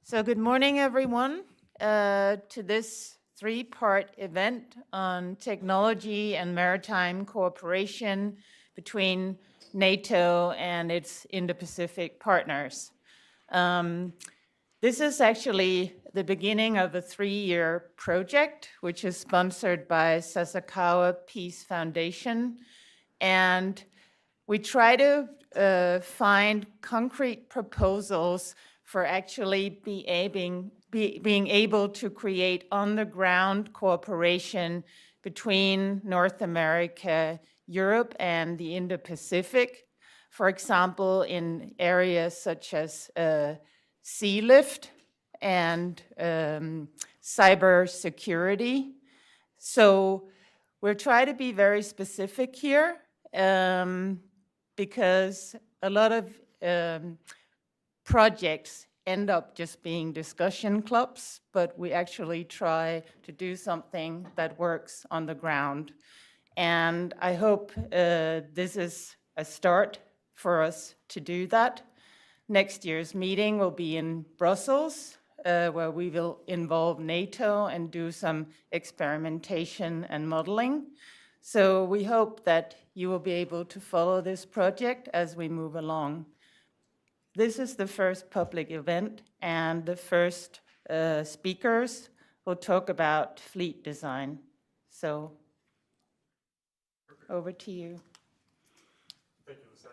So good morning, everyone, to this three-part event on technology and maritime cooperation between NATO and its Indo-Pacific partners. This is actually the beginning of a 3-year project, which is sponsored by Sasakawa Peace Foundation. And we try to find concrete proposals for actually being able to create on-the-ground cooperation between North America, Europe, and the Indo-Pacific. For example, in areas such as sea lift and cyber security. So we're trying to be very specific here because a lot of projects end up just being discussion clubs, but we actually try to do something that works on the ground. And I hope this is a start for us to do that. Next year's meeting will be in Brussels, where we will involve NATO and do some experimentation and modeling. So we hope that you will be able to follow this project as we move along. This is the first public event, and the first speakers will talk about fleet design. So over to you. Thank you, Lisette.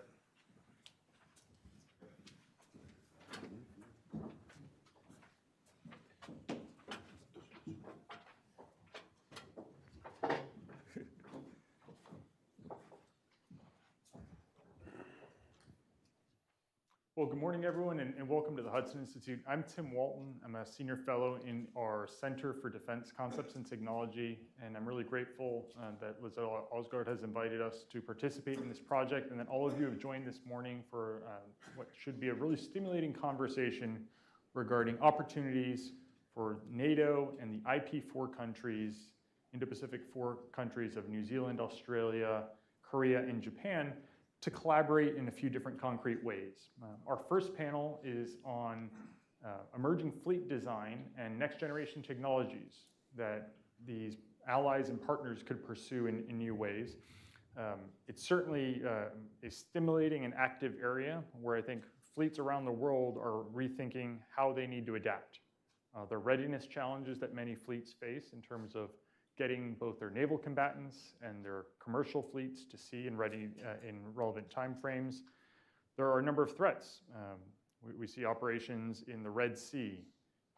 Well, good morning, everyone, and welcome to the Hudson Institute. I'm Tim Walton. I'm a senior fellow in our Center for Defense Concepts and Technology, and I'm really grateful that Lisette Osgaard has invited us to participate in this project, and that all of you have joined this morning for what should be a really stimulating conversation regarding opportunities for NATO and the IP4 countries, Indo-Pacific 4 countries of New Zealand, Australia, Korea, and Japan, to collaborate in a few different concrete ways. Our first panel is on emerging fleet design and next generation technologies that these allies and partners could pursue in new ways. It's certainly a stimulating and active area where I think fleets around the world are rethinking how they need to adapt. The readiness challenges that many fleets face in terms of getting both their naval combatants and their commercial fleets to sea and ready in relevant timeframes. There are a number of threats. We see operations in the Red Sea,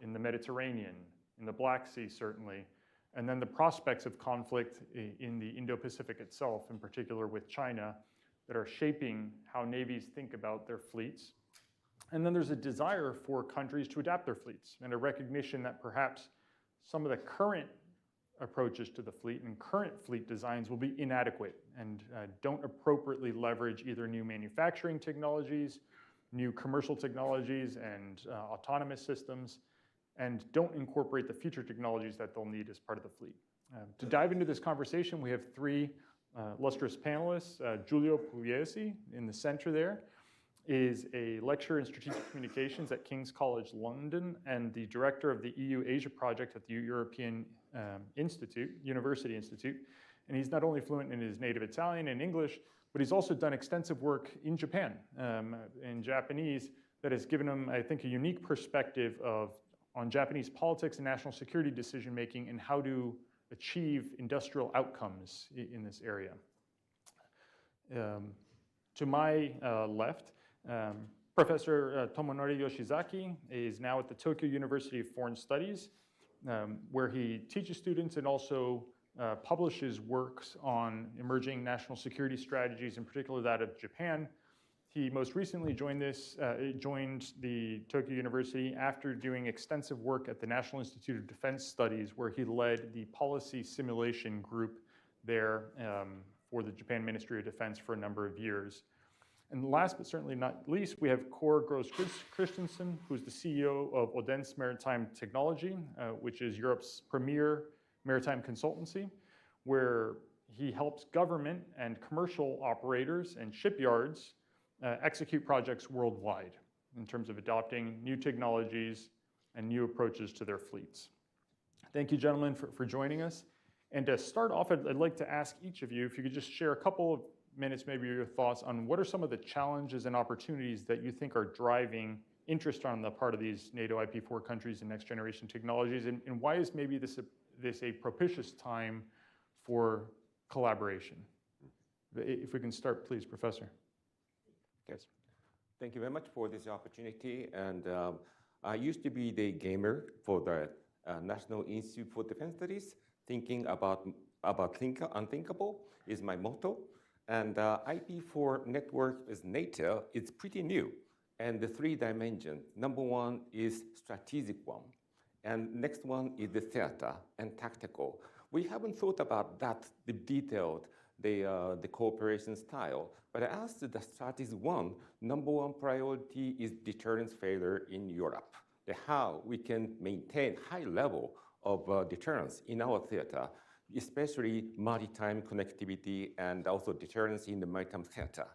in the Mediterranean, in the Black Sea certainly, and then the prospects of conflict in the Indo-Pacific itself, in particular with China, that are shaping how navies think about their fleets. And then there's a desire for countries to adapt their fleets and a recognition that perhaps some of the current approaches to the fleet and current fleet designs will be inadequate and don't appropriately leverage either new manufacturing technologies, new commercial technologies, and autonomous systems, and don't incorporate the future technologies that they'll need as part of the fleet. To dive into this conversation, we have three illustrious panelists. Giulio Pugliese in the center there is a lecturer in strategic communications at King's College London and the director of the EU Asia project at the European University Institute. And he's not only fluent in his native Italian and English, but he's also done extensive work in Japan, in Japanese, that has given him, I think, a unique perspective on Japanese politics and national security decision-making and how to achieve industrial outcomes in this area. To my left, Professor Tomonori Yoshizaki is now at the Tokyo University of Foreign Studies, where he teaches students and also publishes works on emerging national security strategies, in particular that of Japan. He most recently joined the Tokyo University after doing extensive work at the National Institute of Defense Studies, where he led the policy simulation group there for the Japan Ministry of Defense for a number of years. And last but certainly not least, we have Cor Gross Christensen, who's the CEO of Odense Maritime Technology, which is Europe's premier maritime consultancy, where he helps government and commercial operators and shipyards execute projects worldwide in terms of adopting new technologies and new approaches to their fleets. Thank you, gentlemen, for joining us. And to start off, I'd like to ask each of you if you could just share a couple of minutes, maybe your thoughts on what are some of the challenges and opportunities that you think are driving interest on the part of these NATO IP4 countries in next generation technologies, and why is maybe this a propitious time for collaboration? If we can start, please, Professor. Yes. Thank you very much for this opportunity. And I used to be the gamer for the National Institute for Defense Studies. Thinking about unthinkable is my motto. And IP4 network with NATO is pretty new. And the 3 dimensions. Number 1 is strategic one. And next one is the theater and tactical. We haven't thought about that, the detailed, the cooperation style. But as to the strategic one, number 1 priority is deterrence failure in Europe. How we can maintain high level of deterrence in our theater, especially maritime connectivity and also deterrence in the maritime theater.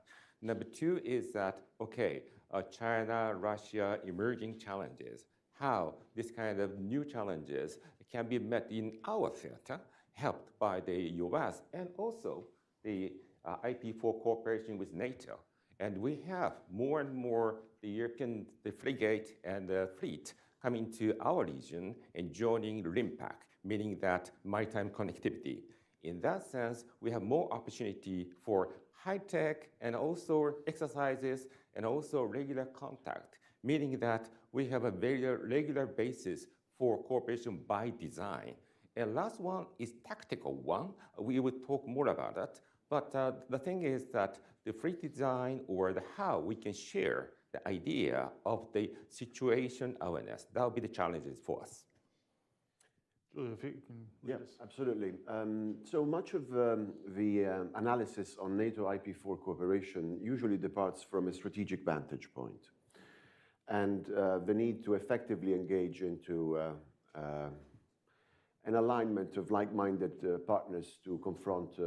Number 2 is that, okay, China, Russia, emerging challenges, how this kind of new challenges can be met in our theater, helped by the US and also the IP4 cooperation with NATO. And we have more and more the European, the frigate and the fleet coming to our region and joining RIMPAC, meaning that maritime connectivity. In that sense, we have more opportunity for high-tech and also exercises and also regular contact, meaning that we have a very regular basis for cooperation by design. And last one is tactical one. We will talk more about that. But the thing is that the fleet design or the how we can share the idea of the situation awareness, that will be the challenges for us. Julia, if you can lead us. Absolutely. So much of the analysis on NATO IP4 cooperation usually departs from a strategic vantage point and the need to effectively engage into an alignment of like-minded partners to confront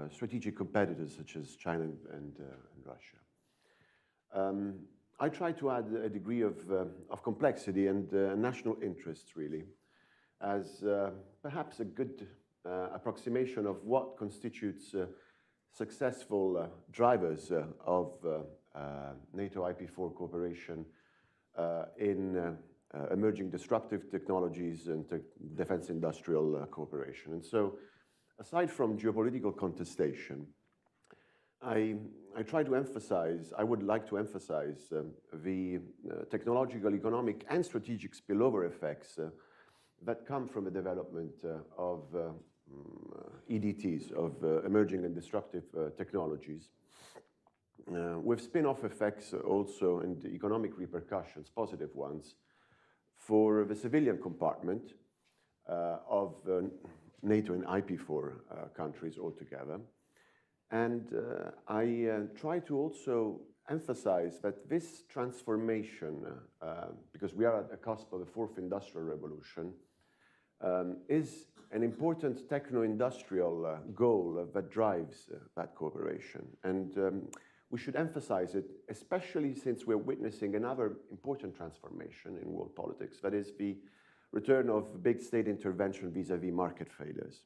strategic competitors such as China and Russia. I try to add a degree of complexity and national interests, really, as perhaps a good approximation of what constitutes successful drivers of NATO IP4 cooperation in emerging disruptive technologies and defense industrial cooperation. And so, aside from geopolitical contestation, I would like to emphasize the technological, economic, and strategic spillover effects that come from the development of EDTs, of emerging and disruptive technologies, with spin-off effects also and economic repercussions, positive ones, for the civilian compartment of NATO and IP4 countries altogether. And I try to also emphasize that this transformation, because we are at the cusp of the 4th industrial revolution, is an important techno-industrial goal that drives that cooperation. And we should emphasize it, especially since we're witnessing another important transformation in world politics, that is the return of big state intervention vis-à-vis market failures.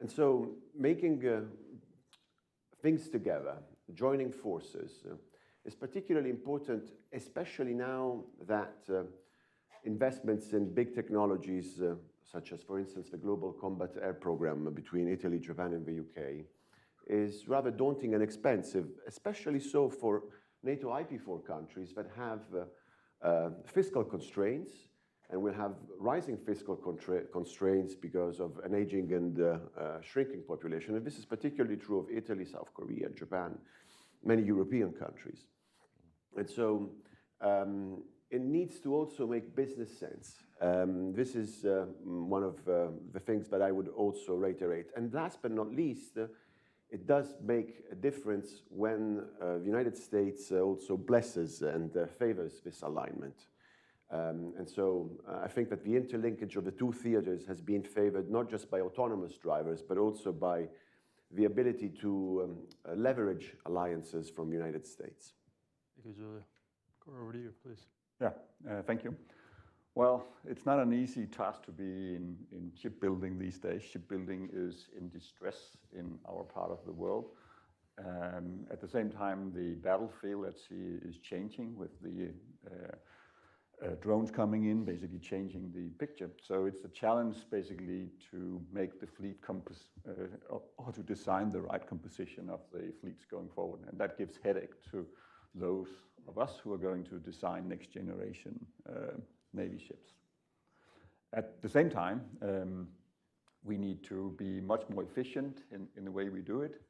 And so making things together, joining forces, is particularly important, especially now that investments in big technologies, such as, for instance, the Global Combat Air Program between Italy, Japan, and the UK, is rather daunting and expensive, especially so for NATO IP4 countries that have fiscal constraints and will have rising fiscal constraints because of an aging and shrinking population. And this is particularly true of Italy, South Korea, Japan, many European countries. And so it needs to also make business sense. This is one of the things that I would also reiterate. And last but not least, it does make a difference when the United States also blesses and favors this alignment. And so I think that the interlinkage of the two theaters has been favored not just by autonomous drivers, but also by the ability to leverage alliances from the United States. Thank you, Julia. Go over to you, please. Yeah, thank you. Well, it's not an easy task to be in shipbuilding these days. Shipbuilding is in distress in our part of the world. At the same time, the battlefield at sea is changing with the drones coming in, basically changing the picture. So it's a challenge basically to make the fleet or to design the right composition of the fleets going forward. And that gives headache to those of us who are going to design next generation Navy ships. At the same time, we need to be much more efficient in the way we do it.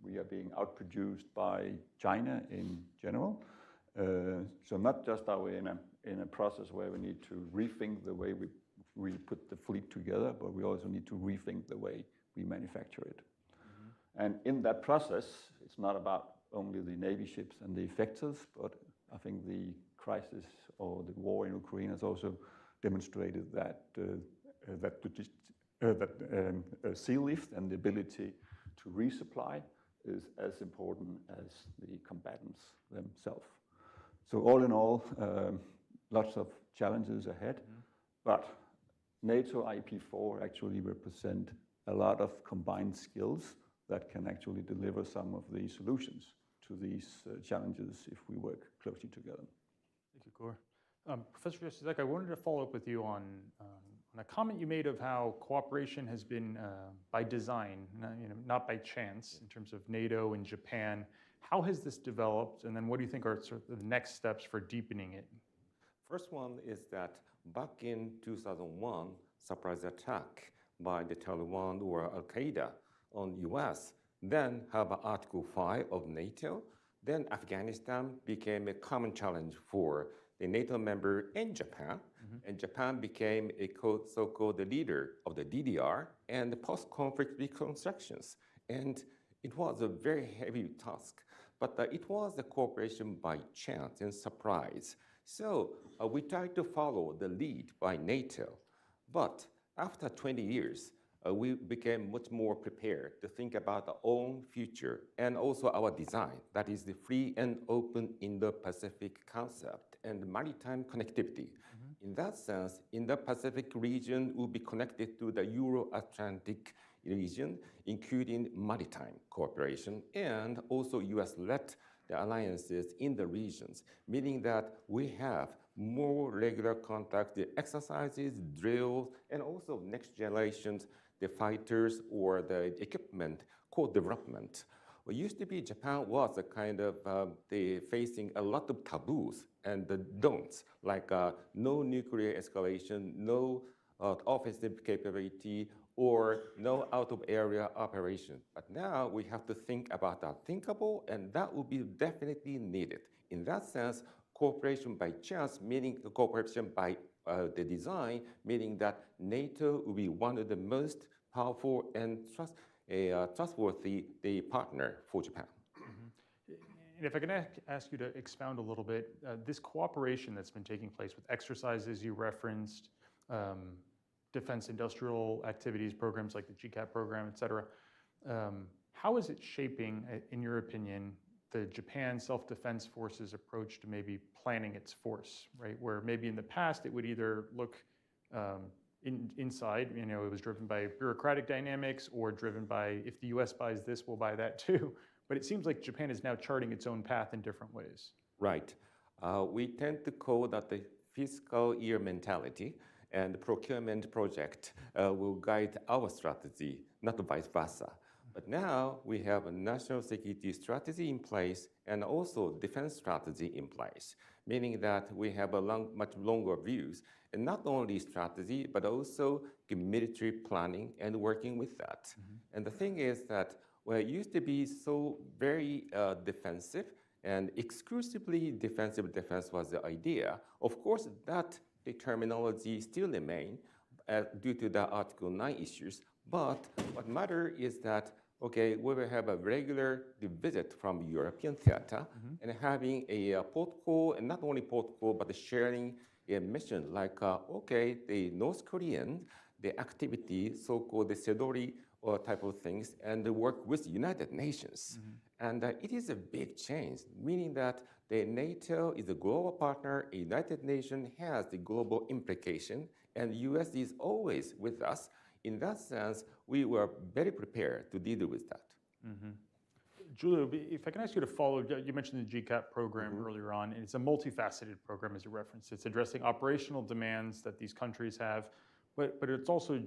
We are being outproduced by China in general. So not just are we in a process where we need to rethink the way we put the fleet together, but we also need to rethink the way we manufacture it. Mm-hmm. And in that process, it's not about only the Navy ships and the effectors, but I think the crisis or the war in Ukraine has also demonstrated that sea lift and the ability to resupply is as important as the combatants themselves. So all in all, lots of challenges ahead, but NATO IP4 actually represent a lot of combined skills that can actually deliver some of the solutions to these challenges if we work closely together. Thank you, Kåre. Professor Josizek, I wanted to follow up with you on a comment you made of how cooperation has been by design, not by chance, in terms of NATO and Japan. How has this developed, and then what do you think are sort of the next steps for deepening it? First one is that back in 2001, surprise attack by the Taliban or Al-Qaeda on US, then have Article 5 of NATO, then Afghanistan became a common challenge for the NATO member and Japan, and Japan became a so-called leader of the DDR and the post-conflict reconstructions. And it was a very heavy task, but it was a cooperation by chance and surprise. So we tried to follow the lead by NATO, but after 20 years, we became much more prepared to think about our own future and also our design, that is the free and open Indo-Pacific concept and maritime connectivity. In that sense, Indo-Pacific region will be connected to the Euro-Atlantic region, including maritime cooperation, and also US-led the alliances in the regions, meaning that we have more regular contact, the exercises, drills, and also next generations, the fighters or the equipment co-development. What used to be Japan was a kind of facing a lot of taboos and the don'ts, like no nuclear escalation, no offensive capability, or no out-of-area operation. But now we have to think about the unthinkable, and that will be definitely needed. In that sense, cooperation by chance, meaning cooperation by the design, meaning that NATO will be one of the most powerful and trustworthy partner for Japan. And if I can ask you to expound a little bit, this cooperation that's been taking place with exercises you referenced, defense industrial activities, programs like the GCAP program, et cetera, how is it shaping, in your opinion, the Japan Self-Defense Forces approach to maybe planning its force, right? Where maybe in the past it would either look inside, it was driven by bureaucratic dynamics or driven by, if the US buys this, we'll buy that too. But it seems like Japan is now charting its own path in different ways. Right. We tend to call that the fiscal year mentality, and the procurement project will guide our strategy, not vice versa. But now we have a national security strategy in place and also defense strategy in place, meaning that we have a much longer views, and not only strategy, but also military planning and working with that. And the thing is that where it used to be so very defensive and exclusively defensive defense was the idea, of course that the terminology still remain due to the Article 9 issues, but what matters is that okay, we will have a regular visit from European theater and having a port call, and not only port call, but sharing a mission like, okay, the North Korean, the activity, so-called the Sedori or type of things and work with the United Nations. And it is a big change, meaning that the NATO is a global partner, United Nations has the global implication, and US is always with us. In that sense, we were very prepared to deal with that. Julia, if I can ask you to follow, you mentioned the GCAP program earlier on, and it's a multifaceted program as you referenced. It's addressing operational demands that these countries have, but it's also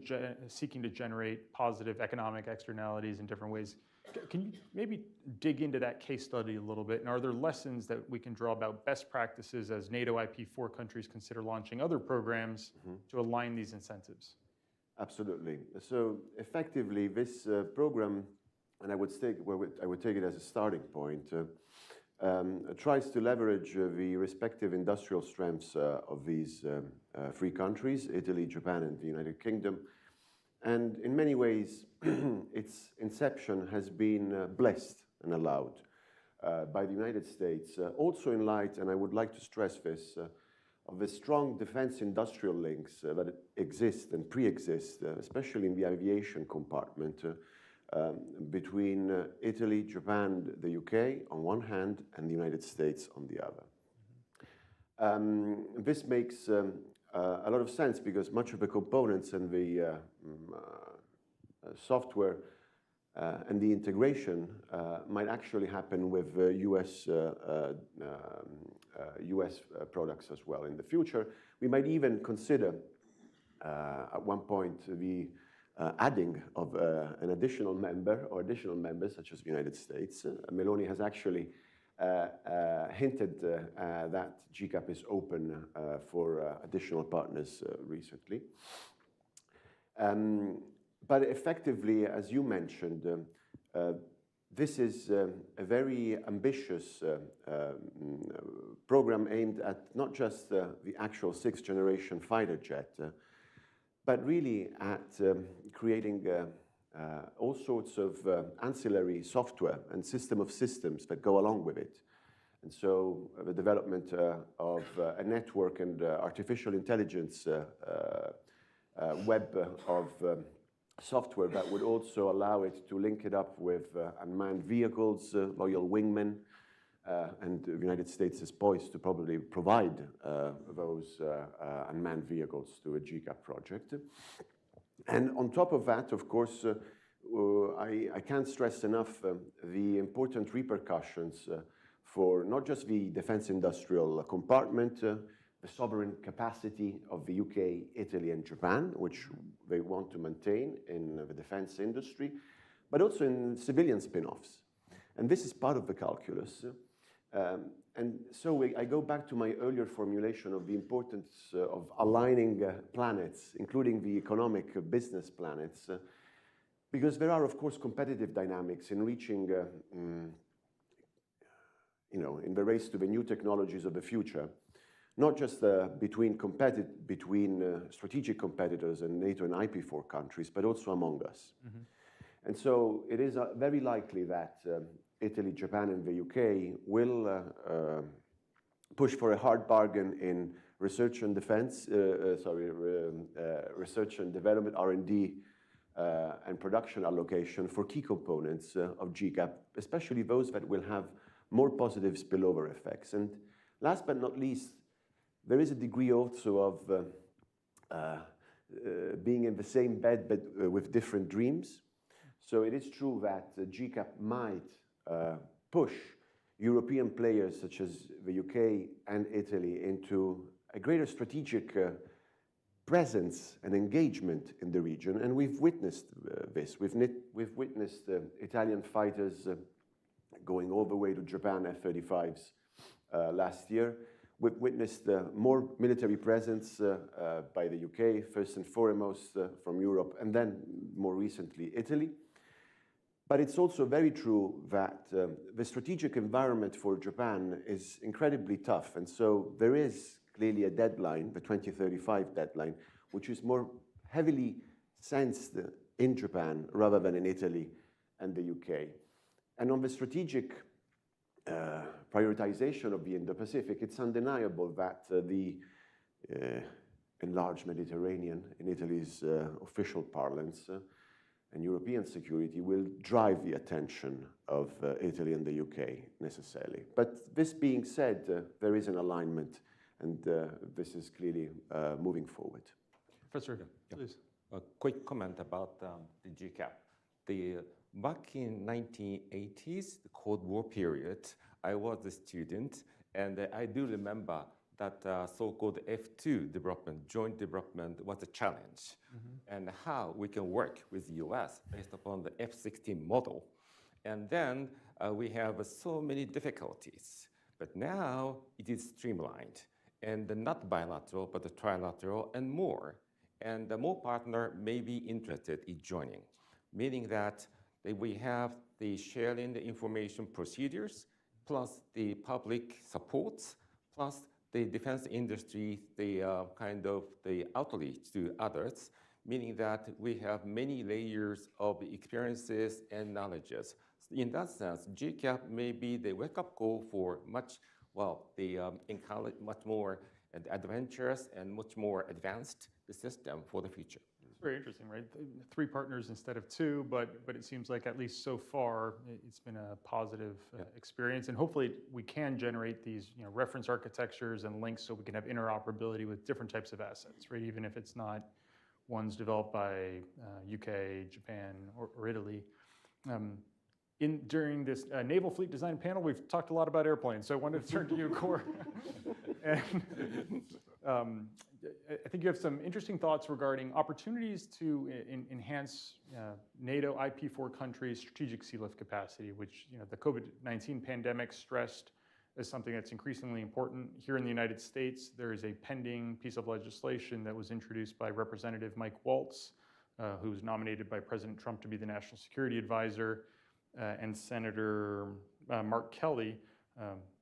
seeking to generate positive economic externalities in different ways. Can you maybe dig into that case study a little bit? And are there lessons that we can draw about best practices as NATO IP4 countries consider launching other programs to align these incentives? Absolutely. So effectively, this program, and I would take it as a starting point, tries to leverage the respective industrial strengths of these three countries, Italy, Japan, and the United Kingdom. And in many ways, its inception has been blessed and allowed by the United States, also in light, and I would like to stress this, of the strong defense industrial links that exist and pre-exist, especially in the aviation compartment, between Italy, Japan, the UK on one hand, and the United States on the other. This makes a lot of sense because much of the components and the software and the integration might actually happen with US products as well in the future. We might even consider at one point the adding of an additional member or additional members such as the United States. Meloni has actually hinted that GCAP is open for additional partners recently. But effectively, as you mentioned, this is a very ambitious program aimed at not just the actual sixth generation fighter jet, but really at creating all sorts of ancillary software and system of systems that go along with it. And so the development of a network and artificial intelligence web of software that would also allow it to link it up with unmanned vehicles, loyal wingmen, and the United States is poised to probably provide those unmanned vehicles to a GCAP project. And on top of that, of course, I can't stress enough the important repercussions for not just the defense industrial compartment, the sovereign capacity of the UK, Italy, and Japan, which they want to maintain in the defense industry, but also in civilian spin-offs. And this is part of the calculus. And so I go back to my earlier formulation of the importance of aligning planets, including the economic business planets, because there are, of course, competitive dynamics in reaching, in the race to the new technologies of the future, not just between strategic competitors and NATO and IP4 countries, but also among us. And so it is very likely that Italy, Japan, and the UK will push for a hard bargain in research and defense, research and development, R&D, and production allocation for key components of GCAP, especially those that will have more positive spillover effects. And last but not least, there is a degree also of being in the same bed but with different dreams. So it is true that GCAP might push European players such as the UK and Italy into a greater strategic presence and engagement in the region. And we've witnessed this. We've witnessed Italian fighters going all the way to Japan F-35s last year. We've witnessed more military presence by the UK, first and foremost from Europe, and then more recently Italy. But it's also very true that the strategic environment for Japan is incredibly tough. And so there is clearly a deadline, the 2035 deadline, which is more heavily sensed in Japan rather than in Italy and the UK. And on the strategic prioritization of the Indo-Pacific, it's undeniable that the enlarged Mediterranean, in Italy's official parlance, and European security will drive the attention of Italy and the UK necessarily. But this being said, there is an alignment, and this is clearly moving forward. Professor, please. A quick comment about the GCAP. Back in 1980s, the Cold War period, I was a student, and I do remember that so-called F2 development, joint development, was a challenge, and how we can work with the US based upon the F-16 model. And then we have so many difficulties, but now it is streamlined, and not bilateral, but trilateral and more. And more partner may be interested in joining, meaning that we have the sharing the information procedures, plus the public supports, plus the defense industry, the kind of the outreach to others, meaning that we have many layers of experiences and knowledges. In that sense, GCAP may be the wake-up call for much more adventurous and much more advanced system for the future. It's very interesting, right? 3 partners instead of 2, but it seems like at least so far it's been a positive experience, and hopefully we can generate these reference architectures and links so we can have interoperability with different types of assets, right? Even if it's not ones developed by UK, Japan, or Italy. During this Naval Fleet Design panel, we've talked a lot about airplanes, so I wanted to turn to you, Cor. And I think you have some interesting thoughts regarding opportunities to enhance NATO IP4 countries' strategic sea lift capacity, which the COVID-19 pandemic stressed as something that's increasingly important. Here in the United States, there is a pending piece of legislation that was introduced by Representative Mike Waltz, who was nominated by President Trump to be the National Security Advisor, and Senator Mark Kelly.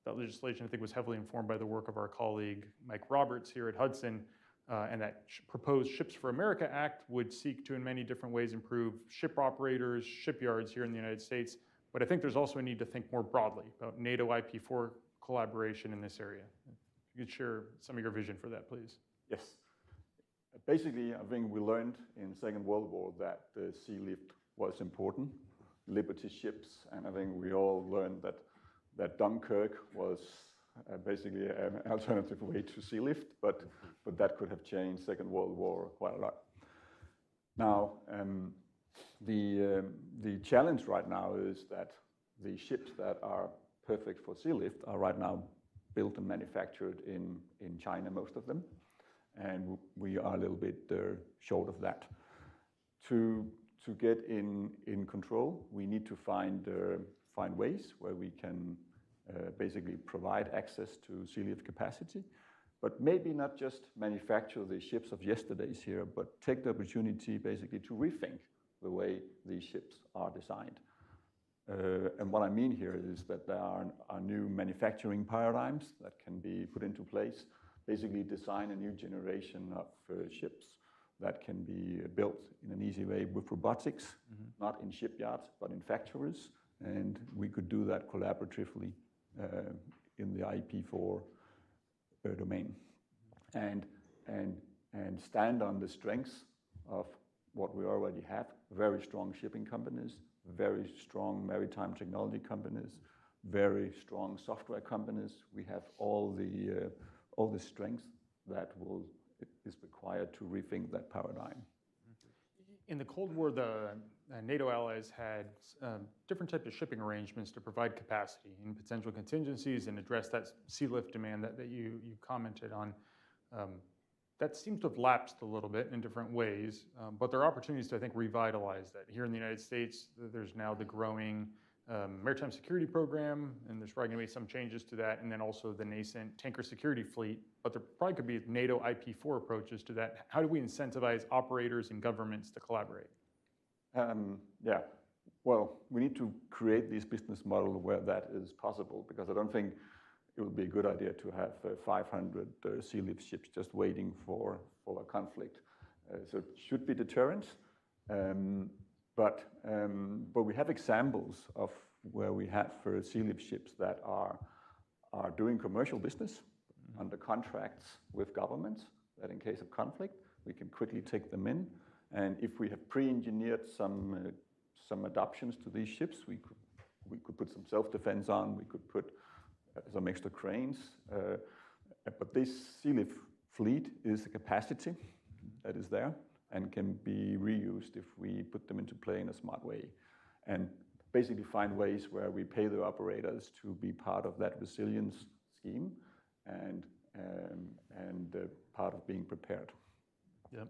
That legislation, I think, was heavily informed by the work of our colleague Mike Roberts here at Hudson, and that proposed Ships for America Act would seek to, in many different ways, improve ship operators, shipyards here in the United States. But I think there's also a need to think more broadly about NATO IP4 collaboration in this area. If you could share some of your vision for that, please. Yes. Basically, I think we learned in Second World War that the sea lift was important, Liberty ships, and I think we all learned that Dunkirk was basically an alternative way to sea lift, but that could have changed Second World War quite a lot. Now, the challenge right now is that the ships that are perfect for sea lift are right now built and manufactured in China, most of them, and we are a little bit short of that. To get in control, we need to find ways where we can basically provide access to sea lift capacity, but maybe not just manufacture the ships of yesterday's here, but take the opportunity basically to rethink the way these ships are designed. And what I mean here is that there are new manufacturing paradigms that can be put into place, basically design a new generation of ships that can be built in an easy way with robotics, not in shipyards, but in factories. And we could do that collaboratively in the IP4 domain. And stand on the strengths of what we already have, very strong shipping companies, very strong maritime technology companies, very strong software companies. We have all the strengths that is required to rethink that paradigm. In the Cold War, the NATO allies had different types of shipping arrangements to provide capacity in potential contingencies and address that sea lift demand that you commented on. That seems to have lapsed a little bit in different ways, but there are opportunities to, I think, revitalize that. Here in the United States, there's now the growing Maritime Security Program, and there's probably going to be some changes to that, and then also the nascent tanker security fleet, but there probably could be NATO IP4 approaches to that. How do we incentivize operators and governments to collaborate? Yeah, well, we need to create this business model where that is possible, because I don't think it would be a good idea to have 500 sea lift ships just waiting for a conflict. So it should be deterrence. But we have examples of where we have sea lift ships that are doing commercial business under contracts with governments, that in case of conflict, we can quickly take them in And if we have pre-engineered some adaptations to these ships, we could put some self-defense on, we could put some extra cranes. But this sea lift fleet is a capacity that is there and can be reused if we put them into play in a smart way. And basically find ways where we pay the operators to be part of that resilience scheme and part of being prepared. Yep.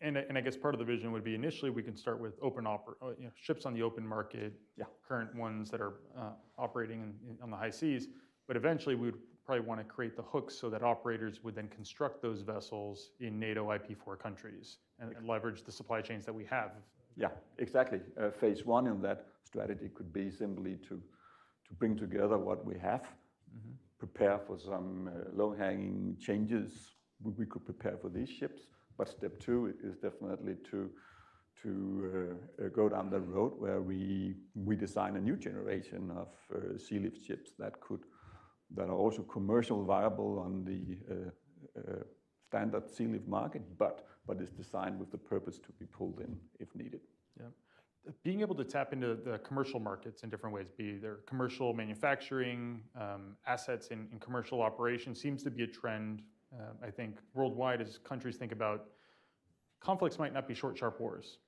And I guess part of the vision would be initially we can start with ships on the open market, current ones that are operating on the high seas, but eventually we would probably want to create the hooks so that operators would then construct those vessels in NATO IP4 countries and leverage the supply chains that we have. Yeah, exactly. Phase one in that strategy could be simply to bring together what we have, prepare for some low-hanging changes we could prepare for these ships. But step two is definitely to go down the road where we design a new generation of sea lift ships that are also commercial viable on the standard sea lift market, but is designed with the purpose to be pulled in if needed. Yeah. Being able to tap into the commercial markets in different ways, be there commercial manufacturing, assets in commercial operations, seems to be a trend, I think, worldwide as countries think about conflicts might not be short, sharp wars.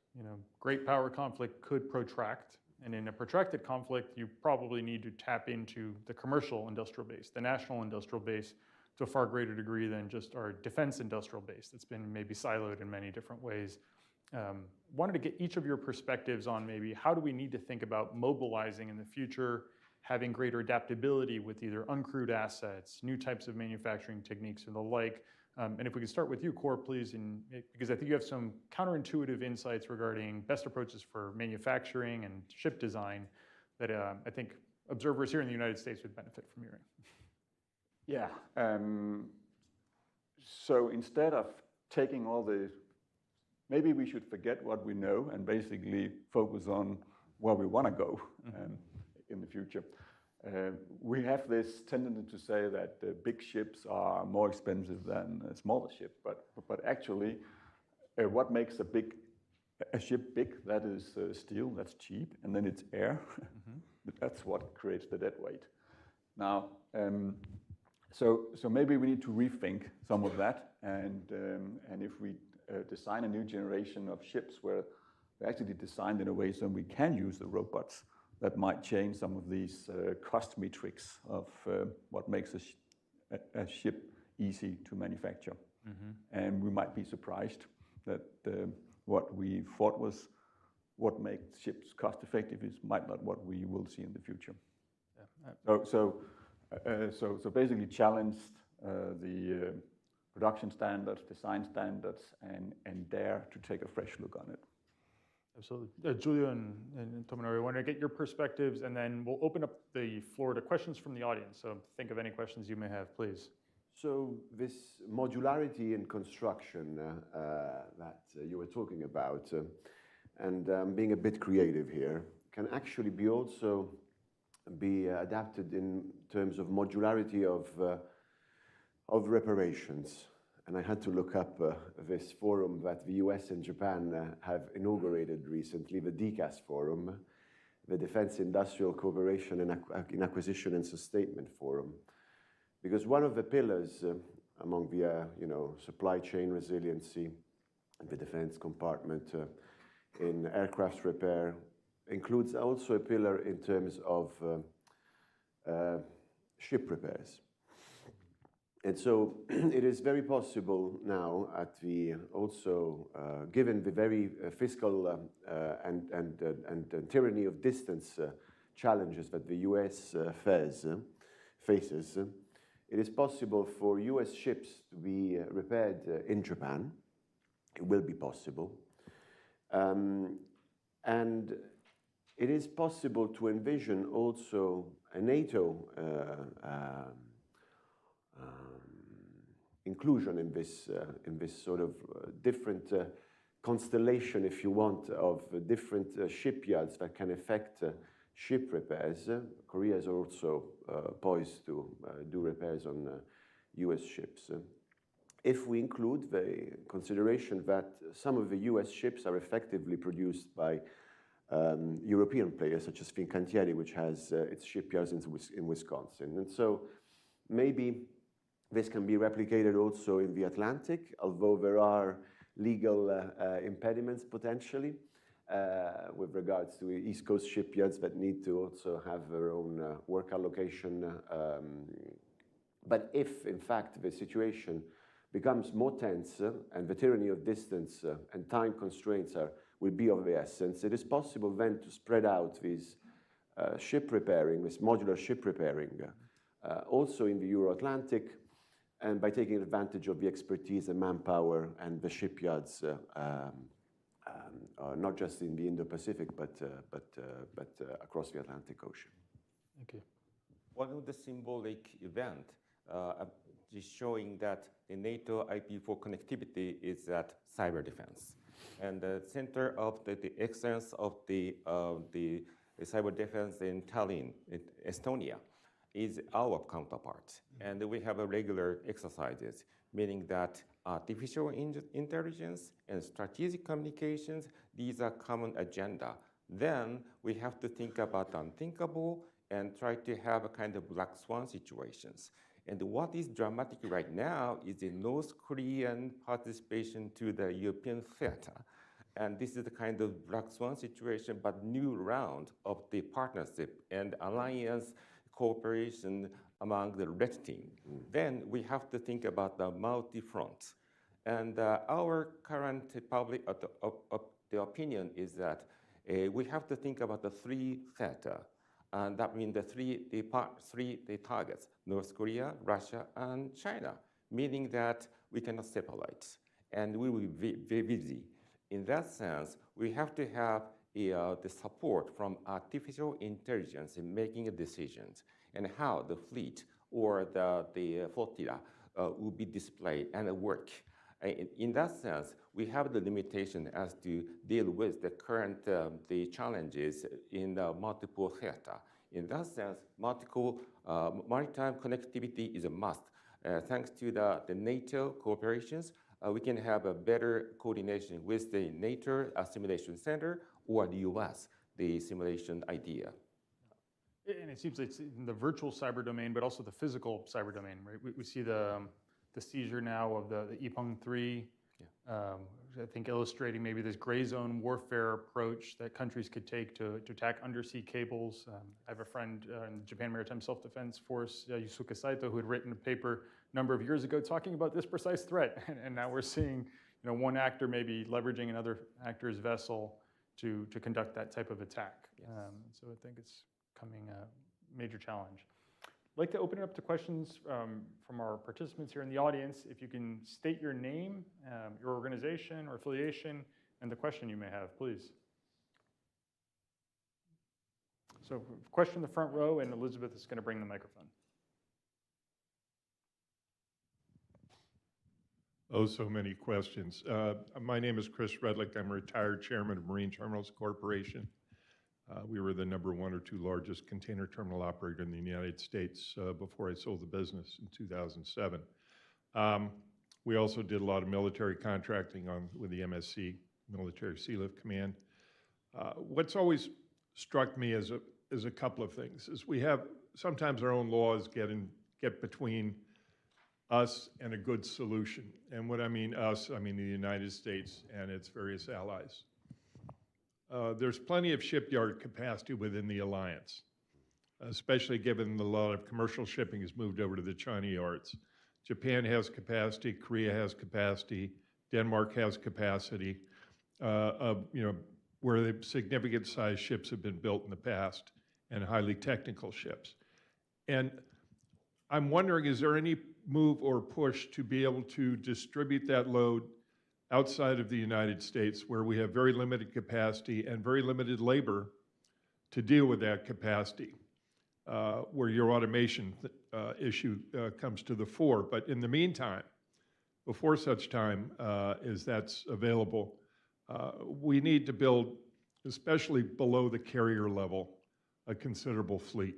Great power conflict could protract, and in a protracted conflict, you probably need to tap into the commercial industrial base, the national industrial base, to a far greater degree than just our defense industrial base that's been maybe siloed in many different ways. Wanted to get each of your perspectives on maybe how do we need to think about mobilizing in the future, having greater adaptability with either uncrewed assets, new types of manufacturing techniques and the like. And if we could start with you, Cor, please, because I think you have some counterintuitive insights regarding best approaches for manufacturing and ship design that I think observers here in the United States would benefit from hearing. Yeah. So instead of taking maybe we should forget what we know and basically focus on where we want to go in the future. We have this tendency to say that big ships are more expensive than smaller ships, but actually, what makes a ship big? That is steel, that's cheap, and then it's air. That's what creates the dead weight. Now, so maybe we need to rethink some of that, and if we design a new generation of ships where they're actually designed in a way so we can use the robots, that might change some of these cost metrics of what makes a ship easy to manufacture. And we might be surprised that what we thought was what makes ships cost effective might not what we will see in the future. So basically challenged the production standards, design standards, and dare to take a fresh look on it. Absolutely. Giulio and Tomonori, I want to get your perspectives, and then we'll open up the floor to questions from the audience. So think of any questions you may have, please. So this modularity in construction that you were talking about, and being a bit creative here, can actually also be adapted in terms of modularity of reparations. And I had to look up this forum that the US and Japan have inaugurated recently, the DCAS Forum, the Defense Industrial Cooperation in Acquisition and Sustainment Forum. Because one of the pillars among the supply chain resiliency, the defense compartment in aircraft repair includes also a pillar in terms of ship repairs. And so it is very possible now given the very fiscal and tyranny of distance challenges that the US faces, it is possible for US ships to be repaired in Japan. It will be possible. And it is possible to envision also a NATO inclusion in this sort of different constellation, if you want, of different shipyards that can affect ship repairs. Korea is also poised to do repairs on US ships. if we include the consideration that some of the US ships are effectively produced by European players such as Fincantieri, which has its shipyards in Wisconsin. And so maybe this can be replicated also in the Atlantic, although there are legal impediments potentially with regards to East Coast shipyards that need to also have their own work allocation. But if, in fact, the situation becomes more tense and the tyranny of distance and time constraints will be of the essence, it is possible then to spread out these ship repairing, this modular ship repairing, also in the Euro-Atlantic, and by taking advantage of the expertise and manpower and the shipyards, not just in the Indo-Pacific, but across the Atlantic Ocean. Thank you. One of the symbolic event is showing that the NATO IP for connectivity is that cyber defense. And the center of the excellence of the cyber defense in Tallinn, Estonia, is our counterpart. And we have a regular exercises, meaning that artificial intelligence and strategic communications, these are common agenda. Then we have to think about unthinkable and try to have a kind of black swan situations. And what is dramatic right now is the North Korean participation to the European theater. And this is the kind of black swan situation, but new round of the partnership and alliance cooperation among the red team. Then we have to think about the multi-front. And our current public the opinion is that we have to think about the three theater. And that means the three targets, North Korea, Russia, and China, meaning that we cannot separate. And we will be very busy. In that sense, we have to have the support from artificial intelligence in making decisions and how the fleet or the flotilla will be displayed and work. In that sense, we have the limitation as to deal with the current the challenges in the multiple theater. In that sense, multiple maritime connectivity is a must. Thanks to the NATO cooperations, we can have a better coordination with the NATO Simulation Center or the US, the simulation idea. And it seems it's in the virtual cyber domain, but also the physical cyber domain, right? We see the seizure now of the Ipeng 3, I think illustrating maybe this gray zone warfare approach that countries could take to attack undersea cables. I have a friend in the Japan Maritime Self-Defense Force, Yusuke Saito, who had written a paper a number of years ago talking about this precise threat. And now we're seeing one actor maybe leveraging another actor's vessel to conduct that type of attack. Yes. So I think it's becoming a major challenge. I'd like to open it up to questions from our participants here in the audience. If you can state your name, your organization or affiliation, and the question you may have, please. So question in the front row, and Elizabeth is going to bring the microphone. Oh, so many questions. My name is Chris Redlick. I'm a retired chairman of Marine Terminals Corporation. We were the #1 or 2 largest container terminal operator in the United States before I sold the business in 2007. We also did a lot of military contracting with the MSC, Military Sealift Command. What's always struck me is a couple of things. Is we have sometimes our own laws get between us and a good solution. And what I mean us, I mean the United States and its various allies. There's plenty of shipyard capacity within the alliance, especially given a lot of commercial shipping has moved over to the China yards. Japan has capacity, Korea has capacity, Denmark has capacity, where the significant size ships have been built in the past and highly technical ships. And I'm wondering, is there any move or push to be able to distribute that load outside of the United States, where we have very limited capacity and very limited labor to deal with that capacity, where your automation issue comes to the fore. But in the meantime, before such time as that's available, we need to build, especially below the carrier level, a considerable fleet.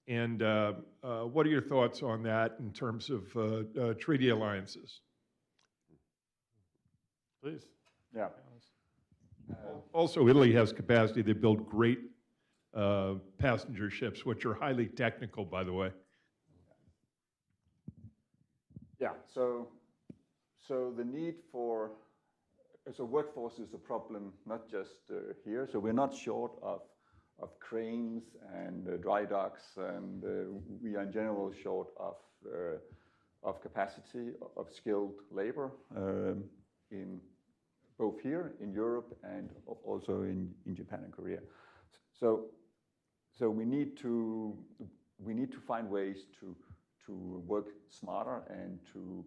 And what are your thoughts on that in terms of treaty alliances? Please. Yeah. Also, Italy has capacity to build great passenger ships, which are highly technical, by the way. Yeah, so the need for, so workforce is a problem, not just here. So we're not short of cranes and dry docks, and we are in general short of capacity, of skilled labor in both here in Europe and also in Japan and Korea. So we need to find ways to work smarter and to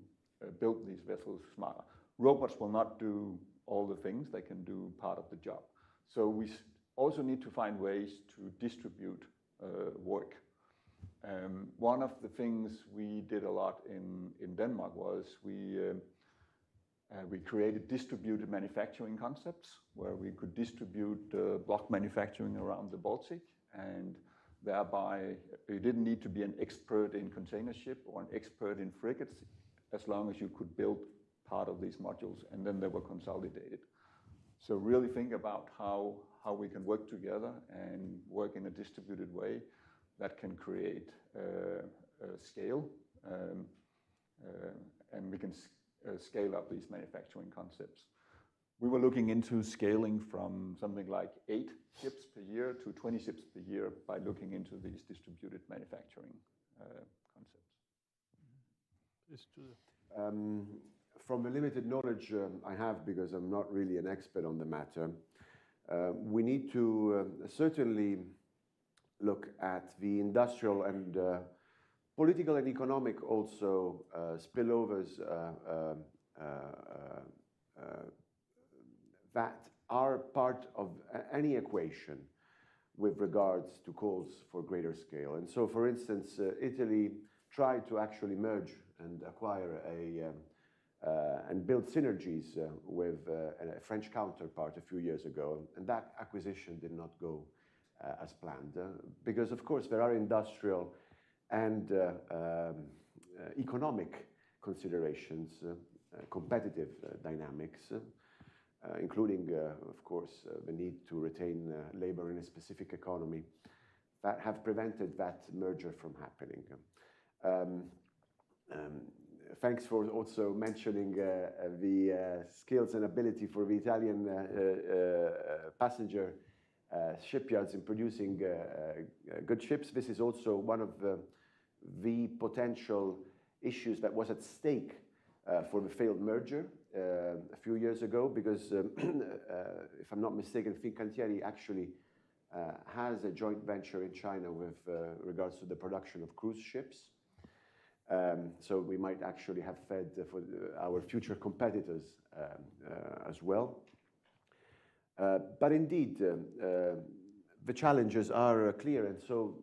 build these vessels smarter. Robots will not do all the things, they can do part of the job. So we also need to find ways to distribute work. One of the things we did a lot in Denmark was we created distributed manufacturing concepts where we could distribute block manufacturing around the Baltic, and thereby you didn't need to be an expert in container ship or an expert in frigates as long as you could build part of these modules, and then they were consolidated. So really think about how we can work together and work in a distributed way that can create scale, and we can scale up these manufacturing concepts. We were looking into scaling from something like 8 ships per year to 20 ships per year by looking into these distributed manufacturing concepts. From the limited knowledge I have, because I'm not really an expert on the matter, we need to certainly look at the industrial and political and economic also spillovers that are part of any equation with regards to calls for greater scale. And so, for instance, Italy tried to actually merge and acquire and build synergies with a French counterpart a few years ago, and that acquisition did not go as planned because, of course, there are industrial and economic considerations, competitive dynamics, including, of course, the need to retain labor in a specific economy that have prevented that merger from happening. Thanks for also mentioning the skills and ability for the Italian passenger shipyards in producing good ships. This is also one of the potential issues that was at stake for the failed merger a few years ago, because if I'm not mistaken, Fincantieri actually has a joint venture in China with regards to the production of cruise ships. So we might actually have fed for our future competitors as well. But indeed, the challenges are clear, and so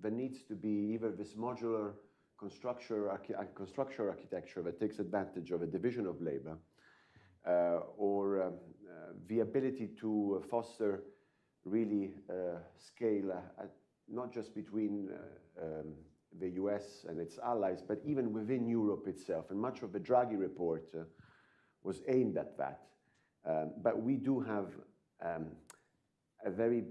there needs to be either this modular construction architecture that takes advantage of a division of labor, or the ability to foster really scale, not just between the US and its allies, but even within Europe itself. And much of the Draghi report was aimed at that. But we do have a very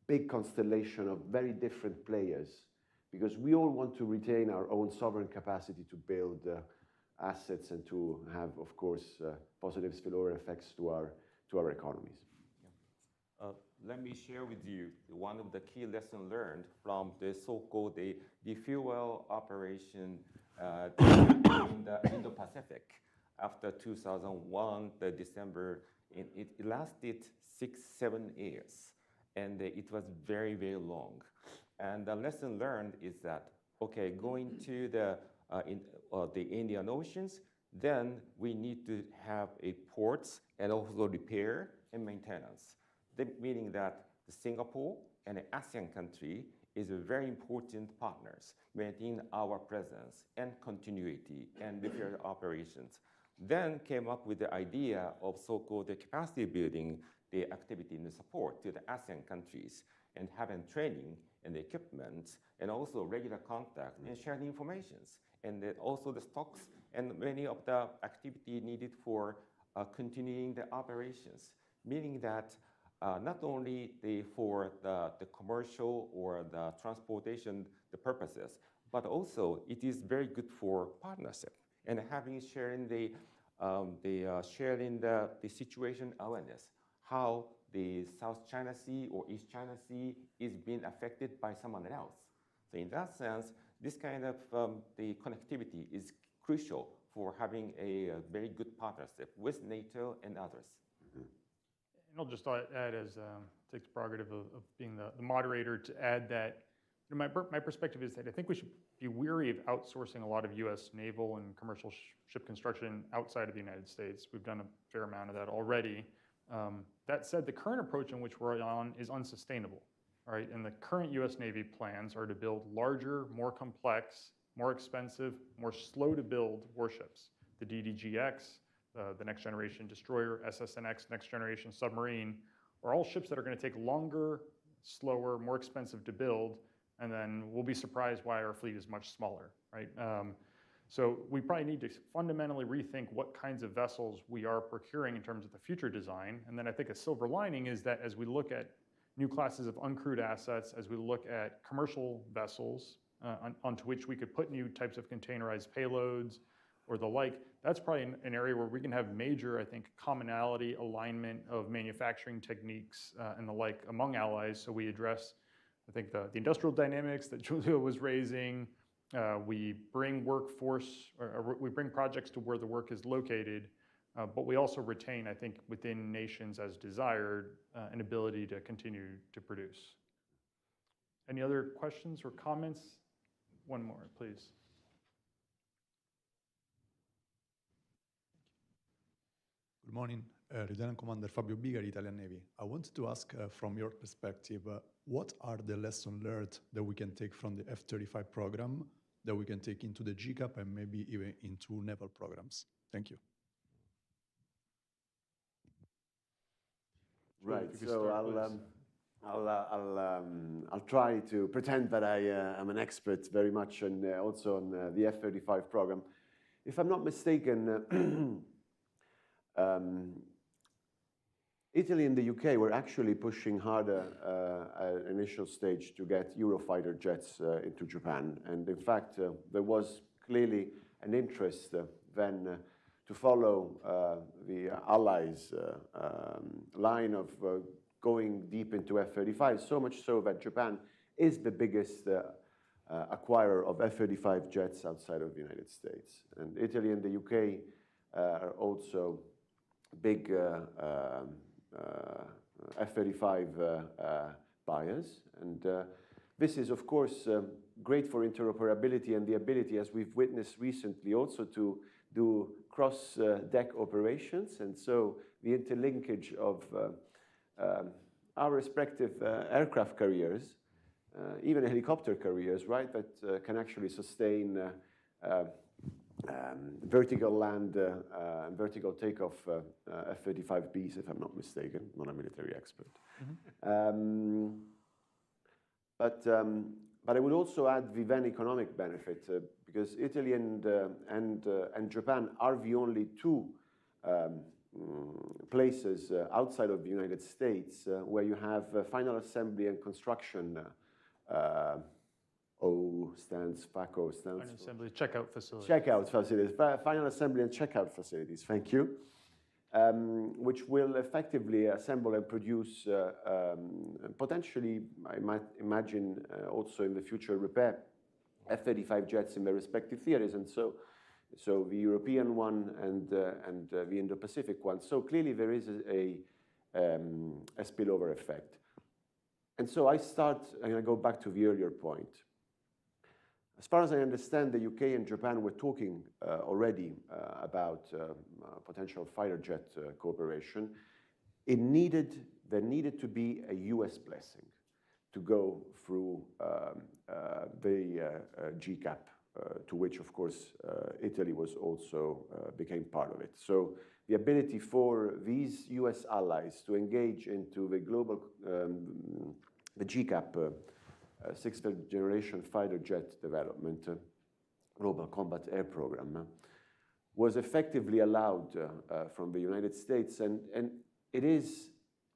big constellation of very different players, because we all want to retain our own sovereign capacity to build assets and to have, of course, positive spillover effects to our economies. Let me share with you one of the key lessons learned from the so-called the fuel operation in the Indo-Pacific after 2001, the December. It lasted 6-7 years, and it was very, very long. And the lesson learned is that, okay, going to the Indian Oceans, then we need to have a ports and also repair and maintenance. Meaning that Singapore and the ASEAN country is a very important partners, maintaining our presence and continuity and repair operations. Then came up with the idea of so-called the capacity building, the activity and the support to the ASEAN countries, and having training and the equipment, and also regular contact and sharing informations, and then also the stocks and many of the activity needed for continuing the operations, meaning that not only for the commercial or the transportation the purposes, but also it is very good for partnership and sharing the situation awareness, how the South China Sea or East China Sea is being affected by someone else. So in that sense, this kind of the connectivity is crucial for having a very good partnership with NATO and others. And I'll just add, as takes prerogative of being the moderator, to add that my perspective is that I think we should be weary of outsourcing a lot of U.S. naval and commercial ship construction outside of the United States. We've done a fair amount of that already. That said, the current approach in which we're on is unsustainable, right? And the current U.S. Navy plans are to build larger, more complex, more expensive, more slow to build warships. The DDGX, the next generation destroyer, SSNX, next generation submarine, are all ships that are going to take longer, slower, more expensive to build, and then we'll be surprised why our fleet is much smaller, right? So we probably need to fundamentally rethink what kinds of vessels we are procuring in terms of the future design. And then I think a silver lining is that as we look at new classes of uncrewed assets, as we look at commercial vessels onto which we could put new types of containerized payloads or the like, that's probably an area where we can have major, I think, commonality, alignment of manufacturing techniques and the like among allies. So we address, I think, the industrial dynamics that Giulio was raising. We bring workforce, or we bring projects to where the work is located, but we also retain, I think, within nations as desired, an ability to continue to produce. Any other questions or comments? One more, please. Good morning, Lieutenant Commander Fabio Bigari, Italian Navy. I wanted to ask, from your perspective, what are the lessons learned that we can take from the F-35 program, that we can take into the GCAP and maybe even into naval programs? Thank you. Right, so I'll try to pretend that I am an expert very much on also on the F-35 program. If I'm not mistaken, Italy and the UK were actually pushing harder at initial stage to get Eurofighter jets into Japan. And in fact, there was clearly an interest then to follow the Allies' line of going deep into F-35, so much so that Japan is the biggest acquirer of F-35 jets outside of the United States. And Italy and the UK are also big F-35 buyers. And this is, of course, great for interoperability and the ability, as we've witnessed recently, also to do cross-deck operations. And so the interlinkage of our respective aircraft carriers, even helicopter carriers, right, that can actually sustain vertical land and vertical takeoff F-35Bs, if I'm not mistaken. Not a military expert. Mm-hmm. But I would also add the then economic benefit, because Italy and Japan are the only two places outside of the United States where you have final assembly and construction. FACO stands Final assembly checkout facilities. Checkout facilities, final assembly and checkout facilities, thank you, which will effectively assemble and produce, potentially, I might imagine, also in the future, repair F-35 jets in their respective theaters, and so the European one and the Indo-Pacific one. So clearly there is a spillover effect. And so I'm going to go back to the earlier point. As far as I understand, the UK and Japan were talking already about potential fighter jet cooperation. There needed to be a US blessing to go through the GCAP, to which, of course, Italy was also became part of it. So the ability for these US allies to engage into the global, the GCAP, sixth generation fighter jet development, Global Combat Air Program, was effectively allowed from the United States, and it is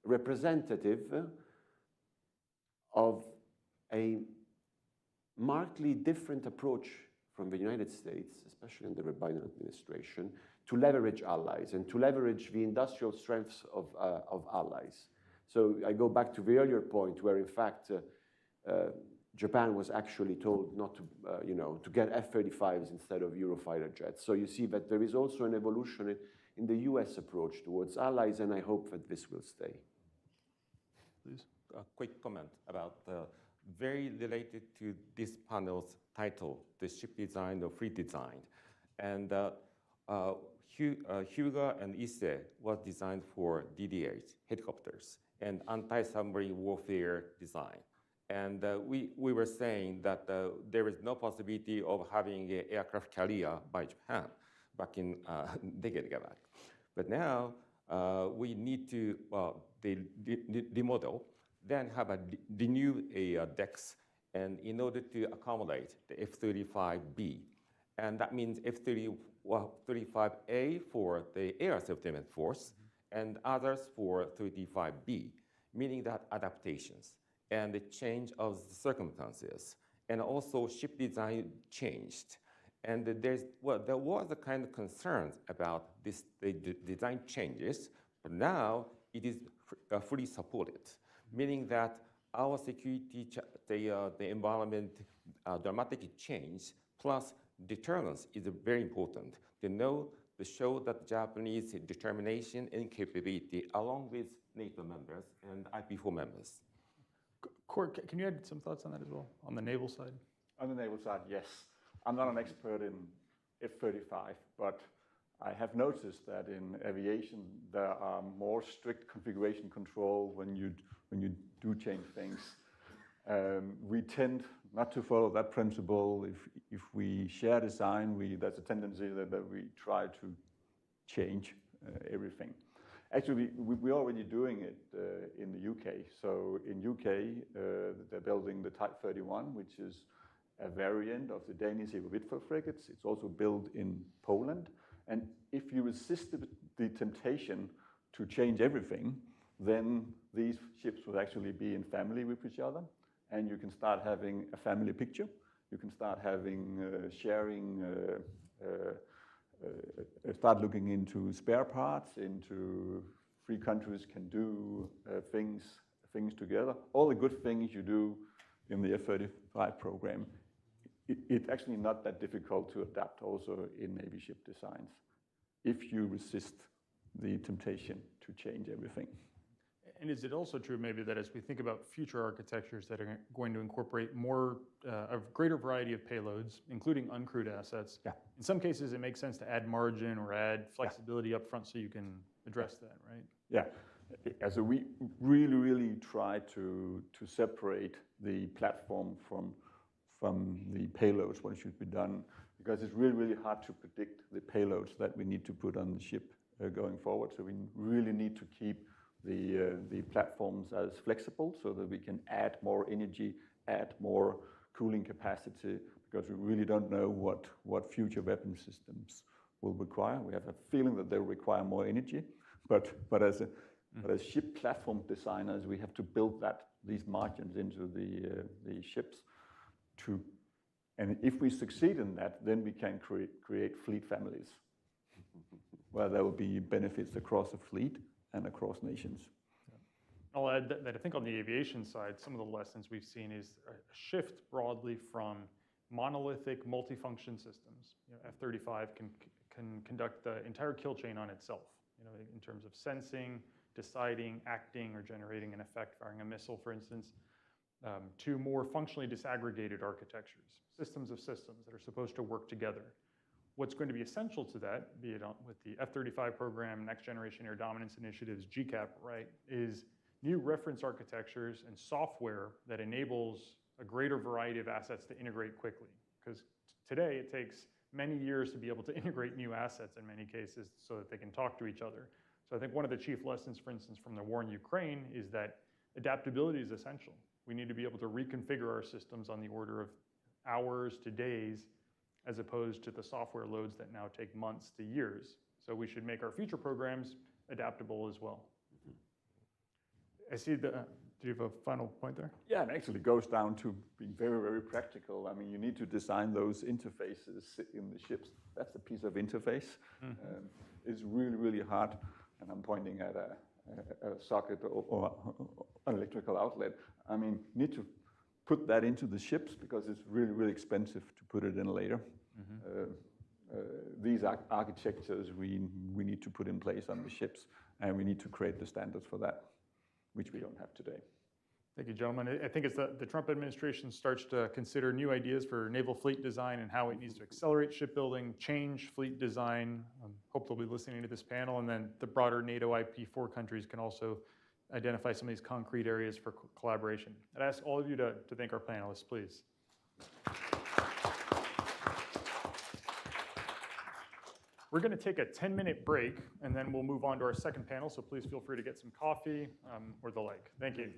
representative of a markedly different approach from the United States, especially under the Biden administration, to leverage allies and to leverage the industrial strengths of allies. So I go back to the earlier point where, in fact, Japan was actually told not to, to get F-35s instead of Eurofighter jets. So you see that there is also an evolution in the US approach towards allies, and I hope that this will stay. Please. A quick comment about very related to this panel's title, the ship design or fleet design. And Hyuga and Ise was designed for DD-8 helicopters and anti-submarine warfare design. And we were saying that there is no possibility of having an aircraft carrier by Japan back in decade back. But now we need to demodel, then have a renew decks, and in order to accommodate the F-35B. And that means F-35A for the Air Self-Defense Force, and others for 35B, meaning that adaptations and the change of the circumstances, and also ship design changed. And there was a kind of concerns about this, the design changes, but now it is fully supported, meaning that our security, the environment dramatically changed, plus deterrence is very important. To show that Japanese determination and capability along with NATO members and IP4 members. Kurt, can you add some thoughts on that as well, on the naval side? On the naval side, yes. I'm not an expert in F-35, but I have noticed that in aviation there are more strict configuration control when you do change things. We tend not to follow that principle. If we share design, there's a tendency that we try to change everything. Actually, we're already doing it in the UK. So in UK, they're building the Type 31, which is a variant of the Danish Wittfeld frigates. It's also built in Poland. And if you resist the temptation to change everything, then these ships will actually be in family with each other. And you can start having a family picture. You can start having sharing, start looking into spare parts, into free countries can do things together. All the good things you do in the F-35 program, it's actually not that difficult to adapt also in Navy ship designs, if you resist the temptation to change everything. And is it also true maybe that as we think about future architectures that are going to incorporate a greater variety of payloads, including uncrewed assets, in some cases it makes sense to add margin or add flexibility up front so you can address that, right? Yeah, so we really try to separate the platform from the payloads, what should be done, because it's really hard to predict the payloads that we need to put on the ship going forward. So we really need to keep the platforms as flexible so that we can add more energy, add more cooling capacity, because we really don't know what future weapon systems will require. We have a feeling that they'll require more energy, but as ship platform designers, we have to build these margins into the ships and if we succeed in that, then we can create fleet families where there will be benefits across a fleet and across nations. I'll add that I think on the aviation side, some of the lessons we've seen is a shift broadly from monolithic multifunction systems. F-35 can conduct the entire kill chain on itself, in terms of sensing, deciding, acting, or generating an effect, firing a missile, for instance, to more functionally disaggregated architectures, systems of systems that are supposed to work together. What's going to be essential to that, be it with the F-35 program, Next Generation Air Dominance Initiatives, GCAP, right, is new reference architectures and software that enables a greater variety of assets to integrate quickly. Because today it takes many years to be able to integrate new assets in many cases so that they can talk to each other. So I think one of the chief lessons, for instance, from the war in Ukraine is that adaptability is essential. We need to be able to reconfigure our systems on the order of hours to days as opposed to the software loads that now take months to years. So we should make our future programs adaptable as well. I see do you have a final point there? Yeah, it actually goes down to being very, very practical. I mean, you need to design those interfaces in the ships. That's a piece of interface. It's really, really hard. And I'm pointing at a socket or an electrical outlet. I mean, you need to put that into the ships because it's really, really expensive to put it in later. These architectures we need to put in place on the ships, and we need to create the standards for that, which we don't have today. Thank you, gentlemen. I think as the Trump administration starts to consider new ideas for naval fleet design and how it needs to accelerate shipbuilding, change fleet design, hope they'll be listening to this panel, and then the broader NATO IP4 countries can also identify some of these concrete areas for collaboration. I'd ask all of you to thank our panelists, please. We're going to take a 10-minute break, and then we'll move on to our second panel, so please feel free to get some coffee or the like. Thank you.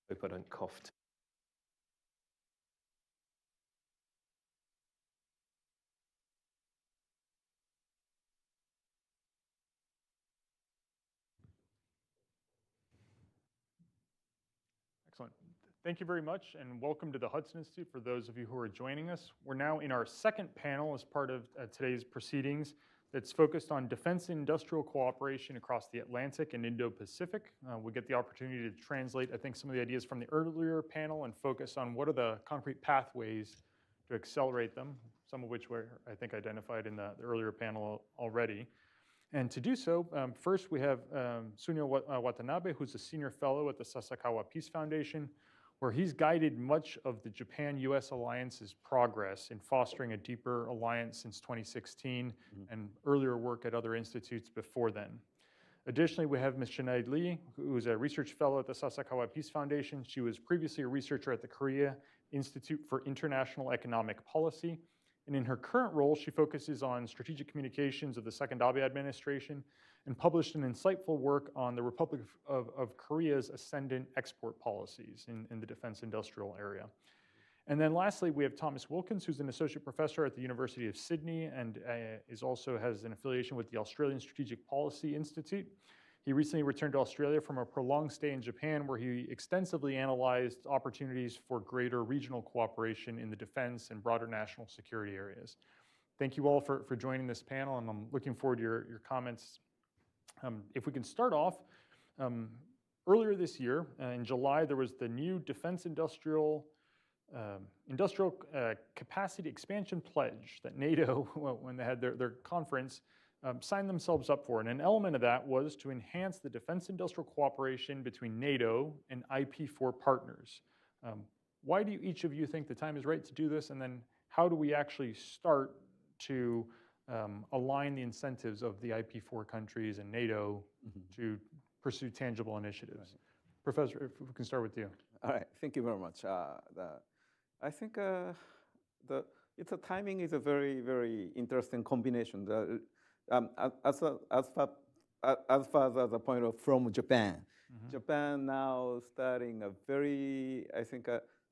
Hope I don't cough. Excellent. Thank you very much, and welcome to the Hudson Institute for those of you who are joining us. We're now in our second panel as part of today's proceedings that's focused on defense and industrial cooperation across the Atlantic and Indo-Pacific. We get the opportunity to translate, I think, some of the ideas from the earlier panel and focus on what are the concrete pathways to accelerate them, some of which were, I think, identified in the earlier panel already. And to do so, first we have Sunio Watanabe, who's a senior fellow at the Sasakawa Peace Foundation, where he's guided much of the Japan-US alliance's progress in fostering a deeper alliance since 2016 and earlier work at other institutes before then. Additionally, we have Ms. Sinead Lee, who is a research fellow at the Sasakawa Peace Foundation. She was previously a researcher at the Korea Institute for International Economic Policy. And in her current role, she focuses on strategic communications of the second Abe administration and published an insightful work on the Republic of Korea's ascendant export policies in the defense industrial area. And then lastly, we have Thomas Wilkins, who's an associate professor at the University of Sydney and also has an affiliation with the Australian Strategic Policy Institute. He recently returned to Australia from a prolonged stay in Japan, where he extensively analyzed opportunities for greater regional cooperation in the defense and broader national security areas. Thank you all for joining this panel, and I'm looking forward to your comments. If we can start off, earlier this year, in July, there was the new Defense Industrial Capacity Expansion Pledge that NATO, when they had their conference, signed themselves up for. And an element of that was to enhance the defense industrial cooperation between NATO and IP4 partners. Why do each of you think the time is right to do this? And then how do we actually start to align the incentives of the IP4 countries and NATO to pursue tangible initiatives? Right. Professor, if we can start with you. All right, thank you very much. I think its timing is a very, very interesting combination. As far as a point of from Japan, Japan now starting a very, I think,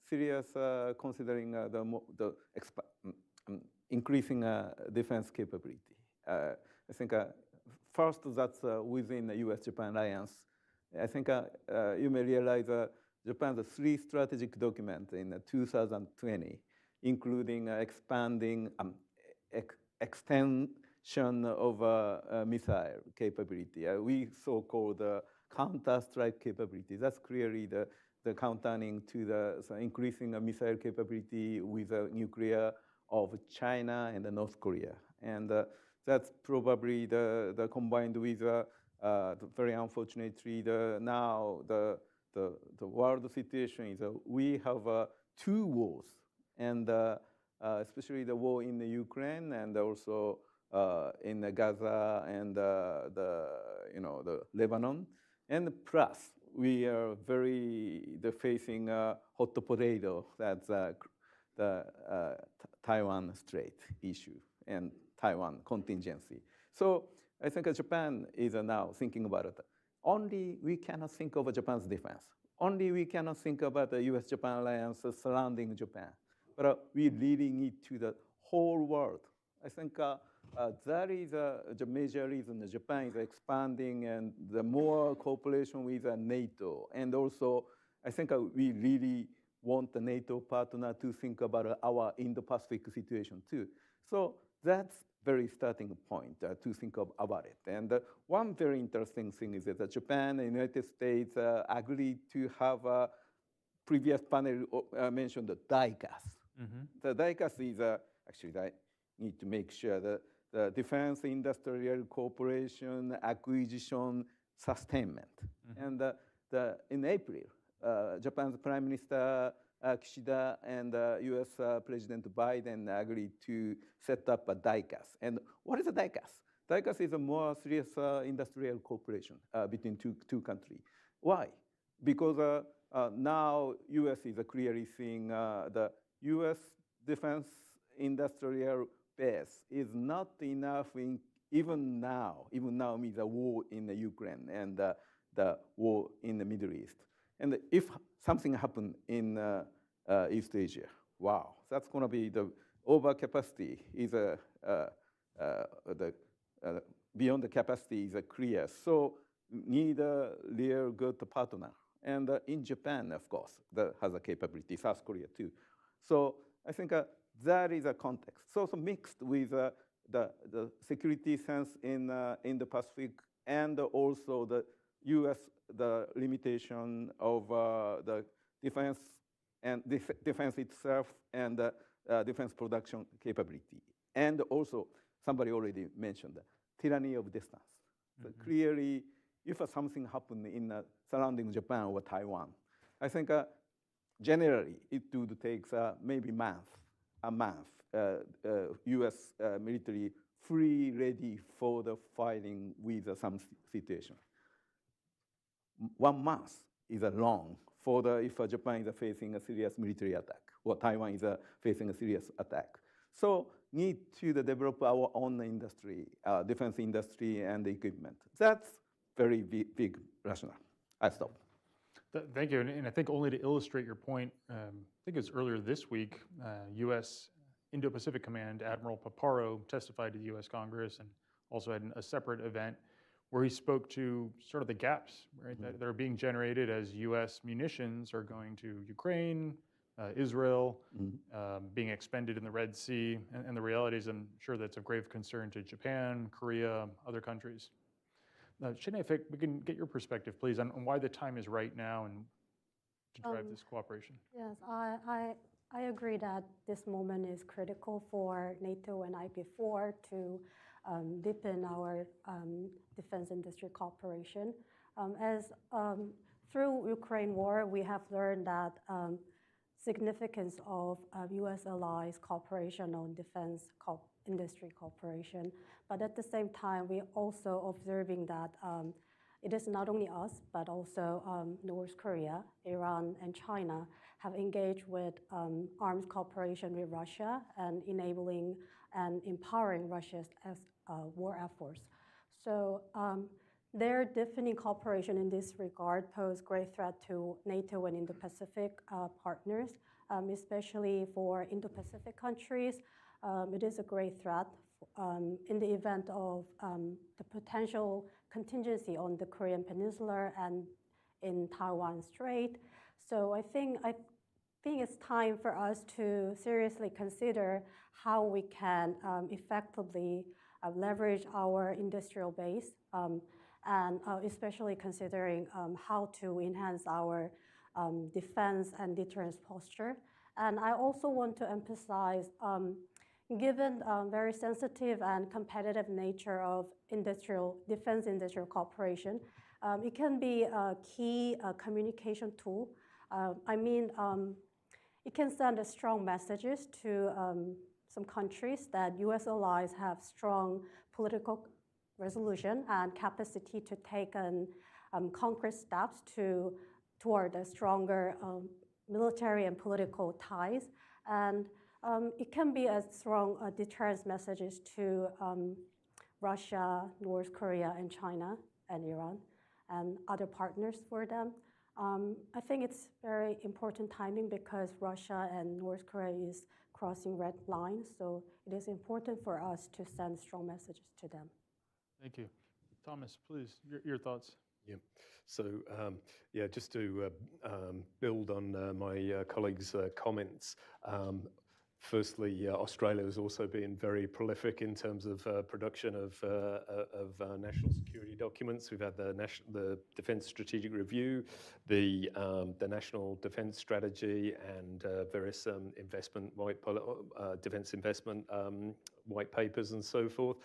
serious considering the increasing defense capability. I think first that's within the U.S.-Japan alliance. I think you may realize Japan's 3 strategic documents in 2020, including expanding extension of missile capability. We so-called counter-strike capability. That's clearly the countering to the increasing missile capability with nuclear of China and North Korea. And that's probably the combined with very unfortunately now the world situation is we have 2 wars, and especially the war in the Ukraine and also in the Gaza and the Lebanon, and plus we are facing hot potato. That's the Taiwan Strait issue and Taiwan contingency. So I think Japan is now thinking about it. Only we cannot think of Japan's defense. Only we cannot think about the U.S.-Japan alliance surrounding Japan. But we really need to the whole world. I think that is the major reason Japan is expanding and the more cooperation with NATO. And also, I think we really want the NATO partner to think about our Indo-Pacific situation too. So that's very starting point to think about it. And one very interesting thing is that Japan and the United States agreed to have a previous panel mentioned the DICAS. The DICAS is actually I need to make sure that the defense industrial cooperation, acquisition, sustainment. And in April, Japan's Prime Minister Kishida and US President Biden agreed to set up a DICAS. And what is a DICAS? DICAS is a more serious industrial cooperation between two countries. Why? Because now US is clearly seeing the US defense industrial base is not enough in even now means the war in the Ukraine and the war in the Middle East. And if something happened in East Asia, wow, that's going to be the overcapacity is beyond the capacity is clear. So need a real good partner. And in Japan, of course, that has a capability, South Korea too. So I think that is a context. So mixed with the security sense in the Pacific, and also the U.S. the limitation of the defense and defense itself and defense production capability, and also somebody already mentioned the tyranny of distance. So clearly, if something happened in surrounding Japan or Taiwan, I think generally it would take maybe a month, U.S. military fully ready for the fighting with some situation. 1 month is long for if Japan is facing a serious military attack or Taiwan is facing a serious attack. So need to develop our own industry, defense industry and equipment. That's very big rationale. I stop. Thank you. And I think only to illustrate your point, I think it was earlier this week, U.S. Indo-Pacific Command Admiral Paparo testified to the U.S. Congress and also had a separate event where he spoke to sort of the gaps, right, that are being generated as U.S. munitions are going to Ukraine, Israel, being expended in the Red Sea, and the reality is, I'm sure that's of grave concern to Japan, Korea, other countries. Shanae, if we can get your perspective, please, on why the time is right now and to drive this cooperation. Yes, I agree that this moment is critical for NATO and IP4 to deepen our defense industry cooperation. Through Ukraine war, we have learned that significance of U.S. allies' cooperation on defense industry cooperation. But at the same time, we're also observing that it is not only us, but also North Korea, Iran, and China have engaged with arms cooperation with Russia and enabling and empowering Russia's war efforts. So their deepening cooperation in this regard pose great threat to NATO and Indo-Pacific partners, especially for Indo-Pacific countries. It is a great threat in the event of the potential contingency on the Korean Peninsula and in Taiwan Strait. So I think it's time for us to seriously consider how we can effectively leverage our industrial base, and especially considering how to enhance our defense and deterrence posture. And I also want to emphasize, given very sensitive and competitive nature of defense industrial cooperation, it can be a key communication tool. It can send strong messages to some countries that U.S. allies have strong political resolution and capacity to take concrete steps toward a stronger military and political ties. And it can be as strong deterrence messages to Russia, North Korea, and China, and Iran, and other partners for them. I think it's very important timing because Russia and North Korea is crossing red lines, so it is important for us to send strong messages to them. Thank you. Thomas, please, your thoughts. Yeah. So, just to build on my colleagues' comments. Firstly, Australia has also been very prolific in terms of production of national security documents. We've had the Defence Strategic Review, the National Defence Strategy, and various defence investment white papers and so forth.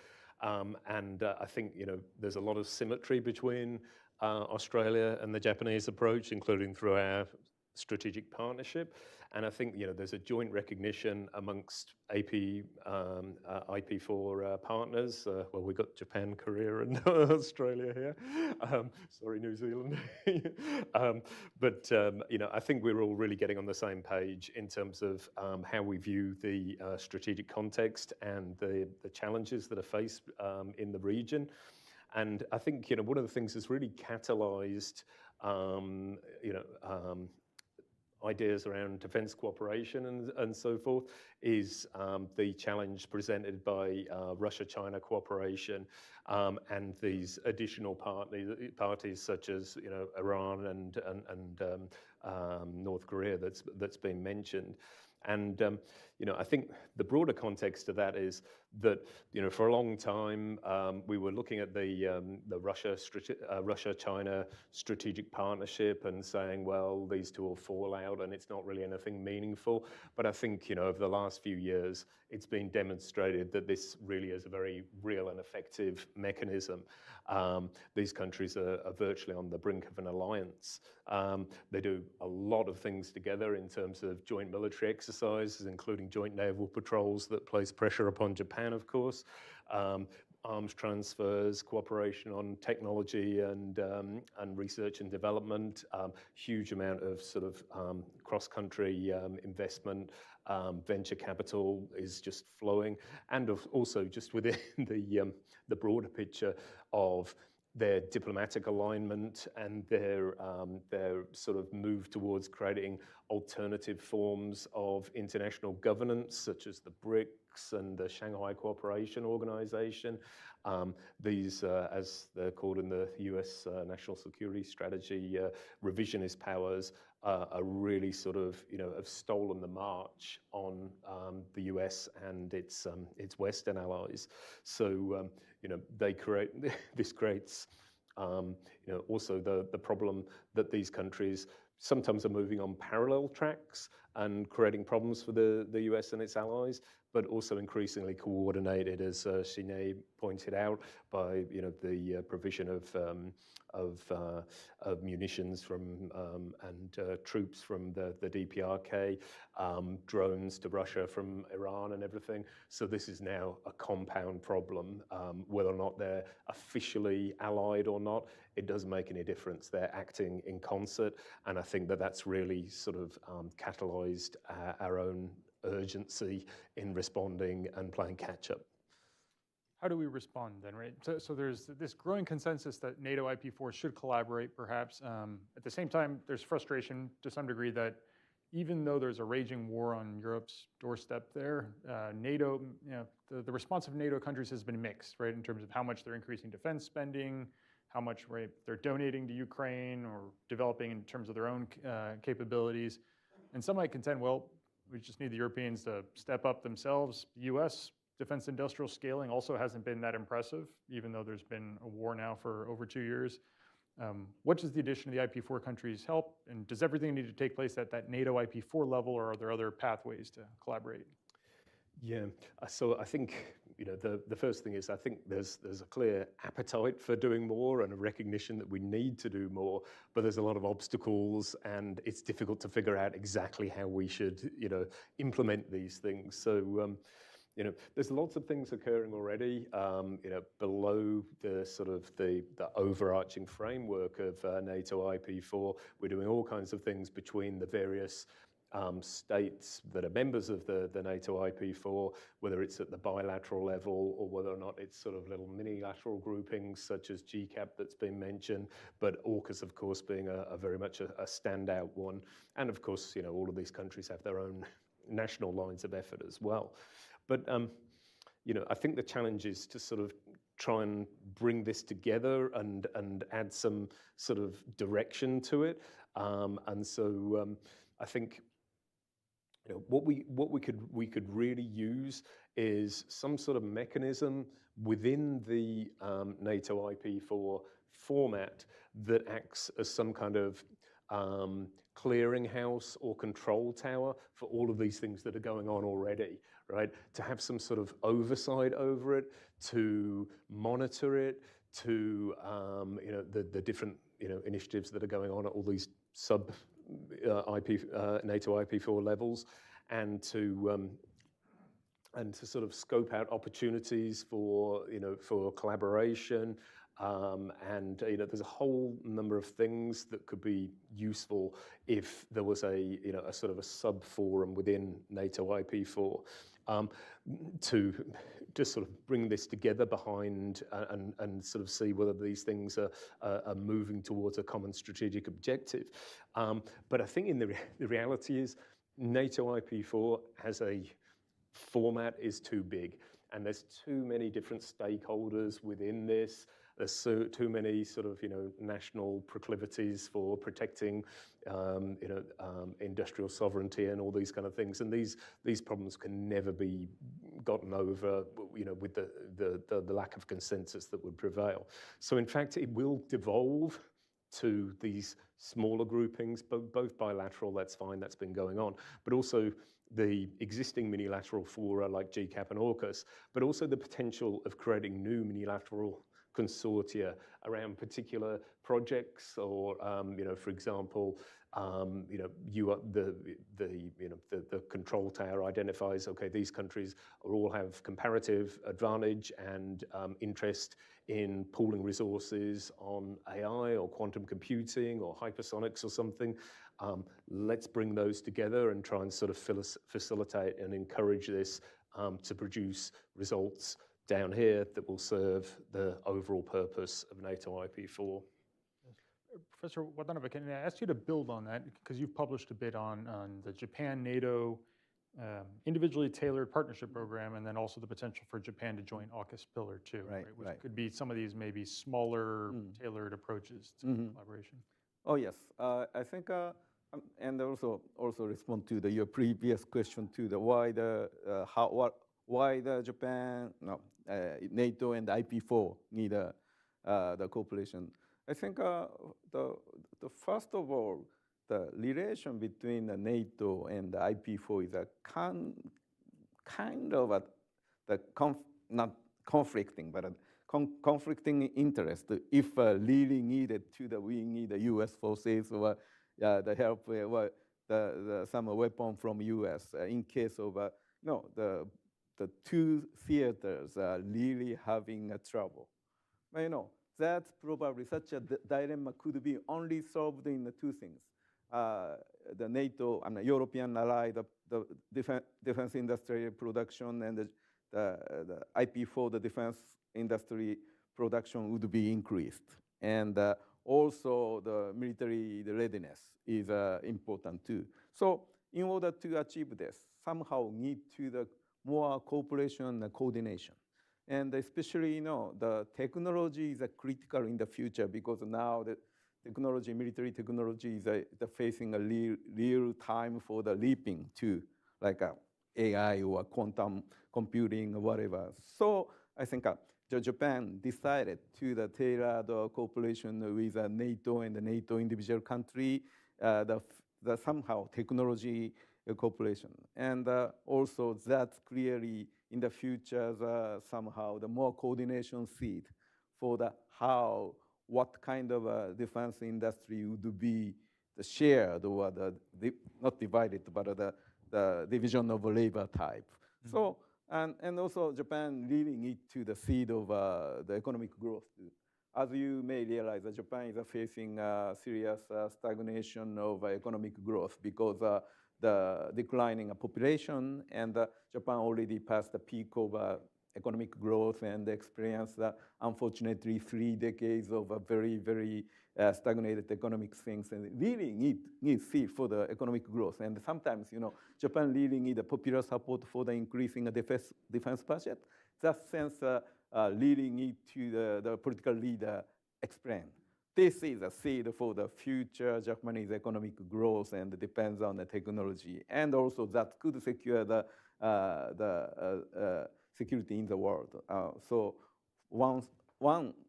And I think there's a lot of symmetry between Australia and the Japanese approach, including through our strategic partnership. And I think there's a joint recognition amongst IP4 partners. Well, we've got Japan, Korea, and Australia here. Sorry, New Zealand. But I think we're all really getting on the same page in terms of how we view the strategic context and the challenges that are faced in the region. And I think one of the things that's really catalyzed you know, ideas around defense cooperation and so forth is the challenge presented by Russia-China cooperation and these additional parties such as, you know, Iran and North Korea that's been mentioned. And you know, I think the broader context of that is that, you know, for a long time we were looking at the Russia-China strategic partnership and saying, well, these two will fall out and it's not really anything meaningful. But I think, you know, over the last few years, it's been demonstrated that this really is a very real and effective mechanism. These countries are virtually on the brink of an alliance. They do a lot of things together in terms of joint military exercises, including joint naval patrols that place pressure upon Japan, of course. Arms transfers, cooperation on technology and research and development, huge amount of sort of cross-country investment, venture capital is just flowing, and also just within the broader picture of their diplomatic alignment and their sort of move towards creating alternative forms of international governance, such as the BRICS and the Shanghai Cooperation Organization. These, as they're called in the US National Security Strategy, revisionist powers are really sort of, you know, have stolen the march on the US and its Western allies. So, you know, this creates, you know, also the problem that these countries sometimes are moving on parallel tracks and creating problems for the US and its allies, but also increasingly coordinated, as Sinead pointed out, by, you know, the provision of munitions from and troops from the DPRK, drones to Russia from Iran and everything. So this is now a compound problem. Whether or not they're officially allied or not, it doesn't make any difference. They're acting in concert, and I think that that's really sort of catalyzed our own urgency in responding and playing catch-up. How do we respond then, right? So there's this growing consensus that NATO IP4 should collaborate, perhaps. At the same time, there's frustration to some degree that even though there's a raging war on Europe's doorstep there, NATO, you know, the response of NATO countries has been mixed, right, in terms of how much they're increasing defense spending, how much, right, they're donating to Ukraine or developing in terms of their own capabilities. And some might contend, well, we just need the Europeans to step up themselves. The US defense industrial scaling also hasn't been that impressive, even though there's been a war now for over 2 years. What does the addition of the IP4 countries help? And does everything need to take place at that NATO IP4 level, or are there other pathways to collaborate? Yeah, so I think, you know, the first thing is I think there's a clear appetite for doing more and a recognition that we need to do more, but there's a lot of obstacles and it's difficult to figure out exactly how we should, you know, implement these things. So, you know, there's lots of things occurring already, you know, below the sort of the overarching framework of NATO IP4. We're doing all kinds of things between the various states that are members of the NATO IP4, whether it's at the bilateral level or whether or not it's sort of little minilateral groupings such as GCAP that's been mentioned, but AUKUS, of course, being a very much a standout one. And of course, you know, all of these countries have their own national lines of effort as well. But, you know, I think the challenge is to sort of try and bring this together and add some sort of direction to it. And so I think, you know, what we could really use is some sort of mechanism within the NATO IP4 format that acts as some kind of clearinghouse or control tower for all of these things that are going on already, right? To have some sort of oversight over it, to monitor it, to you know, the different, you know, initiatives that are going on at all these NATO IP4 levels, and to sort of scope out opportunities for, you know, for collaboration. And, you know, there's a whole number of things that could be useful if there was a, you know, a sort of a sub-forum within NATO IP4 to just sort of bring this together behind and sort of see whether these things are moving towards a common strategic objective. But I think the reality is NATO IP4 has a format is too big, and there's too many different stakeholders within this. There's too many sort of, national proclivities for protecting, industrial sovereignty and all these kind of things. And these problems can never be gotten over, with the lack of consensus that would prevail. So in fact, it will devolve to these smaller groupings, both bilateral, that's fine, that's been going on, but also the existing minilateral fora like GCAP and AUKUS, but also the potential of creating new minilateral consortia around particular projects, or for example, the control tower identifies, okay, these countries all have comparative advantage and interest in pooling resources on AI or quantum computing or hypersonics or something. Let's bring those together and try and sort of facilitate and encourage this to produce results down here that will serve the overall purpose of NATO IP4. Professor Watanabe, can I ask you to build on that, because you've published a bit on the Japan-NATO individually tailored partnership program, and then also the potential for Japan to join AUKUS Pillar 2, which could be some of these maybe smaller tailored approaches to collaboration. Oh yes, I think, and also respond to your previous question to the why the Japan, NATO and IP4 need the cooperation. I think the first of all, the relation between the NATO and the IP4 is a kind of not conflicting, but conflicting interest. If really needed we need the U.S. forces or the help, some weapon from U.S. In case of the two theaters are really having a trouble. But, that's probably such a dilemma could be only solved in the two things. The NATO and the European ally, the defense industry production, and the IP4, the defense industry production would be increased. And also the military readiness is important too. So in order to achieve this, somehow need to the more cooperation and coordination. And especially, the technology is critical in the future, because now the technology, military technology is facing a real time for the leaping to like AI or quantum computing or whatever. So I think Japan decided to tailor the cooperation with NATO and the NATO individual country, the somehow technology cooperation. And also that's clearly in the future somehow the more coordination seed for what kind of defense industry would be the shared or not divided, but the division of labor type. So, and also Japan really need to the seed of the economic growth. As you may realize, Japan is facing serious stagnation of economic growth because the declining population, and Japan already passed the peak of economic growth and experienced, unfortunately, 3 decades of very, very stagnated economic things, and really need seed for the economic growth. And sometimes, Japan really need a popular support for the increasing defense budget. That sense really need to the political leader explain. This is a seed for the future Japanese economic growth, and depends on the technology, and also that could secure the security in the world. So one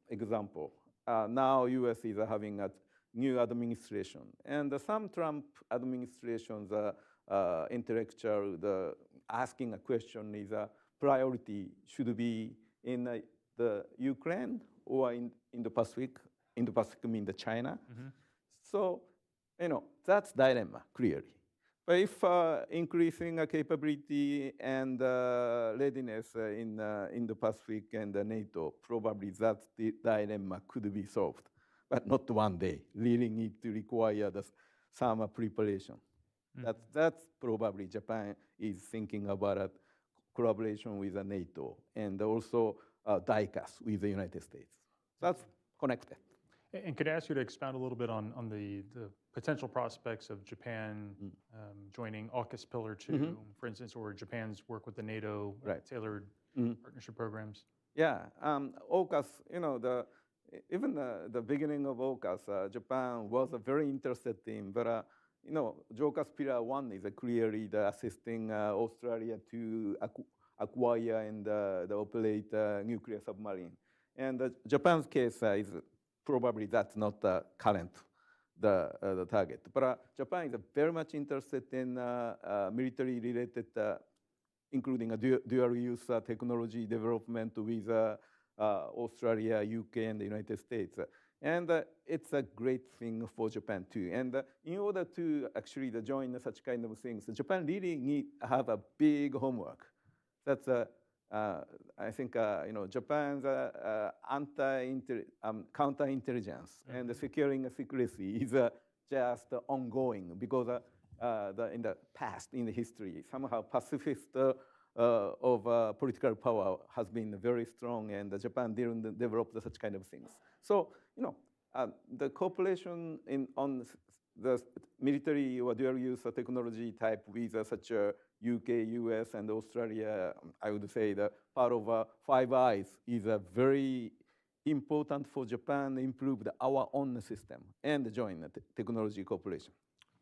example, now U.S. is having a new administration, and some Trump administrations intellectual asking a question is a priority should be in the Ukraine or in the Pacific. Indo-Pacific means China. So, that's dilemma, clearly. But if increasing capability and readiness in the Pacific and NATO, probably that dilemma could be solved, but not one day. Really need to require some preparation. That's probably Japan is thinking about collaboration with the NATO, and also DICAS with the United States. That's connected. And could I ask you to expound a little bit on the potential prospects of Japan joining AUKUS Pillar 2, for instance, or Japan's work with the NATO tailored partnership programs? Yeah, AUKUS, even the beginning of AUKUS, Japan was very interested in, but AUKUS Pillar 1 is clearly the assisting Australia to acquire and operate nuclear submarine. And Japan's case is probably that's not the current the target. But Japan is very much interested in military-related, including a dual-use technology development with Australia, UK, and the United States. And it's a great thing for Japan too. And in order to actually join such kind of things, Japan really need have a big homework. That's I think Japan's counterintelligence and securing secrecy is just ongoing because in the past, in the history, somehow pacifist of political power has been very strong, and Japan didn't develop such kind of things. So the cooperation on the military or dual-use technology type with such a UK, US, and Australia, I would say the part of Five Eyes is very important for Japan to improve our own system and join the technology cooperation.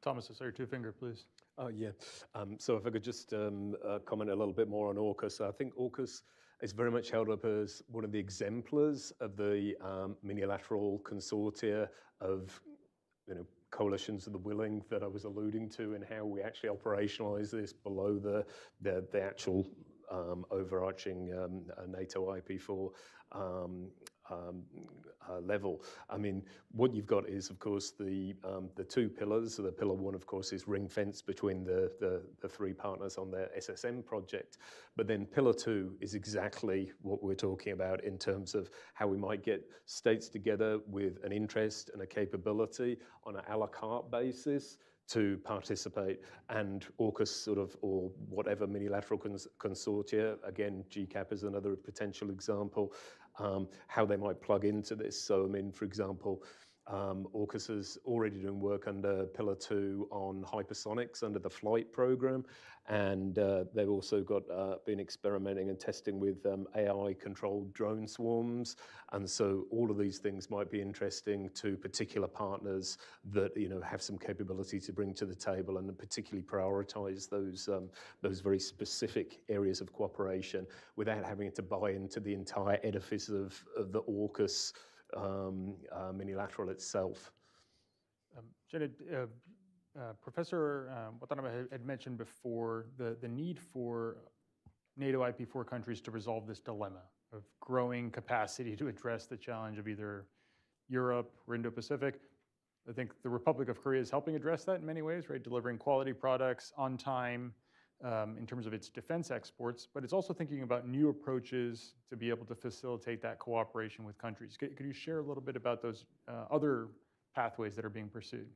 Thomas, I saw your two-finger, please. Yeah. So if I could just comment a little bit more on AUKUS. I think AUKUS is very much held up as one of the exemplars of the Minilateral consortia of coalitions of the willing that I was alluding to, and how we actually operationalize this below the actual overarching NATO IP4 level. I mean, what you've got is, of course, the two pillars. So the pillar one, of course, is ring fence between the three partners on the SSM project. But then pillar two is exactly what we're talking about in terms of how we might get states together with an interest and a capability on an a la carte basis to participate, and AUKUS or whatever Minilateral consortia, again, GCAP is another potential example, how they might plug into this. So, I mean, for example, AUKUS is already doing work under Pillar 2 on hypersonics under the flight program, and they've also been experimenting and testing with AI-controlled drone swarms, and so all of these things might be interesting to particular partners that have some capability to bring to the table, and particularly prioritize those very specific areas of cooperation without having to buy into the entire edifice of the AUKUS Minilateral itself. Professor Watanabe had mentioned before the need for NATO IP4 countries to resolve this dilemma of growing capacity to address the challenge of either Europe or Indo-Pacific. I think the Republic of Korea is helping address that in many ways, right? Delivering quality products on time in terms of its defense exports, but it's also thinking about new approaches to be able to facilitate that cooperation with countries. Could you share a little bit about those other pathways that are being pursued?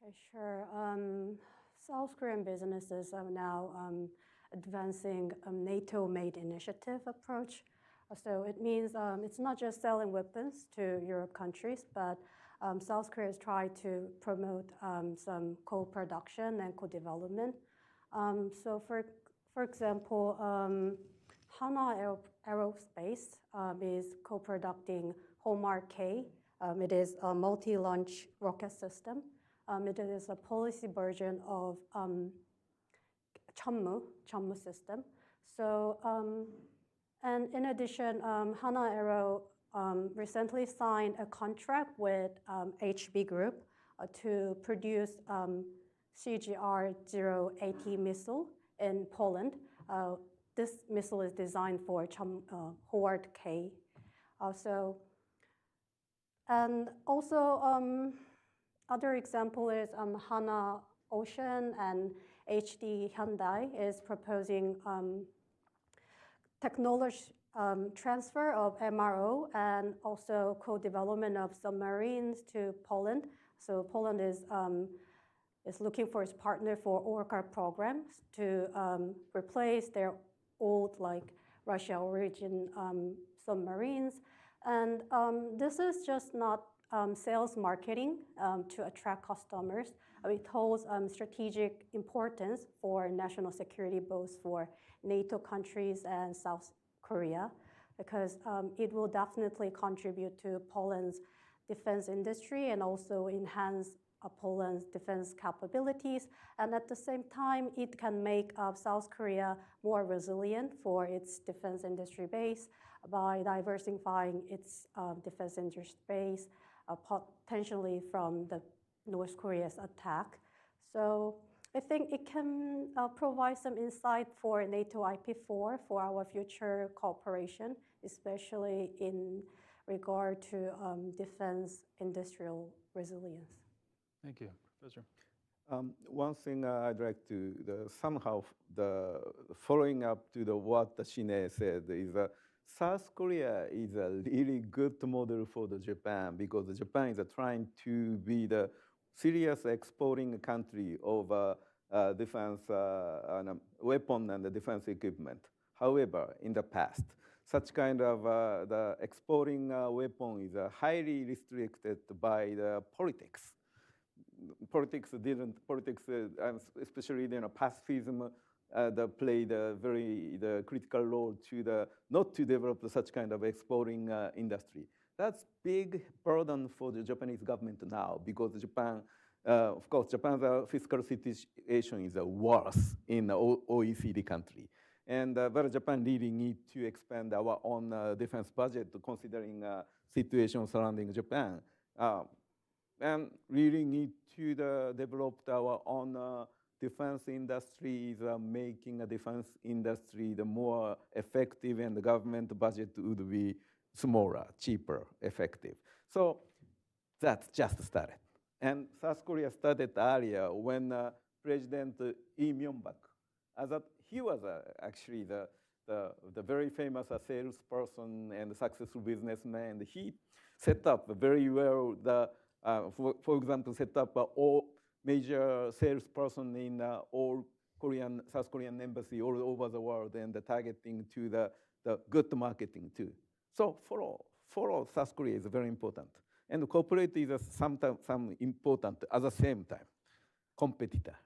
Okay, sure. South Korean businesses are now advancing a NATO-made initiative approach. So it means it's not just selling weapons to Europe countries, but South Korea is trying to promote some co-production and co-development. So for example, Hana Aerospace is co-producting Hallmark K. It is a multi-launch rocket system. It is a policy version of Chunmoo system. So, and in addition, Hana Aero recently signed a contract with HB Group to produce CGR-080 missile in Poland. This missile is designed for Howard K. And also, other example is Hana Ocean and HD Hyundai is proposing technology transfer of MRO and also co-development of submarines to Poland. So Poland is looking for its partner for ORCA programs to replace their old, like Russia origin submarines. And this is just not sales marketing to attract customers. It holds strategic importance for national security, both for NATO countries and South Korea, because it will definitely contribute to Poland's defense industry and also enhance Poland's defense capabilities. And at the same time, it can make South Korea more resilient for its defense industry base by diversifying its defense industry base potentially from the North Korea's attack. So I think it can provide some insight for NATO IP4 for our future cooperation, especially in regard to defense industrial resilience. Thank you, Professor. One thing I'd like to somehow following up to what Shine said is South Korea is a really good model for Japan, because Japan is trying to be the serious exporting country of defense weapon and defense equipment. However, in the past, such kind of the exporting weapon is highly restricted by the politics. Politics, especially pacifism, played a very critical role to not to develop such kind of exporting industry. That's big burden for the Japanese government now, because Japan, of course, Japan's fiscal situation is worse in the OECD country. And but Japan really need to expand our own defense budget, considering situation surrounding Japan. And really need to develop our own defense industries, making a defense industry the more effective, and the government budget would be smaller, cheaper, effective. So that just started. And South Korea started earlier when President Lee Myung-bak, he was actually the very famous salesperson and successful businessman. And he set up very well for example, set up all major salesperson in all South Korean embassy all over the world, and targeting to the good marketing too. So for South Korea is very important. And corporate is sometimes important at the same time, competitor.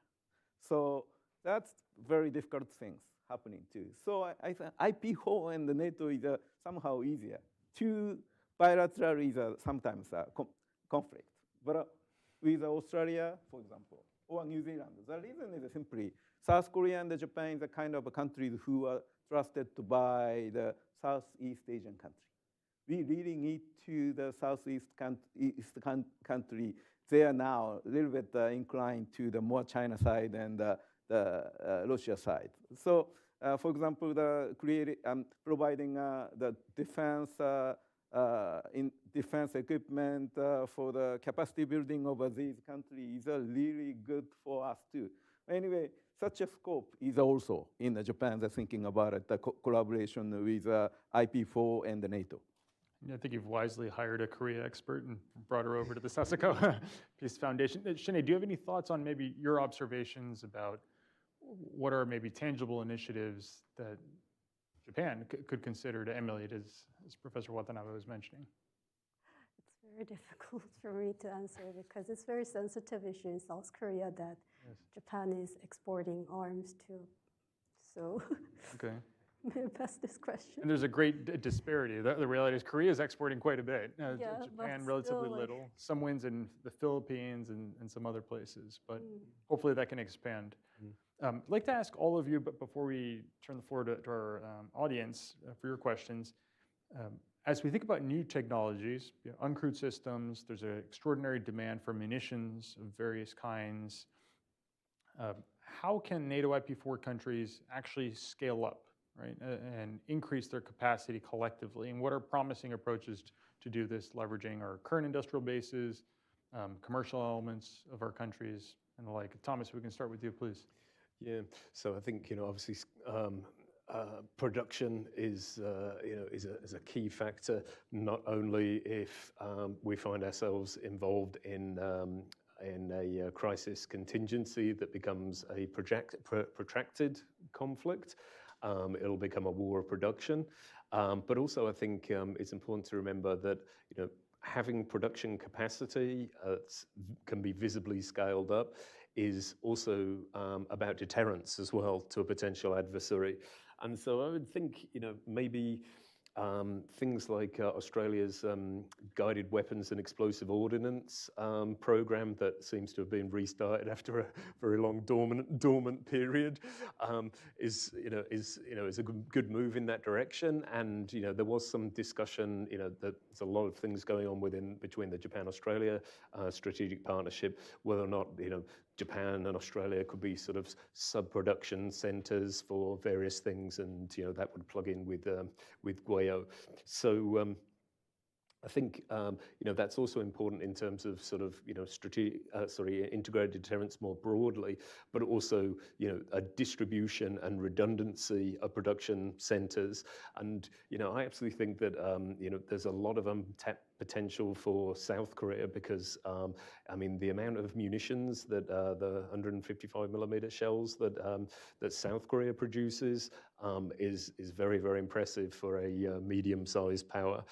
So that's very difficult things happening too. So I think IP4 and the NATO is somehow easier. Two bilateral is sometimes conflict. But with Australia, for example, or New Zealand, the reason is simply South Korea and Japan is a kind of countries who are trusted by the Southeast Asian country. We really need to the Southeast country. They are now a little bit inclined to the more China side and the Russia side. So, for example, providing the defense in defense equipment for the capacity building of these countries is really good for us too. Anyway, such a scope is also in Japan. They're thinking about it, the collaboration with IP4 and the NATO. I think you've wisely hired a Korea expert and brought her over to the Sasako Peace Foundation. Shine, do you have any thoughts on maybe your observations about what are maybe tangible initiatives that Japan could consider to emulate, as Professor Watanabe was mentioning? It's very difficult for me to answer, because it's a very sensitive issue in South Korea that Japan is exporting arms to. So okay. Pass this question. And there's a great disparity. The reality is Korea is exporting quite a bit. Japan, relatively little. Some wins in the Philippines and some other places, but hopefully that can expand. I'd like to ask all of you, but before we turn the floor to our audience for your questions, as we think about new technologies, uncrewed systems, there's an extraordinary demand for munitions of various kinds. How can NATO IP4 countries actually scale up, right, and increase their capacity collectively? And what are promising approaches to do this, leveraging our current industrial bases, commercial elements of our countries, and the like? Thomas, we can start with you, please. Yeah, so I think, obviously production is a key factor, not only if we find ourselves involved in a crisis contingency that becomes a protracted conflict, it'll become a war of production. But also I think it's important to remember that, having production capacity can be visibly scaled up is also about deterrence as well to a potential adversary. And so I would think, maybe things like Australia's guided weapons and explosive ordnance program that seems to have been restarted after a very long dormant period is a good move in that direction. And there was some discussion. There's a lot of things going on between the Japan-Australia strategic partnership, whether or not Japan and Australia could be sort of sub-production centers for various things, and that would plug in with Guayo. So I think that's also important in terms of sort of integrated deterrence more broadly, but also a distribution and redundancy of production centers. And I absolutely think that there's a lot of untapped potential for South Korea because the amount of munitions that the 155 millimeter shells that South Korea produces is very, very impressive for a medium-sized power.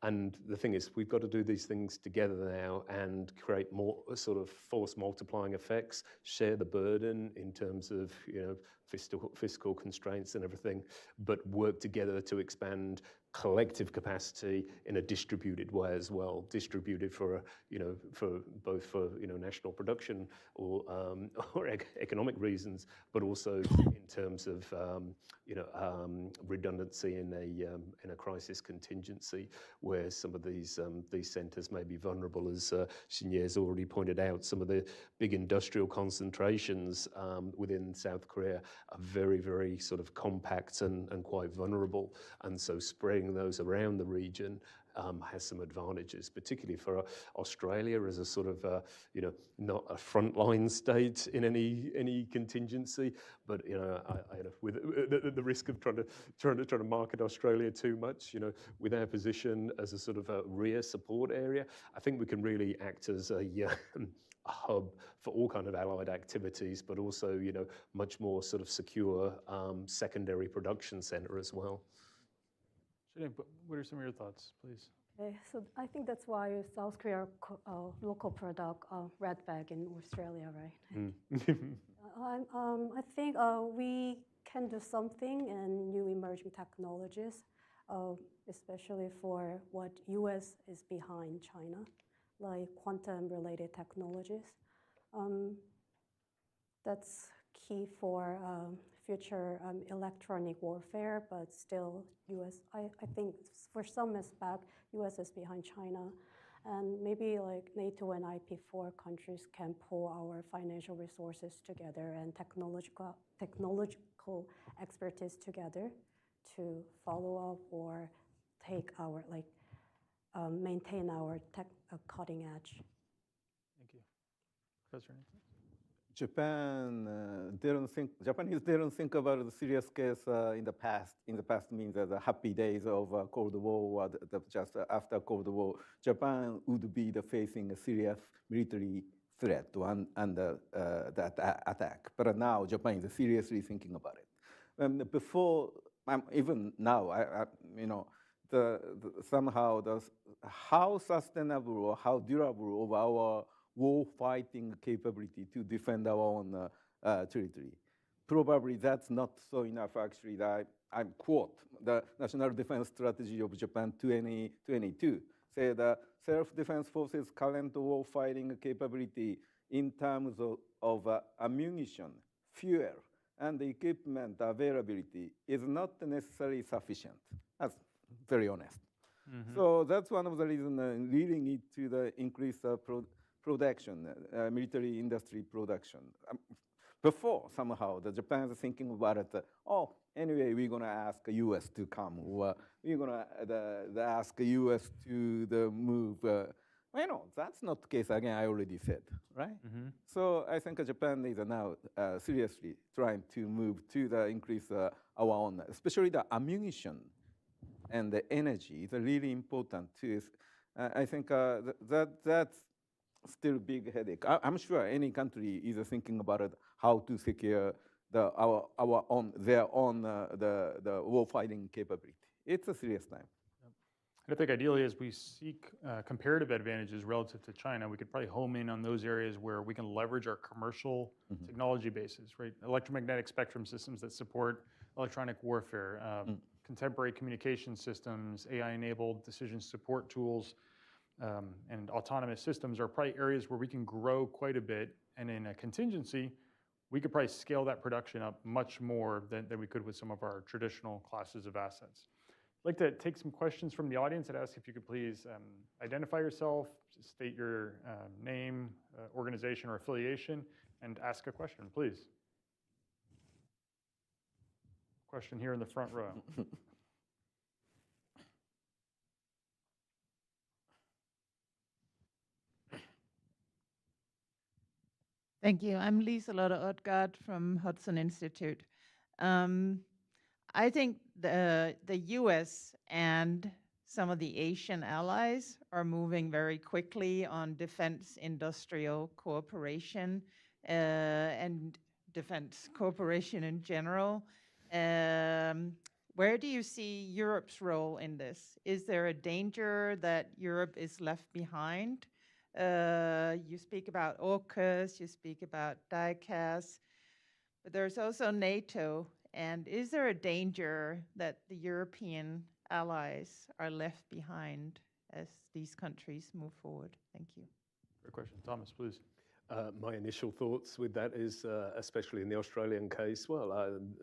And the thing is, we've got to do these things together now and create more sort of force multiplying effects, share the burden in terms of fiscal constraints and everything, but work together to expand collective capacity in a distributed way as well, distributed for both national production or economic reasons, but also in terms of redundancy in a crisis contingency where some of these centres may be vulnerable, as Shinye's already pointed out. Some of the big industrial concentrations within South Korea are very, very sort of compact and quite vulnerable, and so spreading those around the region has some advantages, particularly for Australia as a sort of not a frontline state in any contingency, but with the risk of trying to market Australia too much, with our position as a sort of a rear support area, I think we can really act as a hub for all kind of allied activities, but also much more sort of secure secondary production center as well. What are some of your thoughts, please? Okay, so I think that's why South Korea local product red bag in Australia, right? I think we can do something in new emerging technologies, especially for what U.S. is behind China, like quantum-related technologies. That's key for future electronic warfare, but still I think for some aspect, US is behind China. And maybe like NATO and IP4 countries can pull our financial resources together and technological expertise together to follow up or take our, maintain our cutting edge. Thank you. Professor Nathan? Japanese didn't think about the serious case in the past. In the past means the happy days of Cold War, or just after Cold War, Japan would be facing a serious military threat and that attack. But now Japan is seriously thinking about it. Before, even now, somehow how sustainable or how durable of our war-fighting capability to defend our own territory. Probably that's not so enough, actually. I quote the National Defense Strategy of Japan 2022, say the self-defense forces' current war-fighting capability in terms of ammunition, fuel, and equipment availability is not necessarily sufficient. That's very honest. Mm-hmm. So that's one of the reasons leading it to the increased production, military industry production. Before, somehow, the Japan is thinking about it, anyway, we're going to ask the U.S. to come, or we're going to ask the U.S. to move. That's not the case, again, I already said, right? Mm-hmm. So I think Japan is now seriously trying to move to the increase our own, especially the ammunition and the energy is really important too. I think that's still a big headache. I'm sure any country is thinking about it, how to secure their own the warfighting capability. It's a serious time. And I think ideally, as we seek comparative advantages relative to China, we could probably home in on those areas where we can leverage our commercial technology bases, right? Electromagnetic spectrum systems that support electronic warfare, contemporary communication systems, AI-enabled decision support tools, and autonomous systems are probably areas where we can grow quite a bit. And in a contingency, we could probably scale that production up much more than we could with some of our traditional classes of assets. I'd like to take some questions from the audience and ask if you could please identify yourself, state your name, organization, or affiliation, and ask a question, please. Question here in the front row. Thank you. I'm Lisa-Lotte Odgaard from Hudson Institute. I think the US and some of the Asian allies are moving very quickly on defense industrial cooperation and defense cooperation in general. Where do you see Europe's role in this? Is there a danger that Europe is left behind? You speak about AUKUS, you speak about DICAS, but there's also NATO. And is there a danger that the European allies are left behind as these countries move forward? Thank you. Great question. Thomas, please. My initial thoughts with that is, especially in the Australian case, well,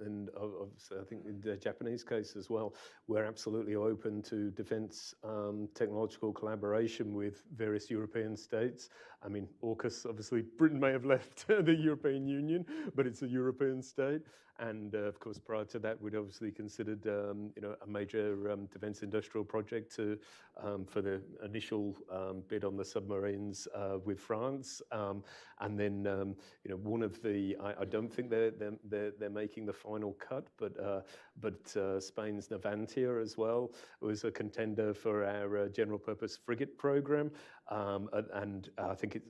and obviously I think in the Japanese case as well, we're absolutely open to defense technological collaboration with various European states. I mean, AUKUS, obviously Britain may have left the European Union, but it's a European state. And of course, prior to that, we'd obviously considered, a major defense industrial project for the initial bid on the submarines with France. And then, one of the, I don't think they're making the final cut, but Spain's Navantia as well was a contender for our general purpose frigate program. And I think it,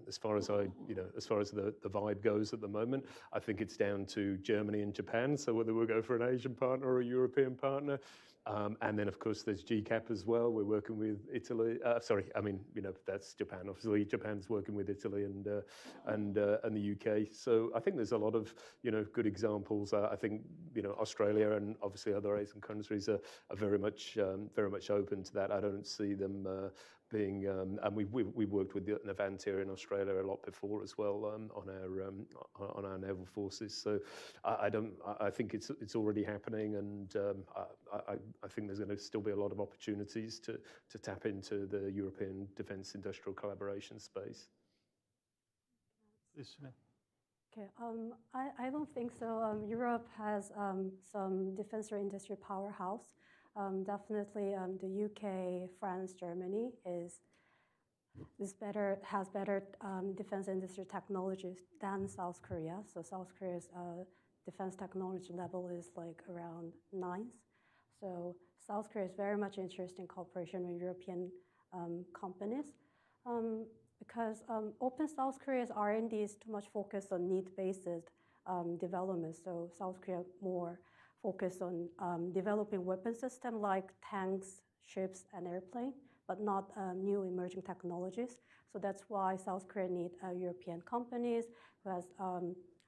as far as the vibe goes at the moment, I think it's down to Germany and Japan. So whether we'll go for an Asian partner or a European partner. And then, of course, there's GCAP as well. We're working with Italy. That's Japan. Obviously, Japan's working with Italy and the UK. So I think there's a lot of good examples. I think Australia and obviously other Asian countries are very much open to that. I don't see them being. And we worked with the Navantia in Australia a lot before as well on our naval forces. So I think it's already happening, and I think there's going to still be a lot of opportunities to tap into the European defence industrial collaboration space. Okay, I don't think so. Europe has some defense or industry powerhouse. Definitely, the UK, France, Germany has better defense industry technologies than South Korea. So South Korea's defense technology level is like around 9th. So South Korea is very much interested in cooperation with European companies because open South Korea's R&D is too much focused on need-based development. So South Korea more focused on developing weapon systems like tanks, ships, and airplanes, but not new emerging technologies. So that's why South Korea needs European companies, who has,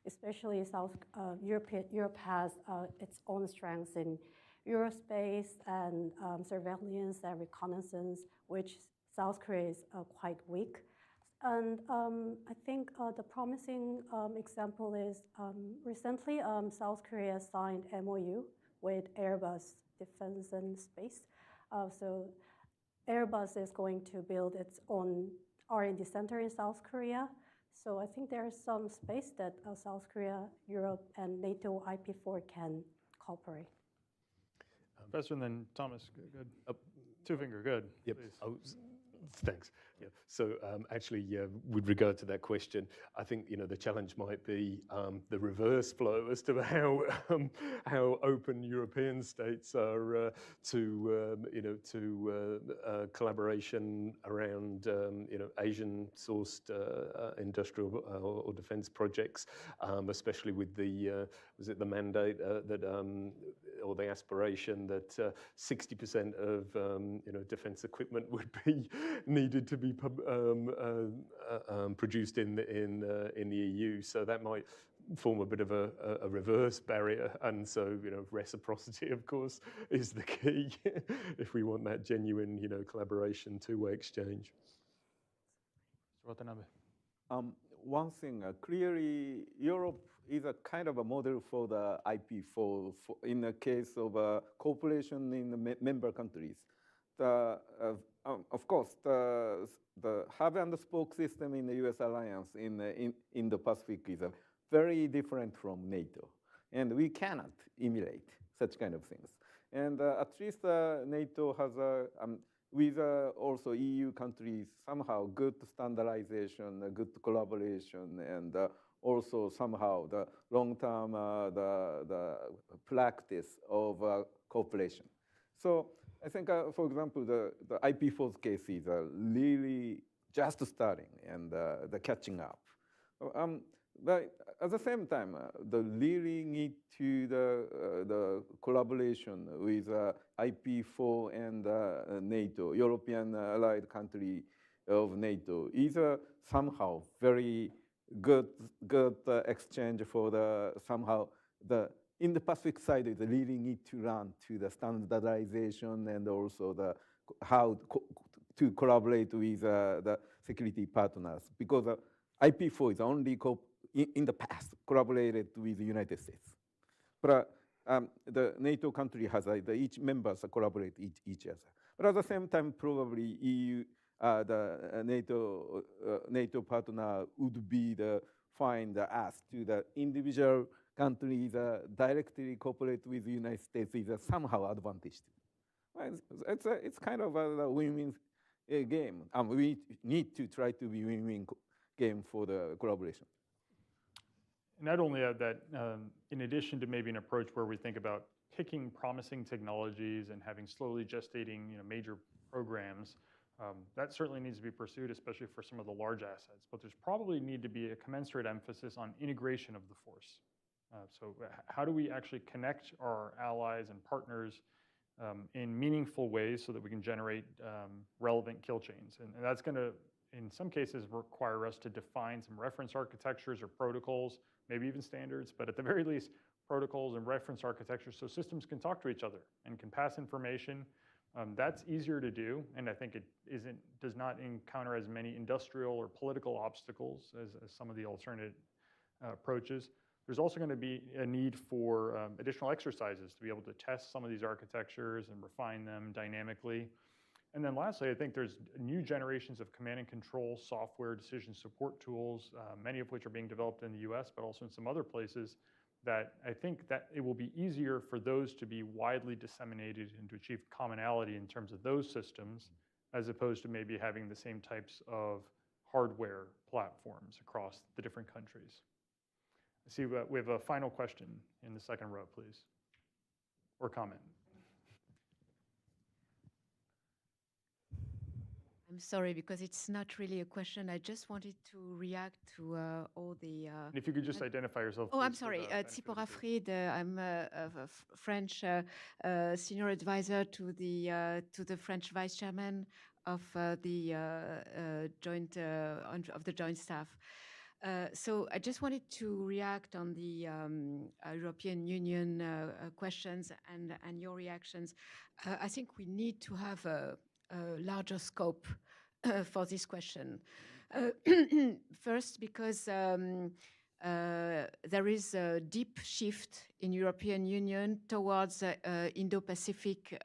especially Europe has its own strengths in aerospace and surveillance and reconnaissance, which South Korea is quite weak. And I think the promising example is recently South Korea signed MOU with Airbus Defense and Space. So Airbus is going to build its own R&D center in South Korea. So I think there's some space that South Korea, Europe, and NATO IP4 can cooperate. Professor, and then Thomas, good. Two finger, good. Yep. Thanks. Yeah. So actually, with regard to that question, I think the challenge might be the reverse flow as to how open European states are to collaboration around Asian-sourced industrial or defence projects, especially with the was it the mandate that or the aspiration that 60% of defence equipment would be needed to be produced in the EU. So that might form a bit of a reverse barrier, and so reciprocity, of course, is the key if we want that genuine collaboration, two-way exchange. Mr. Watanabe. One thing, clearly Europe is a kind of a model for the IP4 in the case of cooperation in the member countries. Of course, the hub and spoke system in the US alliance in Indo-Pacific is very different from NATO. And we cannot emulate such kind of things. And at least NATO has, with also EU countries, somehow good standardization, good collaboration, and also somehow the long-term the practice of cooperation. So I think, for example, the IP4 case is really just starting and the catching up. But at the same time, the really need to the collaboration with IP4 and NATO, European allied country of NATO, is somehow very good exchange for the somehow the in the Pacific side is really need to run to the standardization and also the how to collaborate with the security partners, because IP4 is only in the past collaborated with the United States. But the NATO country has each members collaborate each other. But at the same time, probably EU, the NATO partner would be the find us to the individual countries directly cooperate with the United States is somehow advantage. It's kind of a win-win game. We need to try to be win-win game for the collaboration. And I'd only add that in addition to maybe an approach where we think about picking promising technologies and having slowly gestating major programs, that certainly needs to be pursued, especially for some of the large assets. But there's probably need to be a commensurate emphasis on integration of the force. So how do we actually connect our allies and partners in meaningful ways so that we can generate relevant kill chains? And that's going to, in some cases, require us to define some reference architectures or protocols, maybe even standards, but at the very least, protocols and reference architectures so systems can talk to each other and can pass information. That's easier to do, and I think it does not encounter as many industrial or political obstacles as some of the alternate approaches. There's also going to be a need for additional exercises to be able to test some of these architectures and refine them dynamically. And then lastly, I think there's new generations of command and control software decision support tools, many of which are being developed in the US, but also in some other places, that I think that it will be easier for those to be widely disseminated and to achieve commonality in terms of those systems, as opposed to maybe having the same types of hardware platforms across the different countries. I see we have a final question in the second row, please, or comment. I'm sorry, because it's not really a question. I just wanted to react to all the... If you could just identify yourself. Oh, I'm sorry. Tsipora Fried. I'm a French senior advisor to the French vice chairman of the joint staff. So I just wanted to react on the European Union questions and your reactions. I think we need to have a larger scope for this question. First, because there is a deep shift in European Union towards Indo-Pacific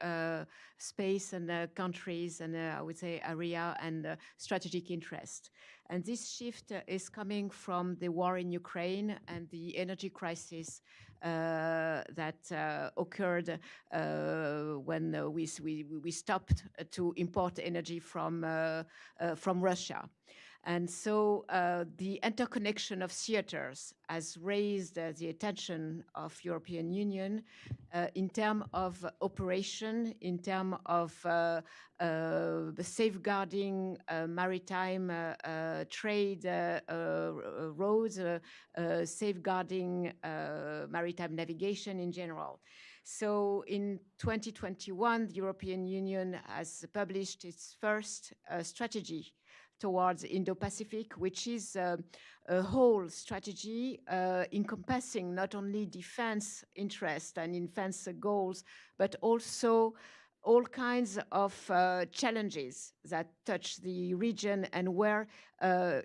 space and countries and I would say area and strategic interest. And this shift is coming from the war in Ukraine and the energy crisis that occurred when we stopped to import energy from Russia. And so the interconnection of theaters has raised the attention of European Union in terms of operation, in terms of safeguarding maritime trade roads, safeguarding maritime navigation in general. So in 2021, the European Union has published its first strategy towards Indo-Pacific, which is a whole strategy encompassing not only defense interests and defense goals, but also all kinds of challenges that touch the region and where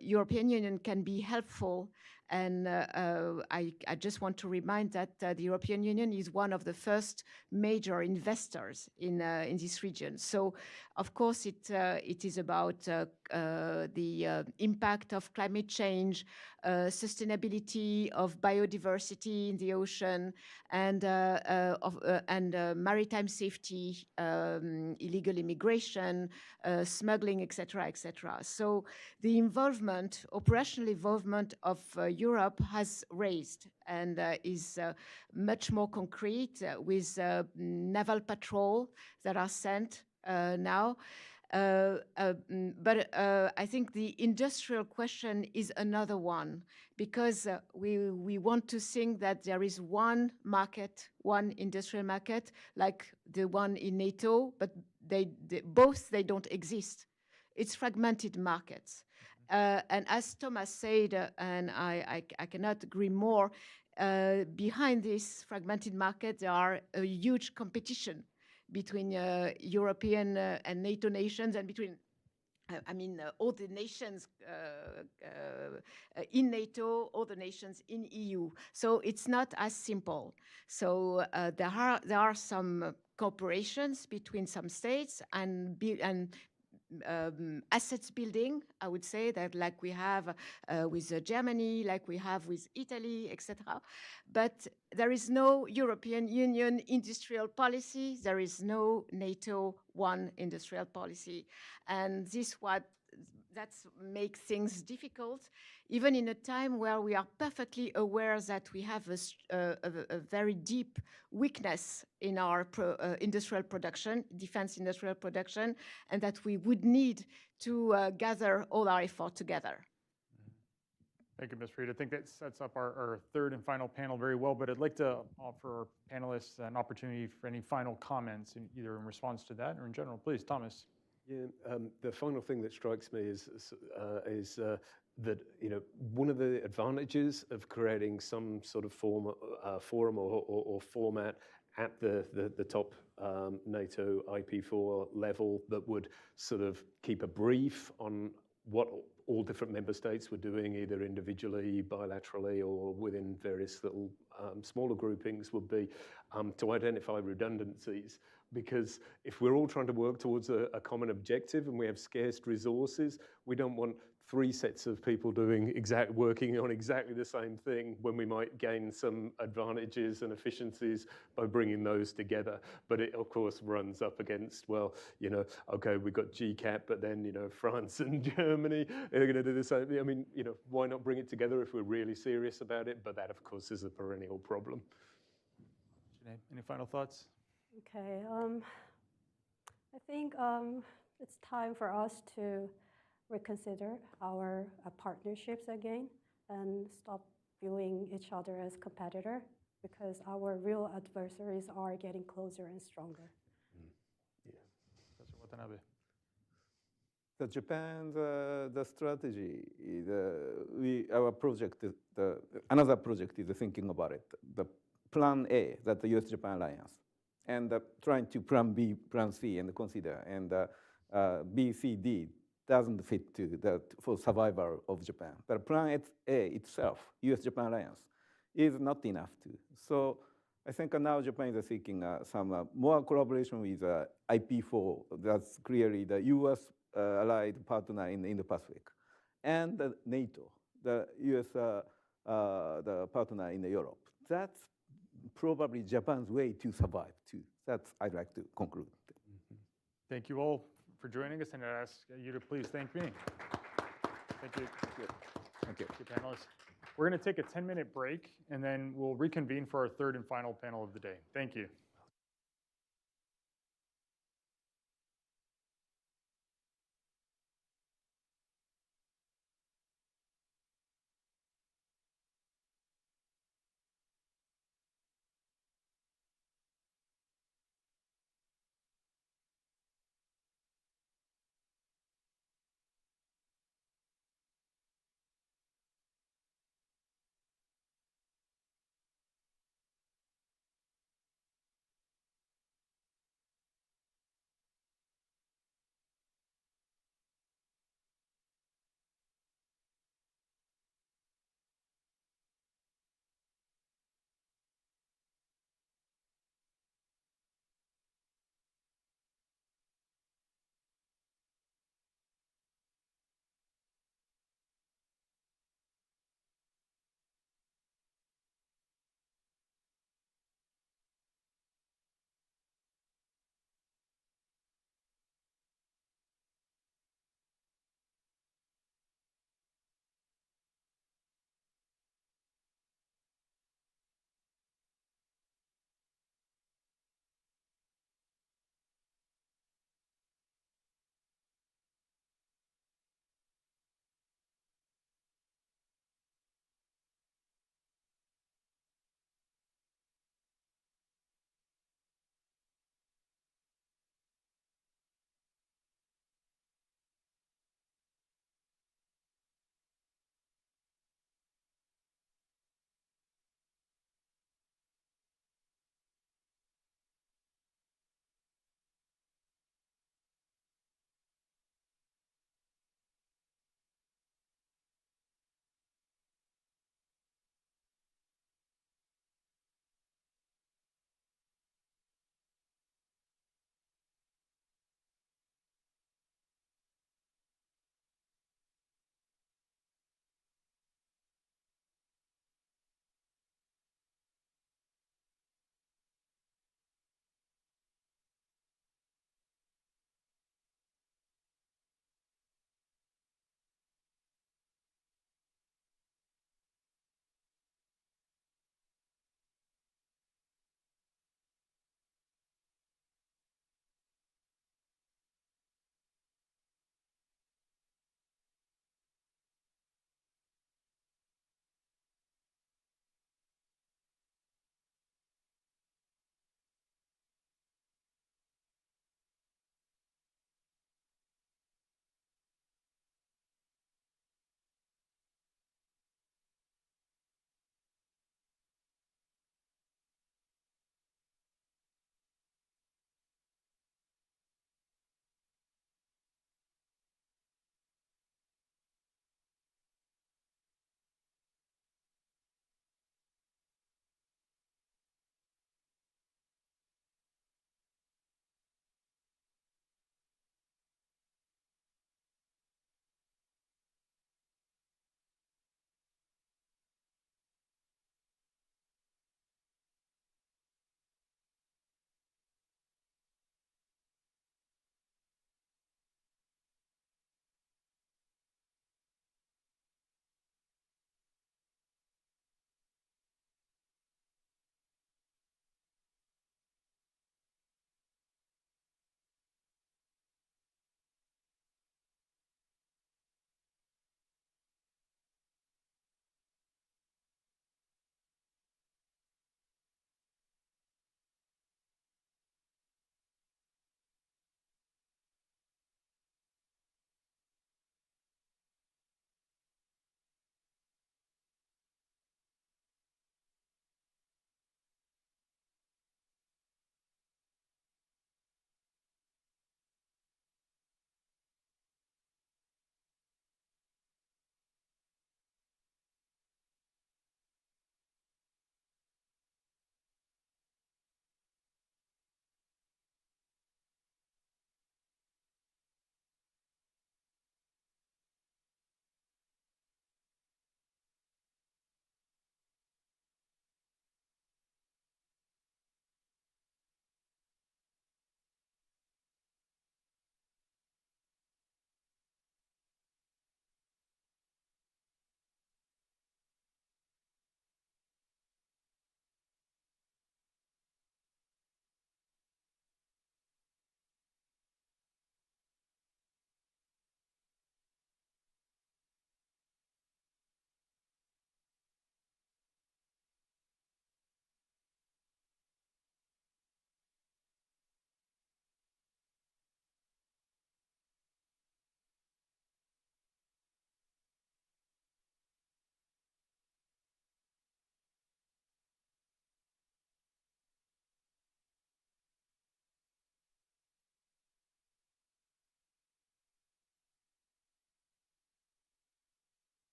European Union can be helpful. And I just want to remind that the European Union is one of the first major investors in this region. So, of course, it is about the impact of climate change, sustainability of biodiversity in the ocean, and maritime safety, illegal immigration, smuggling, etc., etc. So the involvement, operational involvement of Europe has raised and is much more concrete with naval patrol that are sent now. But I think the industrial question is another one, because we want to think that there is one market, one industrial market, like the one in NATO, but they don't exist. It's fragmented markets. And as Thomas said, and I cannot agree more, behind this fragmented market, there are a huge competition between European and NATO nations and between, all the nations in NATO, all the nations in EU. So it's not as simple. So there are some cooperations between some states and assets building, I would say, that like we have with Germany, like we have with Italy, etc. But there is no European Union industrial policy. There is no NATO one industrial policy. And that makes things difficult, even in a time where we are perfectly aware that we have a very deep weakness in our industrial production, defense industrial production, and that we would need to gather all our effort together. Thank you, Ms. Reed. I think that sets up our third and final panel very well, but I'd like to offer our panelists an opportunity for any final comments, either in response to that or in general. Please, Thomas. Yeah, the final thing that strikes me is that one of the advantages of creating some sort of forum or format at the top NATO IP4 level that would sort of keep a brief on what all different member states were doing, either individually, bilaterally, or within various little smaller groupings, would be to identify redundancies. Because if we're all trying to work towards a common objective and we have scarce resources, we don't want 3 sets of people working on exactly the same thing when we might gain some advantages and efficiencies by bringing those together. But it, of course, runs up against, well, okay, we've got GCAP, but then, France and Germany are going to do the same. I mean, why not bring it together if we're really serious about it? But that, of course, is a perennial problem. Sinead, any final thoughts? Okay, I think it's time for us to reconsider our partnerships again and stop viewing each other as competitor, because our real adversaries are getting closer and stronger. Yeah. Professor Watanabe. The Japan's the strategy, our project, another project is thinking about it. The plan A, that the US-Japan alliance, and trying to plan B, plan C, and consider, and B, C, D, doesn't fit to the for survival of Japan. But Plan A itself, U.S.-Japan alliance, is not enough to. So I think now Japan is seeking some more collaboration with IP4. That's clearly the U.S. Allied partner in the Indo-Pacific, and NATO, the U.S. The partner in Europe. That's probably Japan's way to survive too. That's I'd like to conclude. Thank you all for joining us, and I ask you to please thank me. Thank you. Thank you. Thank you, panelists. We're going to take a 10-minute break, and then we'll reconvene for our third and final panel of the day. Thank you.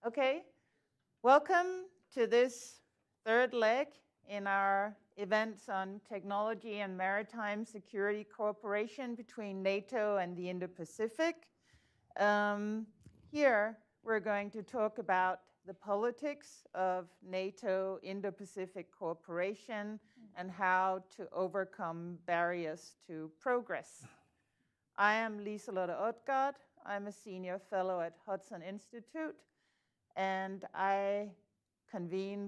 Okay, welcome to this third leg in our events on technology and maritime security cooperation between NATO and the Indo-Pacific. Here, we're going to talk about the politics of NATO Indo-Pacific cooperation and how to overcome barriers to progress. I am Liselotte Odgaard. I'm a senior fellow at Hudson Institute, and I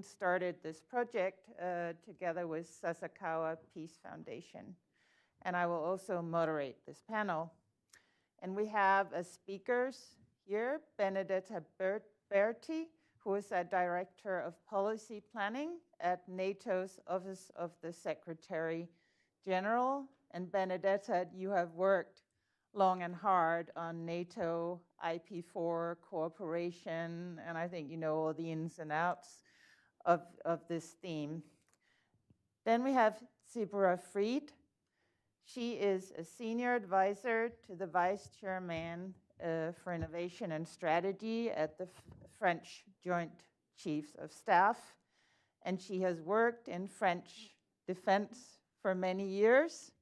started this project together with Sasakawa Peace Foundation. And I will also moderate this panel. And we have as speakers here, Benedetta Berti, who is a Director of Policy Planning at NATO's Office of the Secretary General. And Benedetta, you have worked long and hard on NATO IP4 cooperation, and I think you know all the ins and outs of this theme. Then we have Sibura Fried. She is a senior advisor to the Vice Chairman for Innovation and Strategy at the French Joint Chiefs of Staff, and she has worked in French defense for many years,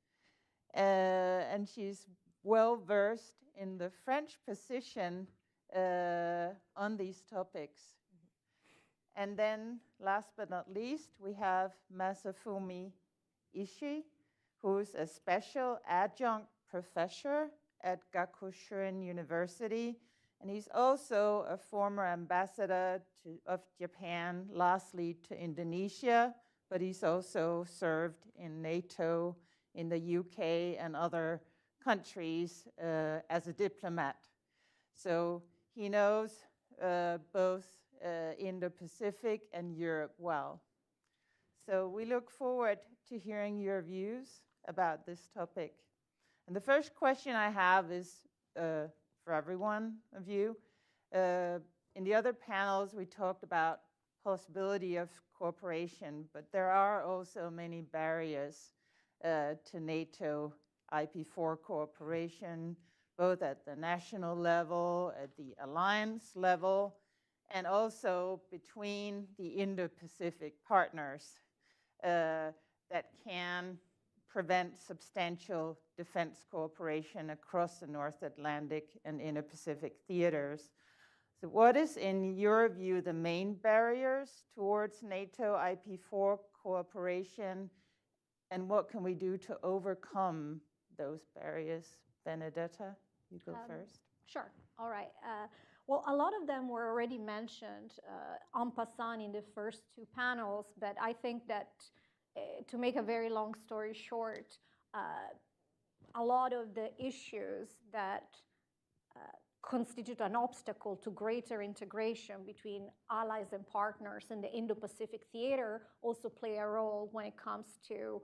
and she's well-versed in the French position on these topics. And then, last but not least, we have Masafumi Ishii, who's a special adjunct professor at Gakushuin University, and he's also a former ambassador of Japan, lastly to Indonesia, but he's also served in NATO, in the UK, and other countries as a diplomat. So he knows both Indo-Pacific and Europe well. So we look forward to hearing your views about this topic. And the first question I have is for every one of you. In the other panels, we talked about possibility of cooperation, but there are also many barriers to NATO IP4 cooperation, both at the national level, at the alliance level, and also between the Indo-Pacific partners that can prevent substantial defense cooperation across the North Atlantic and Indo-Pacific theaters. So what is, in your view, the main barriers towards NATO IP4 cooperation, and what can we do to overcome those barriers? Benedetta, you go first. Sure. All right. Well, a lot of them were already mentioned en passant in the first two panels, but I think that to make a very long story short, a lot of the issues that constitute an obstacle to greater integration between allies and partners in the Indo-Pacific theater also play a role when it comes to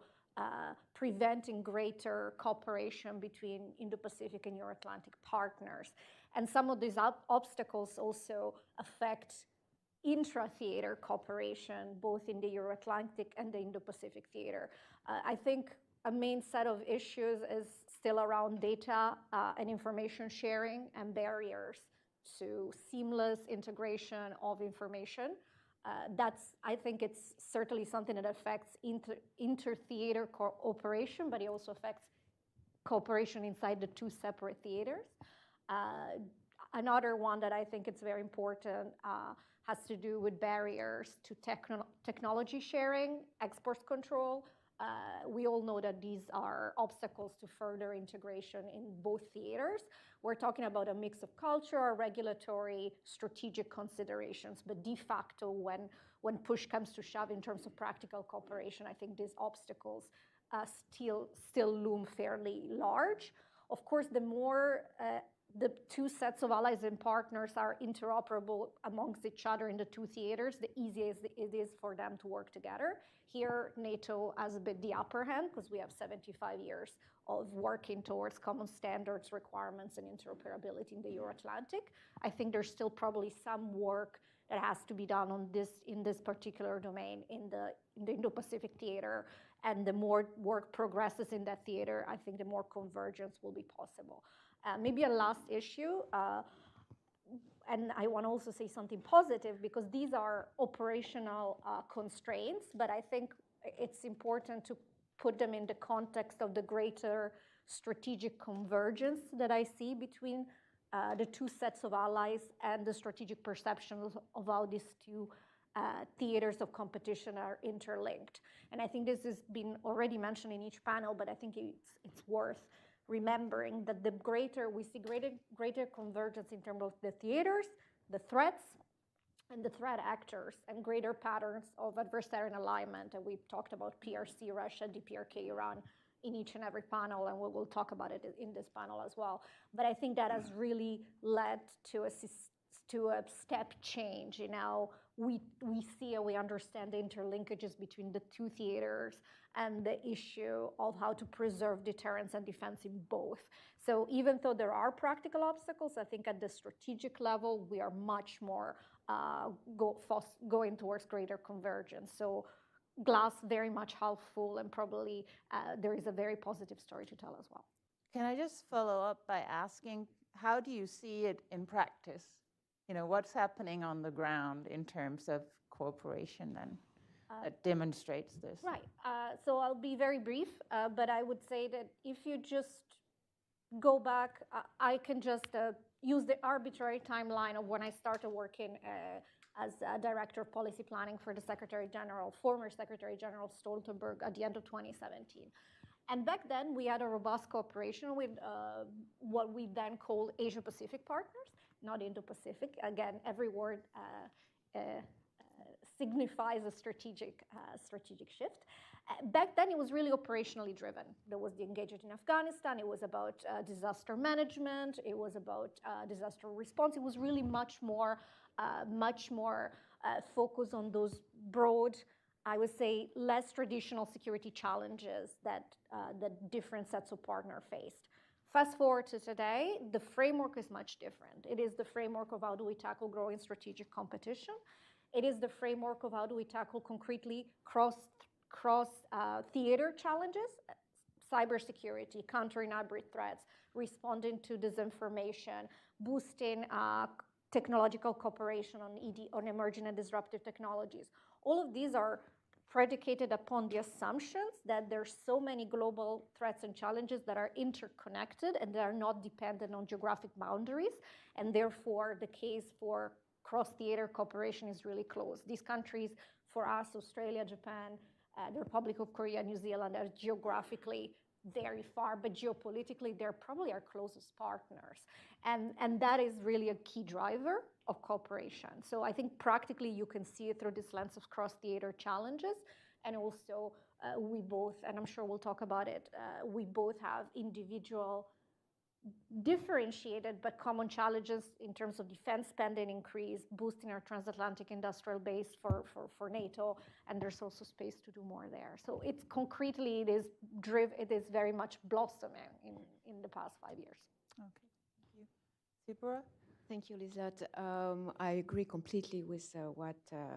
preventing greater cooperation between Indo-Pacific and Euro-Atlantic partners. And some of these obstacles also affect intra-theater cooperation, both in the Euro-Atlantic and the Indo-Pacific theater. I think a main set of issues is still around data and information sharing and barriers to seamless integration of information. I think it's certainly something that affects inter-theater cooperation, but it also affects cooperation inside the two separate theaters. Another one that I think is very important has to do with barriers to technology sharing, export control. We all know that these are obstacles to further integration in both theaters. We're talking about a mix of cultural, regulatory, strategic considerations, but de facto, when push comes to shove in terms of practical cooperation, I think these obstacles still loom fairly large. Of course, the more the two sets of allies and partners are interoperable amongst each other in the two theaters, the easier it is for them to work together. Here, NATO has a bit the upper hand because we have 75 years of working towards common standards, requirements, and interoperability in the Euro-Atlantic. I think there's still probably some work that has to be done on in this particular domain in the Indo-Pacific theater. And the more work progresses in that theater, I think the more convergence will be possible. Maybe a last issue. and I want to also say something positive, because these are operational constraints, but I think it's important to put them in the context of the greater strategic convergence that I see between the two sets of allies and the strategic perceptions of how these two theaters of competition are interlinked. And I think this has been already mentioned in each panel, but I think it's worth remembering that we see greater convergence in terms of the theaters, the threats, and the threat actors, and greater patterns of adversarial alignment. And we've talked about PRC, Russia, DPRK, Iran in each and every panel, and we'll talk about it in this panel as well. But I think that has really led to a step change in how we see and we understand the interlinkages between the two theaters and the issue of how to preserve deterrence and defense in both. So even though there are practical obstacles, I think at the strategic level, we are much more going towards greater convergence. So glass very much half full, and probably there is a very positive story to tell as well. Can I just follow up by asking, how do you see it in practice? You know, what's happening on the ground in terms of cooperation then that demonstrates this? Right. So I'll be very brief, but I would say that if you just go back, I can just use the arbitrary timeline of when I started working as Director of Policy Planning for the former Secretary General Stoltenberg at the end of 2017. And back then, we had a robust cooperation with what we then called Asia-Pacific partners, not Indo-Pacific. Again, every word signifies a strategic shift. Back then, it was really operationally driven. There was the engagement in Afghanistan. It was about disaster management. It was about disaster response. It was really much more focused on those broad, I would say, less traditional security challenges that different sets of partners faced. Fast forward to today, the framework is much different. It is the framework of how do we tackle growing strategic competition. It is the framework of how do we tackle concretely cross-theater challenges, cybersecurity, countering hybrid threats, responding to disinformation, boosting technological cooperation on emerging and disruptive technologies. All of these are predicated upon the assumptions that there's so many global threats and challenges that are interconnected and that are not dependent on geographic boundaries, and therefore the case for cross-theater cooperation is really close. These countries, for us, Australia, Japan, the Republic of Korea, New Zealand, are geographically very far, but geopolitically, they're probably our closest partners. And that is really a key driver of cooperation. So I think practically you can see it through this lens of cross-theater challenges. And also we both, and I'm sure we'll talk about it, we both have individual differentiated but common challenges in terms of defense spending increase, boosting our transatlantic industrial base for NATO, and there's also space to do more there. So it's concretely, it is very much blossoming in the past 5 years. Okay, thank you. Sipura? Thank you, Lisette. I agree completely with what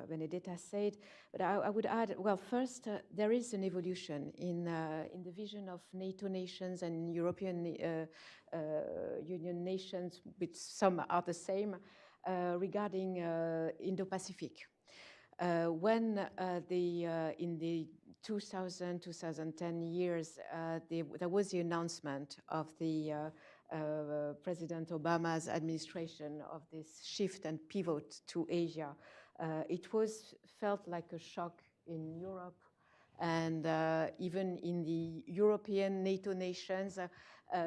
Benedetta said, but I would add, well, first, there is an evolution in the vision of NATO nations and European Union nations, which some are the same, regarding Indo-Pacific. When in the 2010 years, there was the announcement of the President Obama's administration of this shift and pivot to Asia. It was felt like a shock in Europe, and even in the European NATO nations,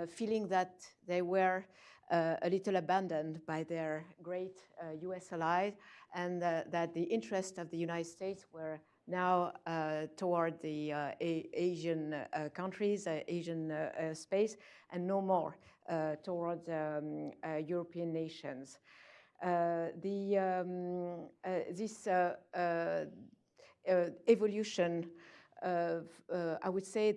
feeling that they were a little abandoned by their great US allies, and that the interests of the United States were now toward the Asian countries, Asian space, and no more towards European nations. This evolution, I would say,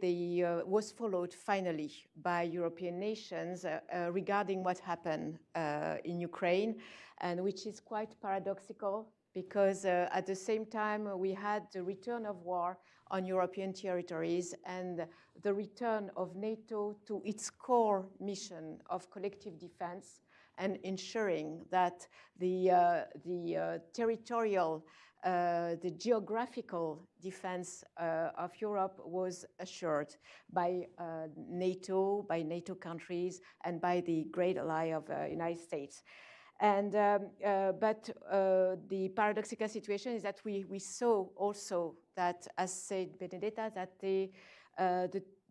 was followed finally by European nations regarding what happened in Ukraine, and which is quite paradoxical, because at the same time we had the return of war on European territories and the return of NATO to its core mission of collective defense and ensuring that the territorial, the geographical defense of Europe was assured by NATO, by NATO countries, and by the great ally of the United States. And, but the paradoxical situation is that we saw also that, as said Benedetta, that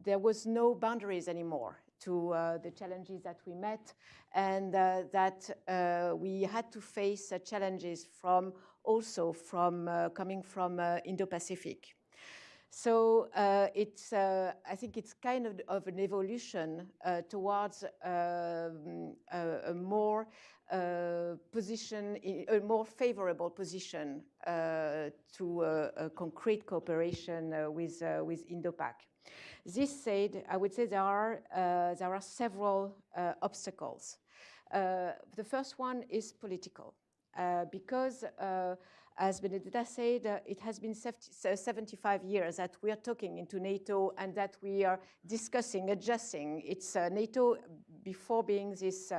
there was no boundaries anymore to the challenges that we met, and that we had to face challenges also coming from Indo-Pacific. So I think it's kind of an evolution towards a more a more favorable position to a concrete cooperation with Indo-Pac. This said, I would say there are several obstacles. The first one is political, because as Benedetta said, it has been 75 years that we are talking into NATO and that we are discussing, adjusting. It's NATO, before being this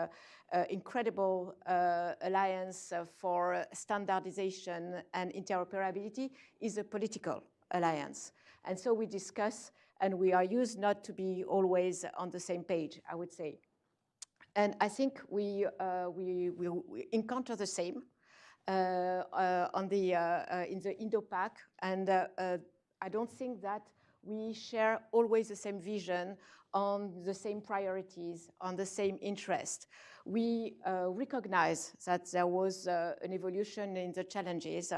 incredible alliance for standardization and interoperability, is a political alliance. And so we discuss, and we are used not to be always on the same page, I would say. And I think we encounter the same in the Indo-Pac, and I don't think that we share always the same vision on the same priorities, on the same interest. We recognize that there was an evolution in the challenges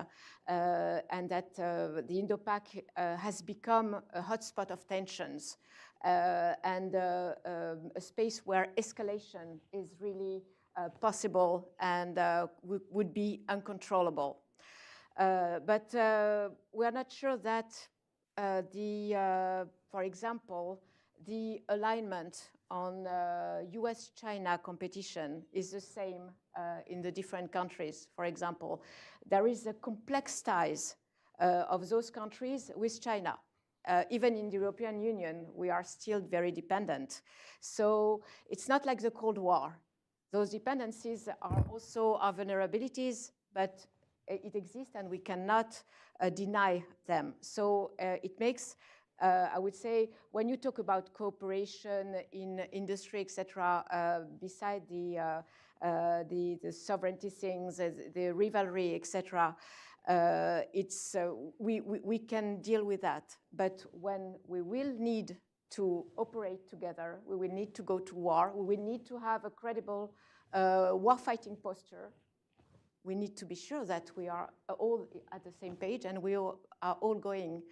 and that the Indo-Pac has become a hotspot of tensions and a space where escalation is really possible and would be uncontrollable. But we're not sure that for example, the alignment on US-China competition is the same in the different countries. For example, there is a complex ties of those countries with China. Even in the European Union, we are still very dependent. So it's not like the Cold War. Those dependencies are also our vulnerabilities, but it exists and we cannot deny them. So it makes, I would say, when you talk about cooperation in industry, etc., beside the sovereignty things, the rivalry, etc., we can deal with that. But when we will need to operate together, we will need to go to war, we will need to have a credible war-fighting posture. We need to be sure that we are all at the same page and we are all going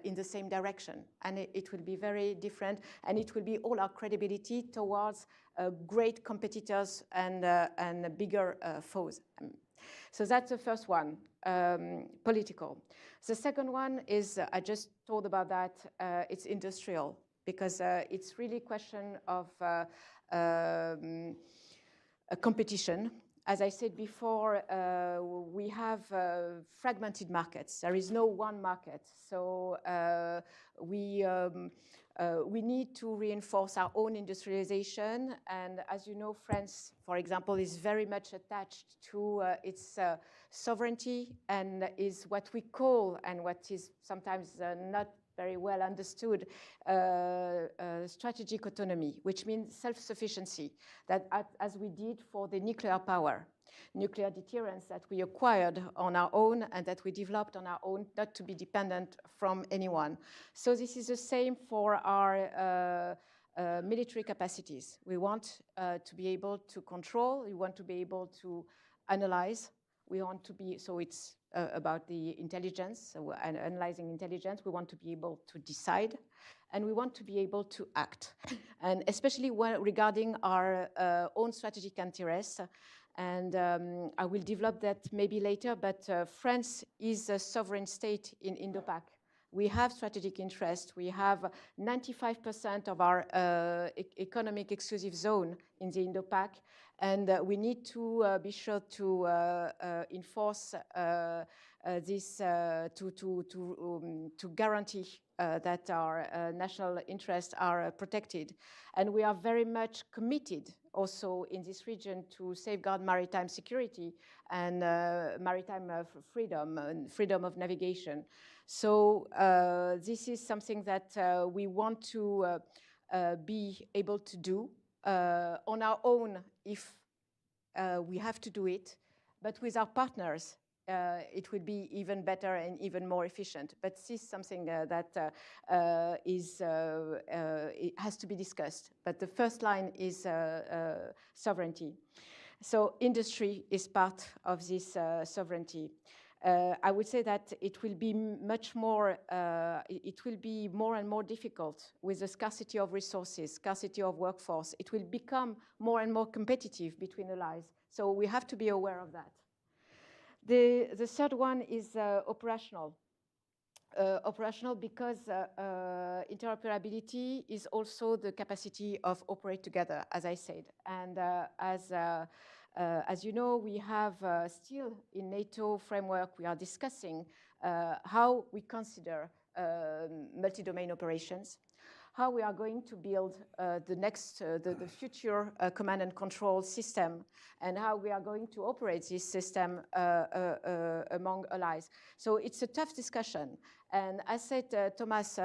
in the same direction. And it will be very different, and it will be all our credibility towards great competitors and bigger foes. So that's the first one, political. The second one is, I just told about that, it's industrial, because it's really a question of a competition. As I said before, we have fragmented markets. There is no one market. So we need to reinforce our own industrialization. And as you know, France, for example, is very much attached to its sovereignty and is what we call, and what is sometimes not very well understood, strategic autonomy, which means self-sufficiency, that as we did for the nuclear power, nuclear deterrence that we acquired on our own and that we developed on our own, not to be dependent from anyone. So this is the same for our military capacities. We want to be able to control, we want to be able to analyze, we want to be, so it's about the intelligence, so analyzing intelligence, we want to be able to decide, and we want to be able to act. And especially regarding our own strategic interests, and I will develop that maybe later, but France is a sovereign state in Indo-Pac, We have strategic interest. We have 95% of our economic exclusive zone in the Indo-Pac, and we need to be sure to enforce this to guarantee that our national interests are protected. And we are very much committed also in this region to safeguard maritime security and maritime freedom and freedom of navigation. So this is something that we want to be able to do on our own if we have to do it, but with our partners, it will be even better and even more efficient. But this is something that it has to be discussed. But the first line is sovereignty. So industry is part of this sovereignty. I would say that it will be much more, it will be more and more difficult with the scarcity of resources, scarcity of workforce. It will become more and more competitive between allies. So we have to be aware of that. The third one is operational. Operational because interoperability is also the capacity of operate together, as I said. And as you know, we have still in NATO framework, we are discussing how we consider multi-domain operations, how we are going to build the future command and control system, and how we are going to operate this system among allies. So it's a tough discussion. And as said Thomas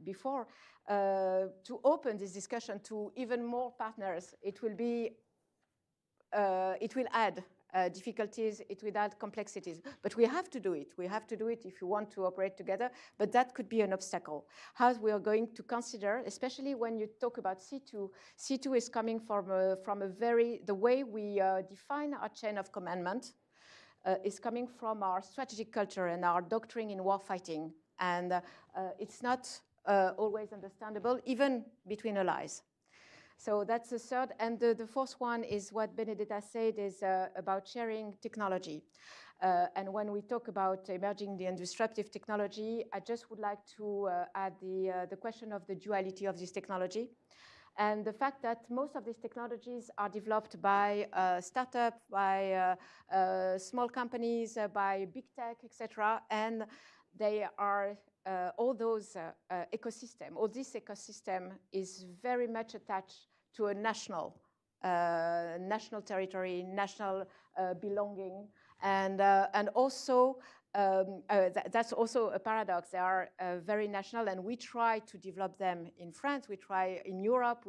before, to open this discussion to even more partners, it will be it will add difficulties, it will add complexities. But we have to do it. We have to do it if you want to operate together, but that could be an obstacle. How we are going to consider, especially when you talk about C2, C2 is coming from a very, the way we define our chain of commandment is coming from our strategic culture and our doctrine in warfighting. And it's not always understandable, even between allies. So that's the third. And the fourth one is what Benedetta said is about sharing technology. And when we talk about emerging and disruptive technology, I just would like to add the question of the duality of this technology. And the fact that most of these technologies are developed by startups, by small companies, by big tech, etc. And they are all those ecosystem, all this ecosystem is very much attached to a national territory, national belonging, and also that's also a paradox. They are very national, and we try to develop them in France. We try in Europe.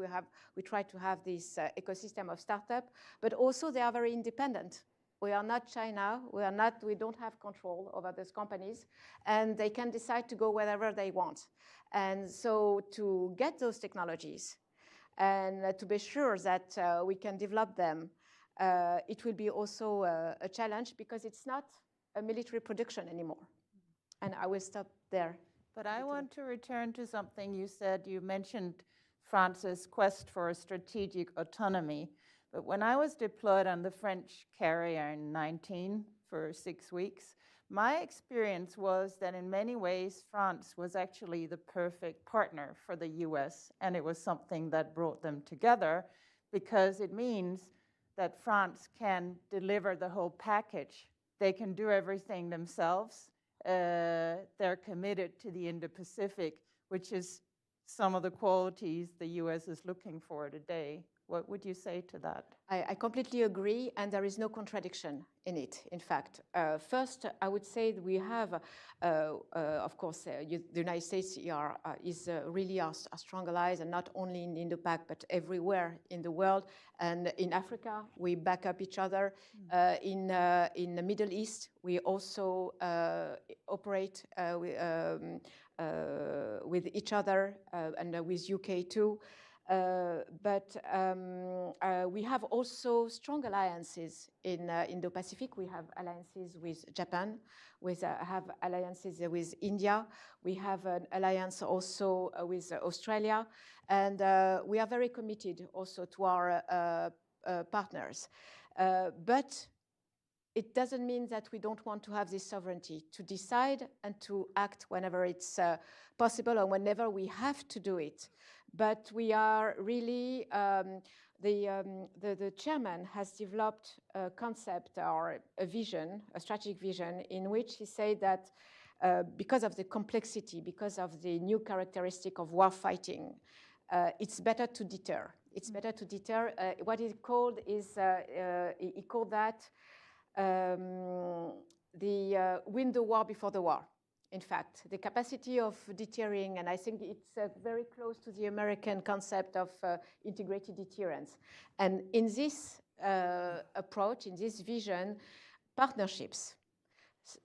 We try to have this ecosystem of startup, but also they are very independent. We are not China. We don't have control over those companies, and they can decide to go wherever they want. And so to get those technologies and to be sure that we can develop them, it will be also a challenge because it's not a military production anymore. And I will stop there. But I want to return to something you said. You mentioned France's quest for a strategic autonomy. But when I was deployed on the French carrier in 19 for 6 weeks, my experience was that in many ways, France was actually the perfect partner for the US. And it was something that brought them together because it means that France can deliver the whole package. They can do everything themselves. They're committed to the Indo-Pacific, which is some of the qualities the US is looking for today. What would you say to that? I completely agree, and there is no contradiction in it, in fact. First, I would say that we have, of course, the United States is really our strong allies, and not only in the Indo-Pac, but everywhere in the world. And in Africa, we back up each other. In the Middle East, we also operate with each other and with UK too. But we have also strong alliances in Indo-Pacific. We have alliances with Japan. We have alliances with India. We have an alliance also with Australia. And we are very committed also to our partners. But it doesn't mean that we don't want to have this sovereignty to decide and to act whenever it's possible or whenever we have to do it. But we are really, the chairman has developed a concept or a vision, a strategic vision, in which he said that because of the complexity, because of the new characteristic of war fighting, it's better to deter. It's better to deter. What he called is, he called that win the war before the war. In fact, the capacity of deterring, and I think it's very close to the American concept of integrated deterrence. And in this approach, in this vision, partnerships,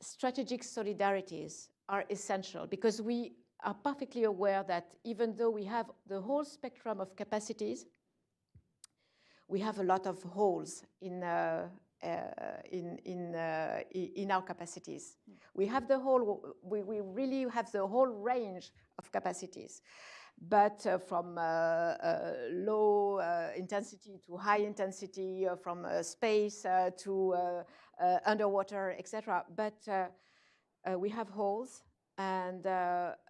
strategic solidarities are essential because we are perfectly aware that even though we have the whole spectrum of capacities, we have a lot of holes in our capacities. We have the whole, we really have the whole range of capacities, but from low intensity to high intensity, from space to underwater, etc. But we have holes, and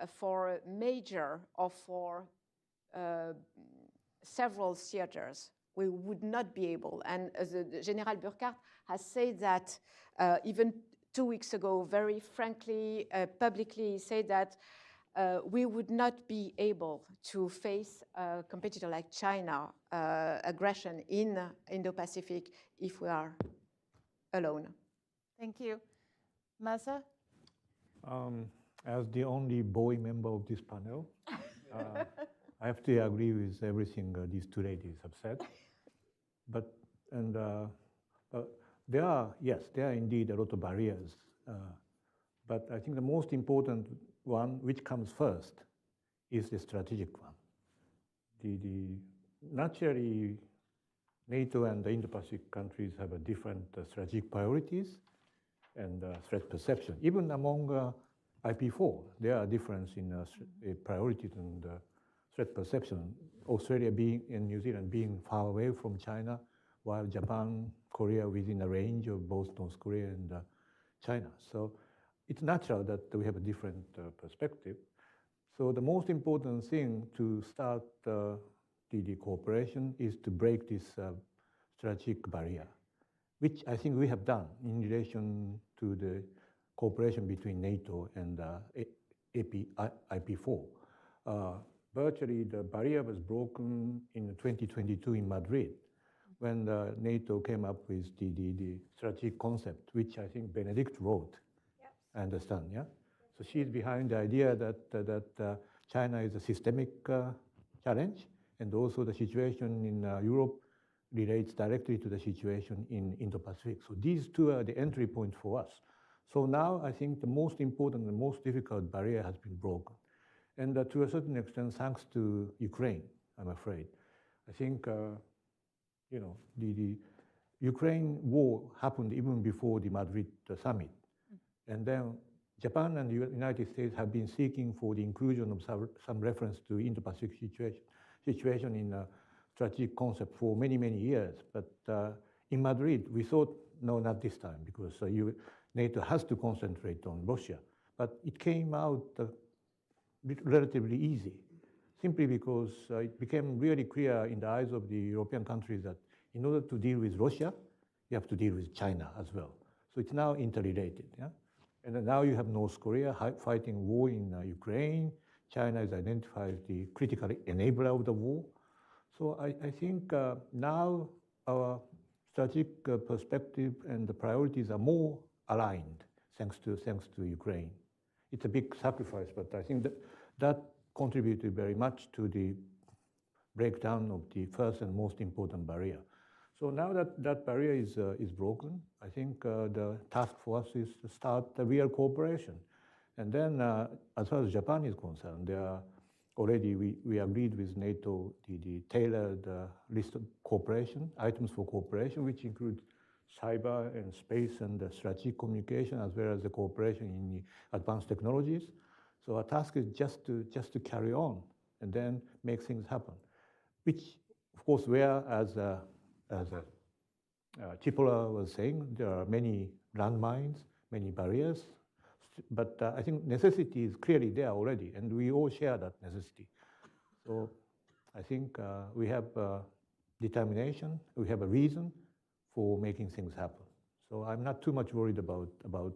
for major or for several theaters, we would not be able. And the General Burkhardt has said that even 2 weeks ago, very frankly, publicly, he said that we would not be able to face a competitor like China aggression in Indo-Pacific if we are alone. Thank you. Masa? As the only boy member of this panel, I have to agree with everything these two ladies have said. But there are indeed a lot of barriers. But I think the most important one, which comes first, is the strategic one. Naturally, NATO and the Indo-Pacific countries have a different strategic priorities and threat perception. Even among IP4, there are differences in priorities and threat perception. Australia and New Zealand being far away from China, while Japan, Korea within a range of both North Korea and China. So it's natural that we have a different perspective. So the most important thing to start the cooperation is to break this strategic barrier, which I think we have done in relation to the cooperation between NATO and IP4. Virtually, the barrier was broken in 2022 in Madrid when NATO came up with the strategic concept, which I think Benedict wrote. Yep. I understand, yeah? So she's behind the idea that China is a systemic challenge, and also the situation in Europe relates directly to the situation in Indo-Pacific. So these two are the entry points for us. So now I think the most important and most difficult barrier has been broken. And to a certain extent, thanks to Ukraine, I'm afraid. I think, the Ukraine war happened even before the Madrid summit. And then Japan and the United States have been seeking for the inclusion of some reference to Indo-Pacific situation in a strategic concept for many, many years. But in Madrid, we thought, no, not this time, because NATO has to concentrate on Russia. But it came out relatively easy, simply because it became really clear in the eyes of the European countries that in order to deal with Russia, you have to deal with China as well. So it's now interrelated. Yeah? And then now you have North Korea fighting war in Ukraine. China is identified as the critical enabler of the war. So I think now our strategic perspective and the priorities are more aligned thanks to Ukraine. It's a big sacrifice, but I think that contributed very much to the breakdown of the first and most important barrier. So now that barrier is broken, I think the task for us is to start the real cooperation. And then as far as Japan is concerned, there are already we agreed with NATO the tailored list of cooperation, items for cooperation, which include cyber and space and strategic communication, as well as the cooperation in the advanced technologies. So our task is just to carry on and then make things happen, which of course we are as a Chipola was saying, there are many landmines, many barriers, but I think necessity is clearly there already, and we all share that necessity. So I think we have determination, we have a reason for making things happen. So I'm not too much worried about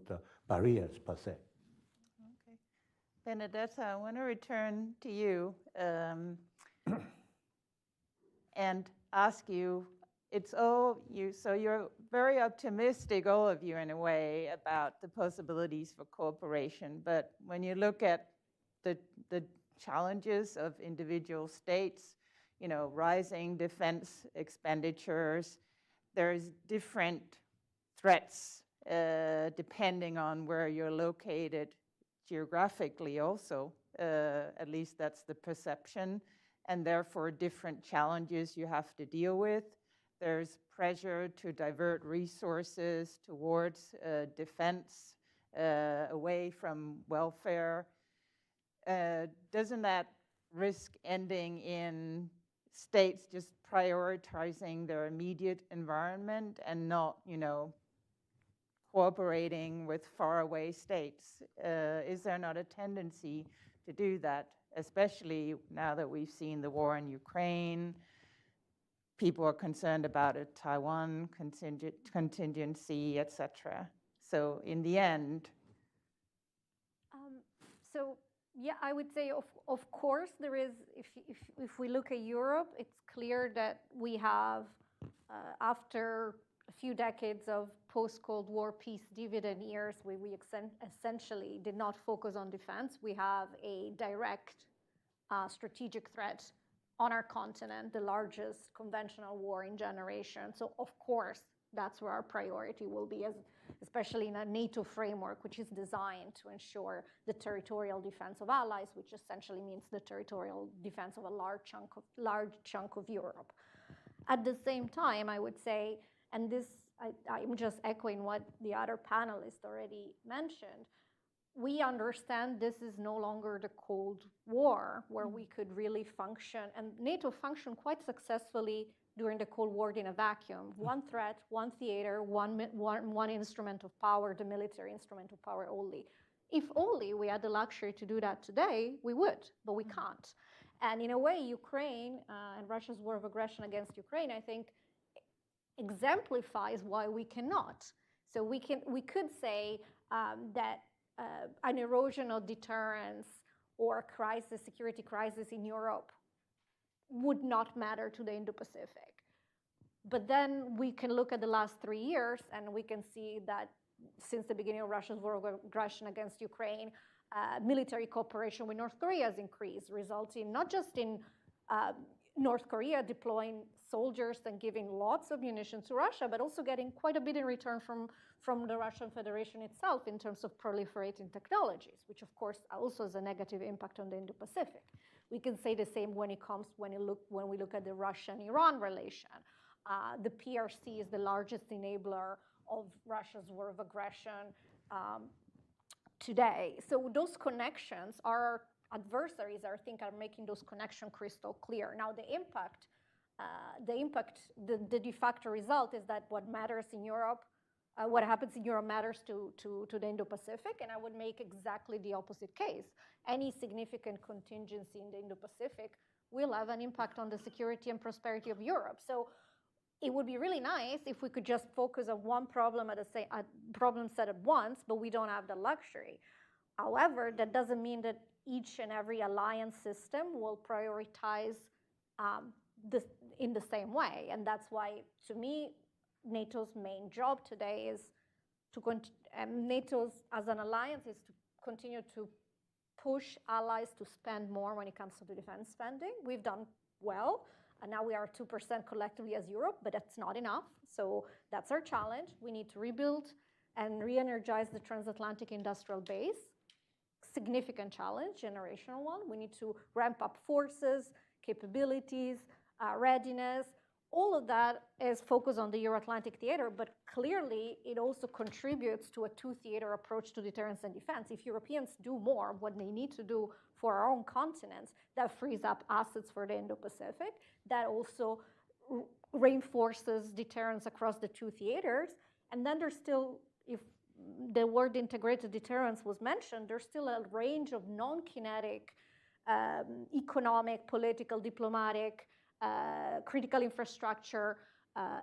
barriers per se. Okay. Benedetta, I want to return to you and ask you, it's all you, so you're very optimistic, all of you in a way, about the possibilities for cooperation, but when you look at the challenges of individual states, you know, rising defense expenditures, there's different threats depending on where you're located geographically also, at least that's the perception, and therefore different challenges you have to deal with. There's pressure to divert resources towards defense, away from welfare. Doesn't that risk ending in states just prioritizing their immediate environment and not, you know, cooperating with faraway states? Is there not a tendency to do that, especially now that we've seen the war in Ukraine? People are concerned about a Taiwan contingency, etc. So in the end, so yeah, I would say of course there is. If we look at Europe, it's clear that we have after a few decades of post-Cold War peace dividend years, where we essentially did not focus on defense, we have a direct strategic threat on our continent, the largest conventional war in generations. So of course, that's where our priority will be, especially in a NATO framework, which is designed to ensure the territorial defense of allies, which essentially means the territorial defense of a large chunk of Europe. At the same time, I would say, and this, I'm just echoing what the other panelists already mentioned, we understand this is no longer the Cold War where we could really function, and NATO functioned quite successfully during the Cold War in a vacuum. One threat, one theater, one instrument of power, the military instrument of power only. If only we had the luxury to do that today, we would, but we can't. And in a way, Ukraine and Russia's war of aggression against Ukraine, I think, exemplifies why we cannot. So we could say that an erosion of deterrence or a crisis, security crisis in Europe would not matter to the Indo-Pacific. But then we can look at the last 3 years and we can see that since the beginning of Russia's war of aggression against Ukraine, military cooperation with North Korea has increased, resulting not just in North Korea deploying soldiers and giving lots of munitions to Russia, but also getting quite a bit in return from the Russian Federation itself in terms of proliferating technologies, which of course also has a negative impact on the Indo-Pacific. We can say the same when we look at the Russia-Iran relation. The PRC is the largest enabler of Russia's war of aggression today. So those connections, our adversaries, I think, are making those connections crystal clear. Now the de facto result is that what matters in Europe, what happens in Europe matters to the Indo-Pacific, and I would make exactly the opposite case. Any significant contingency in the Indo-Pacific will have an impact on the security and prosperity of Europe. So it would be really nice if we could just focus on one problem problem set at once, but we don't have the luxury. However, that doesn't mean that each and every alliance system will prioritize this in the same way. And that's why, to me, NATO's main job today is NATO's as an alliance is to continue to push allies to spend more when it comes to the defense spending. We've done well, and now we are 2% collectively as Europe, but that's not enough. So that's our challenge. We need to rebuild and re-energize the transatlantic industrial base. Significant challenge, generational one. We need to ramp up forces, capabilities, readiness. All of that is focused on the Euro-Atlantic theater, but clearly it also contributes to a two-theater approach to deterrence and defense. If Europeans do more of what they need to do for our own continents, that frees up assets for the Indo-Pacific. That also reinforces deterrence across the two theaters. And then there's still, if the word integrated deterrence was mentioned, there's still a range of non-kinetic economic, political, diplomatic, critical infrastructure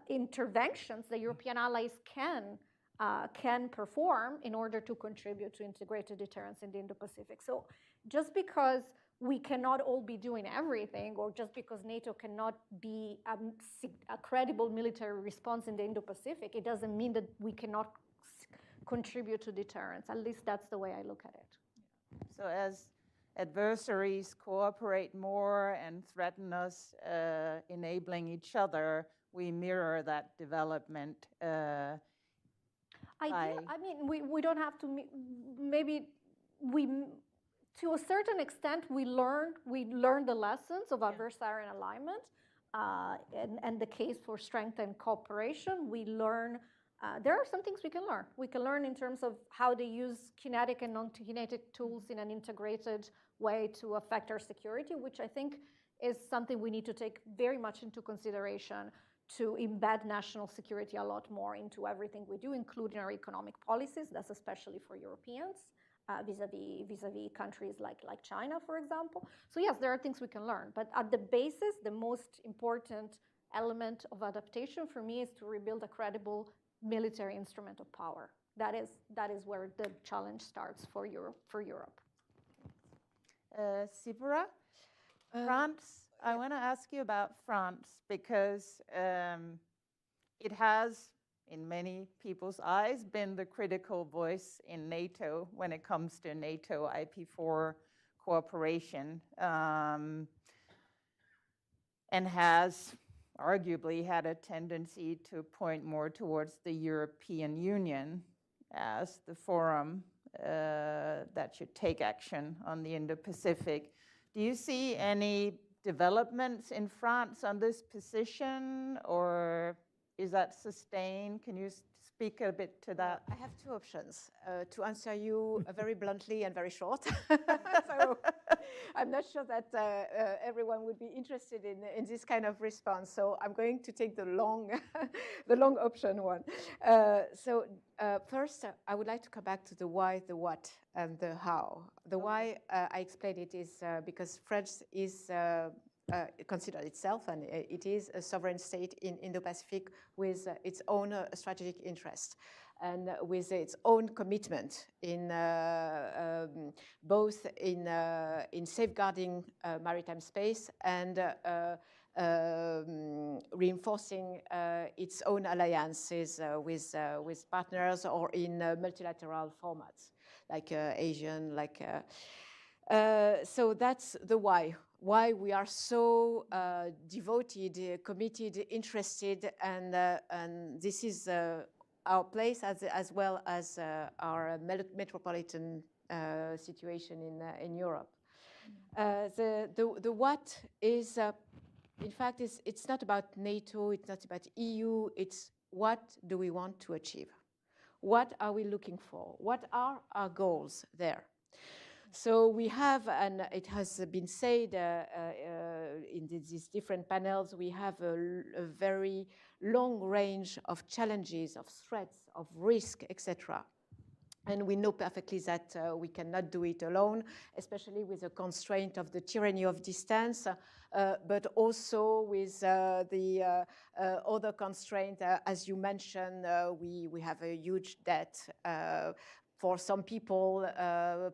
interventions that European allies can perform in order to contribute to integrated deterrence in the Indo-Pacific. So just because we cannot all be doing everything, or just because NATO cannot be a credible military response in the Indo-Pacific, it doesn't mean that we cannot contribute to deterrence. At least that's the way I look at it. So as adversaries cooperate more and threaten us, enabling each other, we mirror that development. I mean, we don't have to, maybe we, to a certain extent, we learn the lessons of adversarial alignment and the case for strengthened cooperation. We learn, there are some things we can learn. We can learn in terms of how they use kinetic and non-kinetic tools in an integrated way to affect our security, which I think is something we need to take very much into consideration to embed national security a lot more into everything we do, including our economic policies. That's especially for Europeans, vis-a-vis countries like China, for example. So yes, there are things we can learn, but at the basis, the most important element of adaptation for me is to rebuild a credible military instrument of power. That is where the challenge starts for Europe. Sivora, France. I want to ask you about France because it has, in many people's eyes, been the critical voice in NATO when it comes to NATO IP4 cooperation, and has arguably had a tendency to point more towards the European Union as the forum that should take action on the Indo-Pacific. Do you see any developments in France on this position, or is that sustained? Can you speak a bit to that? I have two options to answer you very bluntly and very short. So I'm not sure that everyone would be interested in this kind of response. So I'm going to take the long, the long option one. First, I would like to come back to the why, the what, and the how. The why, I explained it, is because France is considered itself, and it is a sovereign state in Indo-Pacific with its own strategic interest and with its own commitment in both in safeguarding maritime space and reinforcing its own alliances with partners or in multilateral formats like Asian, like. So that's the why we are so devoted, committed, interested, and this is our place as well as our metropolitan situation in Europe. The what is, in fact, it's not about NATO, it's not about EU, it's what do we want to achieve? What are we looking for? What are our goals there? So we have, and it has been said in these different panels, we have a very long range of challenges, of threats, of risk, etc. And we know perfectly that we cannot do it alone, especially with the constraint of the tyranny of distance, but also with the other constraint, as you mentioned, we have a huge debt. For some people,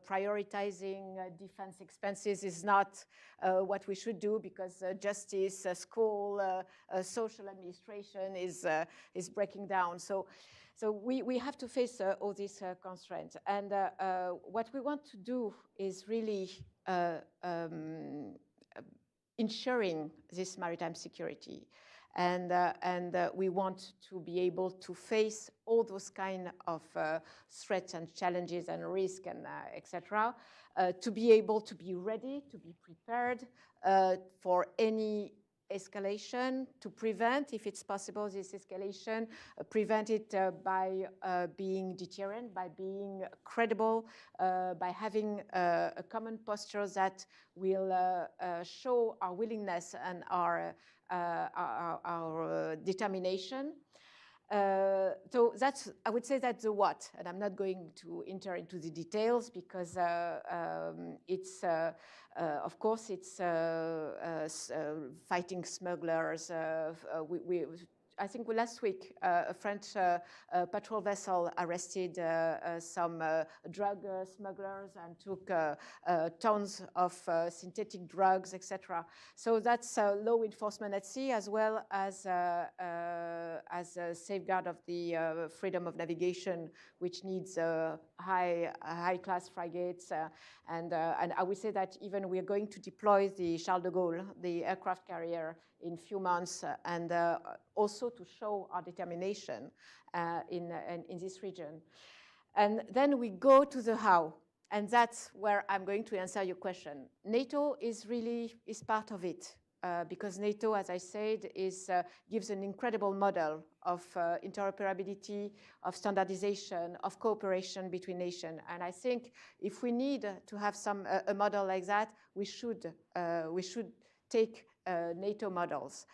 prioritizing defense expenses is not what we should do because justice, school, social administration is breaking down. So we have to face all these constraints. And what we want to do is really ensuring this maritime security. And we want to be able to face all those kind of threats and challenges and risk and etc. To be able to be ready, to be prepared for any escalation, to prevent, if it's possible, this escalation, prevent it by being deterrent, by being credible, by having a common posture that will show our willingness and our determination. So that's, I would say that's the what, and I'm not going to enter into the details because it's, of course, it's fighting smugglers. I think last week, a French patrol vessel arrested some drug smugglers and took tons of synthetic drugs, etc. So that's law enforcement at sea, as well as a safeguard of the freedom of navigation, which needs high-class frigates. And I would say that even we are going to deploy the Charles de Gaulle, the aircraft carrier, in few months, and also to show our determination in this region. And then we go to the how, and that's where I'm going to answer your question. NATO is part of it, because NATO, as I said, gives an incredible model of interoperability, of standardization, of cooperation between nations. And I think if we need to have a model like that, we should take NATO models.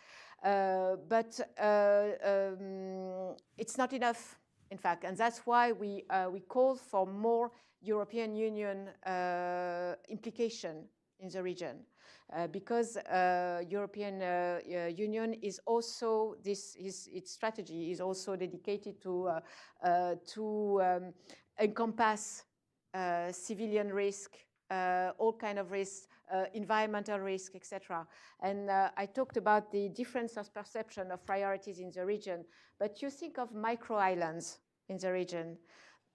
But it's not enough, in fact, and that's why we call for more European Union implication in the region, because European Union is also its strategy is also dedicated to encompass civilian risk, all kind of risks, environmental risk, etc. And I talked about the difference of perception of priorities in the region, but you think of micro-islands in the region.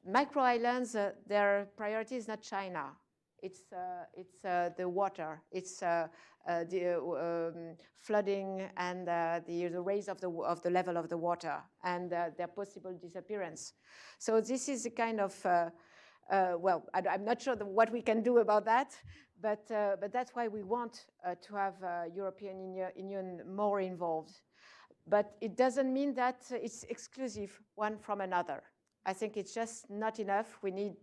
Micro-islands, their priority is not China. It's the water. It's the flooding and the raise of the level of the water and their possible disappearance. So this is a kind of well, I'm not sure what we can do about that, but that's why we want to have European Union more involved. But it doesn't mean that it's exclusive one from another. I think it's just not enough. We need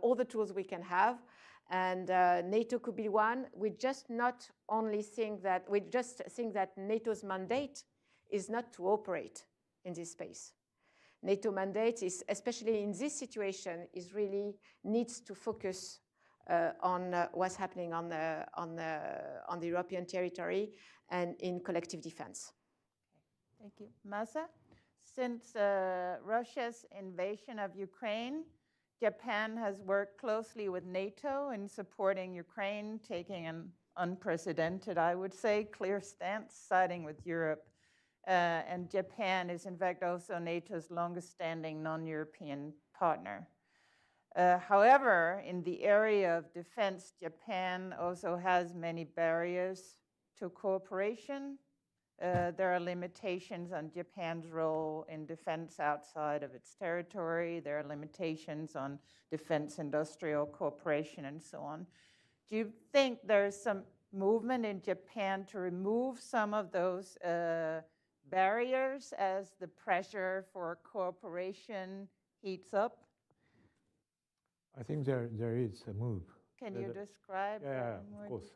all the tools we can have, and NATO could be one. We just think that NATO's mandate is not to operate in this space. NATO mandate is, especially in this situation, is really needs to focus on what's happening on the European territory and in collective defense. Thank you. Masa, since Russia's invasion of Ukraine, Japan has worked closely with NATO in supporting Ukraine, taking an unprecedented, I would say, clear stance, siding with Europe. And Japan is, in fact, also NATO's longest-standing non-European partner. However, in the area of defense, Japan also has many barriers to cooperation. There are limitations on Japan's role in defense outside of its territory. There are limitations on defense industrial cooperation and so on. Do you think there's some movement in Japan to remove some of those barriers as the pressure for cooperation heats up? I think there is a move. Can you describe? Yeah, of course.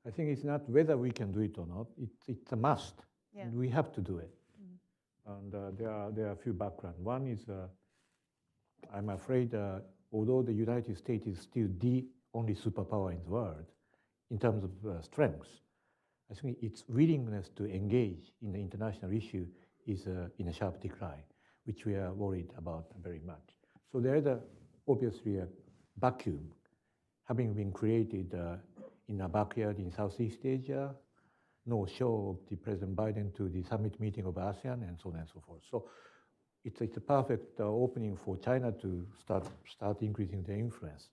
I think it's not whether we can do it or not. It's a must. Yeah. And we have to do it. And there are a few background. One is, I'm afraid, although the United States is still the only superpower in the world in terms of strength, I think its willingness to engage in the international issue is in a sharp decline, which we are worried about very much. So there is obviously a vacuum having been created in a backyard in Southeast Asia, no show of the President Biden to the summit meeting of ASEAN, and so on and so forth. So it's a perfect opening for China to start increasing their influence.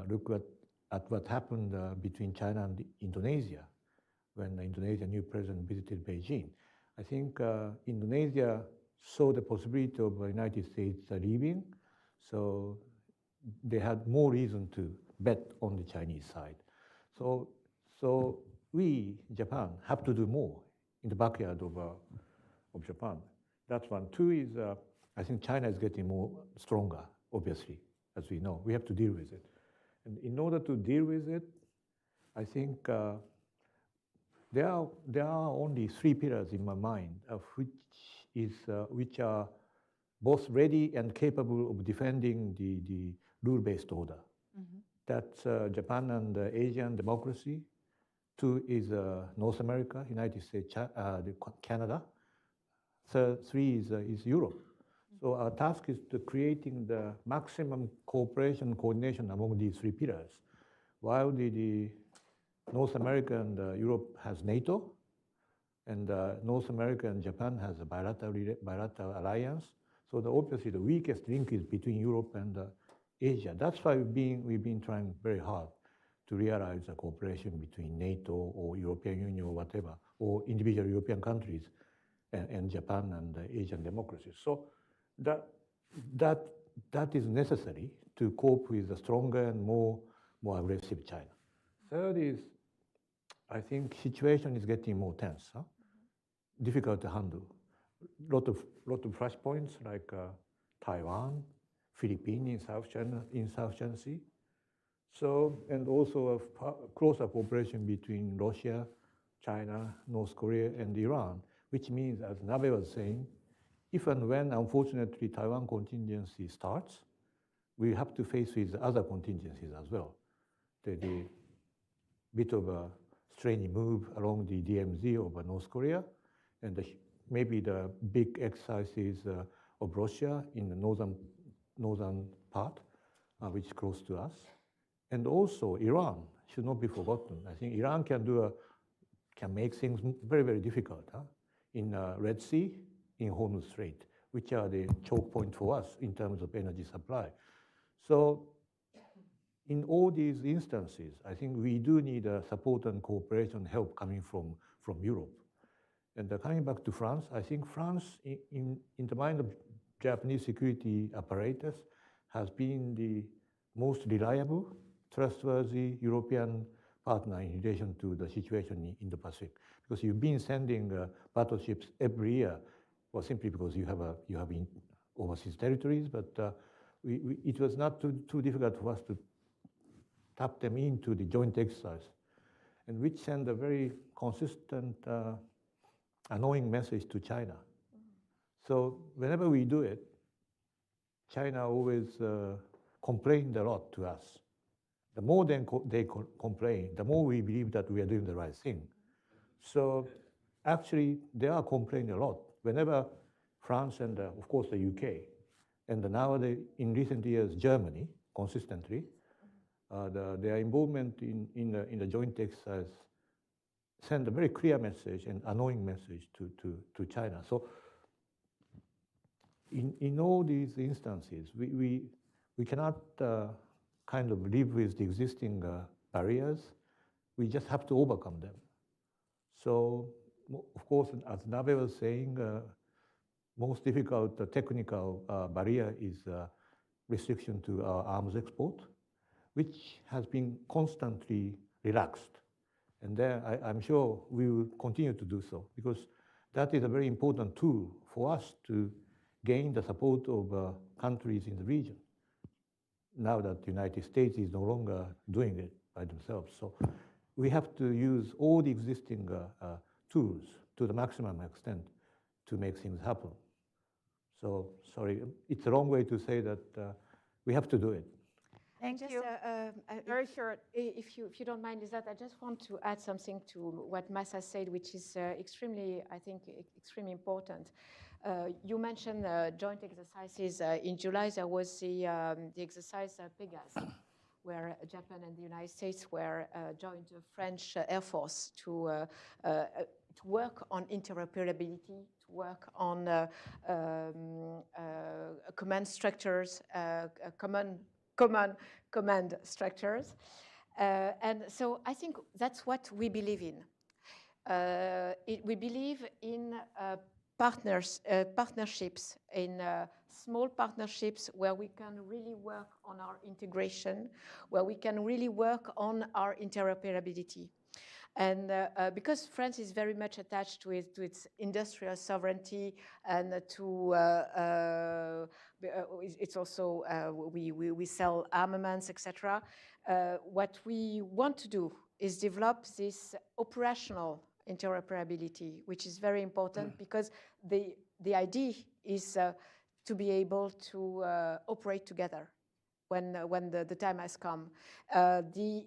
Look at what happened between China and Indonesia when the Indonesian new president visited Beijing. I think Indonesia saw the possibility of the United States leaving, so they had more reason to bet on the Chinese side. So we, Japan, have to do more in the backyard of Japan. That's one. Two is, I think China is getting more stronger, obviously, as we know. We have to deal with it. And in order to deal with it, I think there are only three pillars in my mind, of which are both ready and capable of defending the rule-based order. Mm-hmm. That's Japan and Asian democracy. Two is North America, United States, Canada. Three is Europe. So our task is to creating the maximum cooperation, coordination among these three pillars. While the North America and Europe has NATO, and North America and Japan has a bilateral alliance. So obviously the weakest link is between Europe and Asia. That's why we've been trying very hard to realize a cooperation between NATO or European Union or whatever, or individual European countries and Japan and Asian democracies. So that is necessary to cope with a stronger and more aggressive China. Third is, I think situation is getting more tense, huh? Difficult to handle. Lot of flashpoints like Taiwan, Philippines in South China Sea. So, and also a closer cooperation between Russia, China, North Korea, and Iran, which means, as Nabe was saying, if and when, unfortunately, Taiwan contingency starts, we have to face with other contingencies as well. The bit of a strange move along the DMZ of North Korea, and maybe the big exercises of Russia in the northern part, which is close to us. And also Iran should not be forgotten. I think Iran can make things very, very difficult, huh? In Red Sea, in Hormuz Strait, which are the choke point for us in terms of energy supply. So in all these instances, I think we do need support and cooperation help coming from Europe. And coming back to France, I think France, in the mind of Japanese security apparatus, has been the most reliable, trustworthy European partner in relation to the situation in Indo-Pacific. Because you've been sending battleships every year, well, simply because you have overseas territories, but it was not too difficult for us to tap them into the joint exercise, and which send a very consistent, annoying message to China. So whenever we do it, China always complained a lot to us. The more they complain, the more we believe that we are doing the right thing. So actually, they are complaining a lot. Whenever France and, of course, the UK, and now in recent years, Germany, consistently, their involvement in the joint exercise send a very clear message and annoying message to China. So in all these instances, we cannot kind of live with the existing barriers. We just have to overcome them. So, of course, as Nabe was saying, most difficult technical barrier is restriction to our arms export, which has been constantly relaxed. And there, I'm sure we will continue to do so, because that is a very important tool for us to gain the support of countries in the region, now that the United States is no longer doing it by themselves. So we have to use all the existing tools to the maximum extent to make things happen. So, sorry, it's a wrong way to say that we have to do it. Thank you. Very short. If you don't mind, is that I just want to add something to what Masa said, which is extremely important. You mentioned joint exercises. In July, there was the exercise Pegasus, where Japan and the United States were joined the French Air Force to work on interoperability, to work on command structures, command structures. And so I think that's what we believe in. We believe in partnerships, in small partnerships where we can really work on our integration, where we can really work on our interoperability. And because France is very much attached to its industrial sovereignty and it's also, we sell armaments, etc. What we want to do is develop this operational interoperability, which is very important because the idea is to be able to operate together when the time has come. The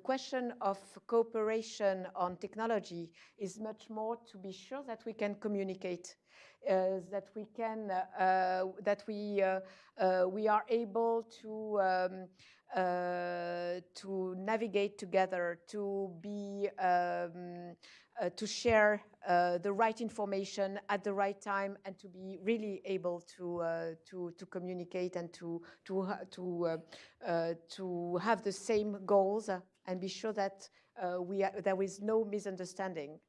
question of cooperation on technology is much more to be sure that we can communicate, that we can we are able to navigate together, to be to share the right information at the right time, and to be really able to communicate and to have the same goals and be sure that there is no misunderstanding.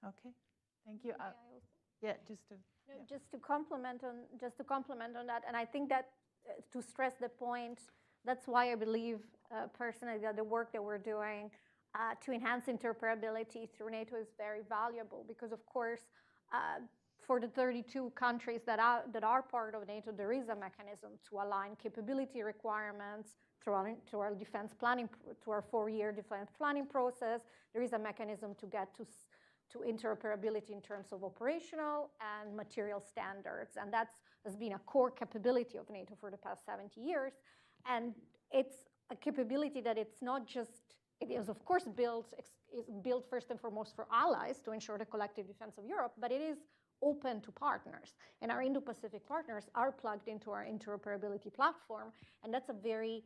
Okay, thank you. Yeah, just to just to complement on that, and I think that to stress the point, that's why I believe personally that the work that we're doing to enhance interoperability through NATO is very valuable, because of course for the 32 countries that are part of NATO, there is a mechanism to align capability requirements through our defense planning, to our 4-year defense planning process. There is a mechanism to get to interoperability in terms of operational and material standards, and that has been a core capability of NATO for the past 70 years. And it's a capability that it's not just, it is of course built first and foremost for allies to ensure the collective defense of Europe, but it is open to partners. And our Indo-Pacific partners are plugged into our interoperability platform, and that's a very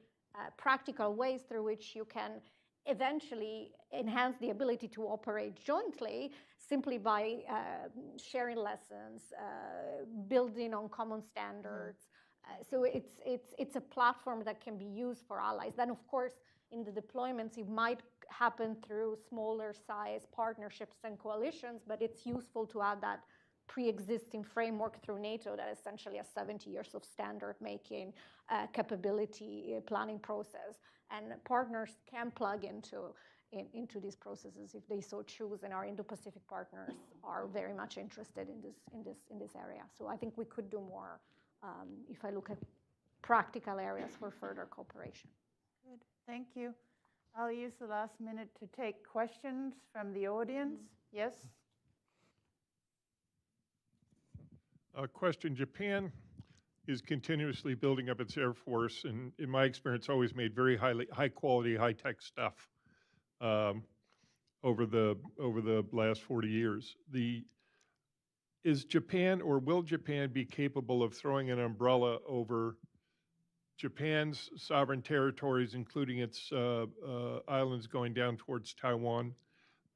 practical ways through which you can eventually enhance the ability to operate jointly simply by sharing lessons, building on common standards. So it's a platform that can be used for allies. Then, of course, in the deployments, it might happen through smaller size partnerships and coalitions, but it's useful to have that pre-existing framework through NATO that essentially has 70 years of standard making capability planning process. And partners can plug into these processes if they so choose, and our Indo-Pacific partners are very much interested in this area. So I think we could do more if I look at practical areas for further cooperation. Good, thank you. I'll use the last minute to take questions from the audience. Yes? Question, Japan is continuously building up its Air Force, and in my experience, always made very high quality, high-tech stuff over the last 40 years. Is Japan, or will Japan be capable of throwing an umbrella over Japan's sovereign territories, including its islands going down towards Taiwan,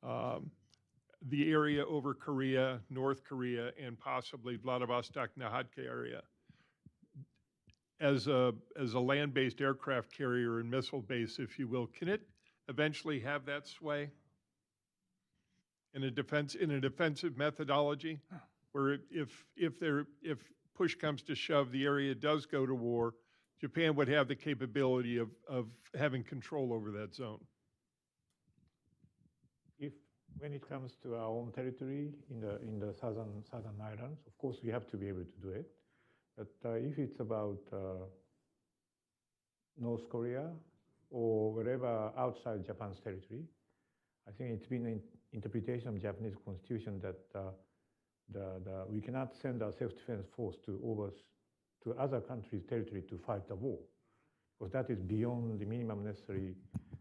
the area over Korea, North Korea, and possibly Vladivostok-Nahotka area? As a land-based aircraft carrier and missile base, if you will, can it eventually have that sway in a defensive methodology, where if push comes to shove, the area does go to war, Japan would have the capability of having control over that zone? When it comes to our own territory in the southern islands, of course we have to be able to do it. But if it's about North Korea or wherever outside Japan's territory, I think it's been an interpretation of Japanese constitution that we cannot send our self-defense force to other countries' territory to fight the war, because that is beyond the minimum necessary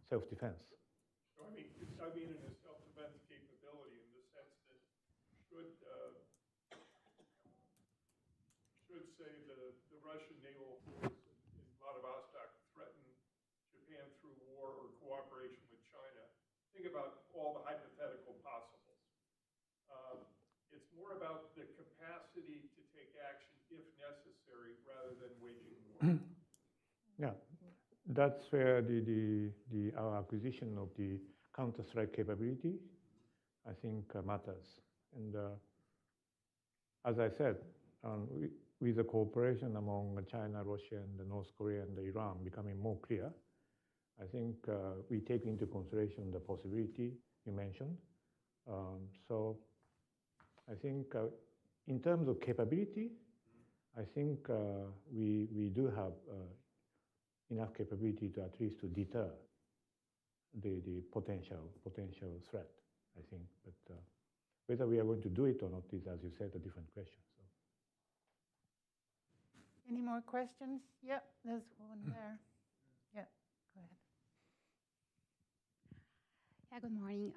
self-defense. So I mean in a self-defense capability, in the sense that should say the Russian naval force in Vladivostok threaten Japan through war or cooperation with China, think about all the hypothetical possibles. It's more about the capacity to take action if necessary, rather than waging war. Yeah, that's where our acquisition of the counter-strike capability, I think, matters. And as I said, with the cooperation among China, Russia, and North Korea and Iran becoming more clear, I think we take into consideration the possibility you mentioned. So I think in terms of capability, I think we do have enough capability to at least to deter the potential threat, I think. But whether we are going to do it or not is, as you said, a different question. So. Any more questions? Yep, there's one there. Yeah, go ahead. Yeah, good morning.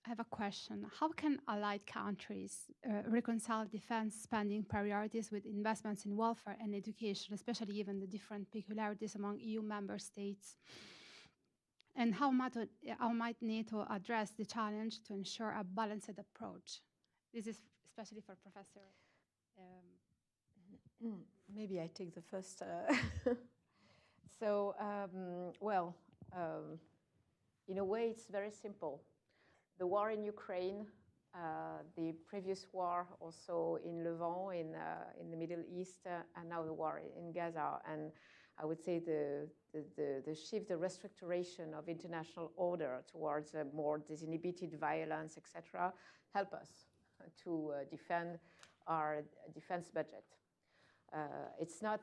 I have a question. How can allied countries reconcile defense spending priorities with investments in welfare and education, especially given the different peculiarities among EU member states? And how might NATO address the challenge to ensure a balanced approach? This is especially for Professor. Maybe I take the first. So, in a way, it's very simple. The war in Ukraine, the previous war also in Levant, in the Middle East, and now the war in Gaza. And I would say the shift, the restructuration of international order towards a more disinhibited violence, etc., help us to defend our defense budget. It's not,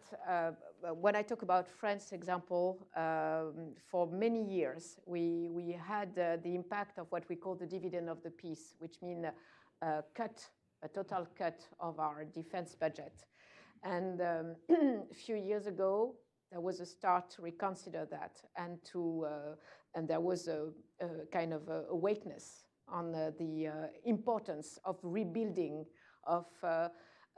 when I talk about France example, for many years, we had the impact of what we call the dividend of the peace, which means a total cut of our defense budget. And a few years ago, there was a start to reconsider that, and there was a kind of awakeness on the importance of rebuilding, of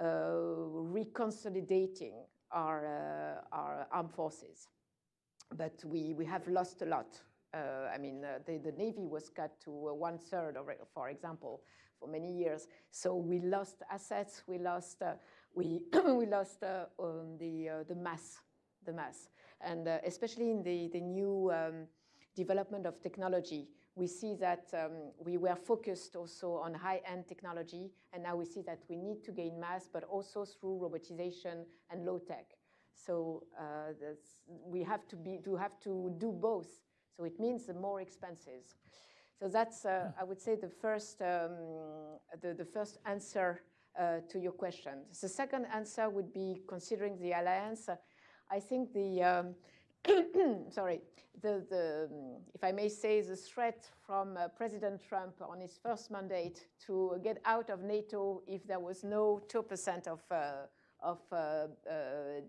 reconsolidating our armed forces. But we have lost a lot. I mean, the Navy was cut to 1/3, for example, for many years. So we lost assets. We lost we lost the mass, and especially in the new development of technology. We see that we were focused also on high-end technology, and now we see that we need to gain mass, but also through robotization and low-tech. So we have to do both. So it means more expenses. So that's, I would say, the first answer to your question. The second answer would be considering the alliance. I think the if I may say, the threat from President Trump on his first mandate to get out of NATO if there was no 2% of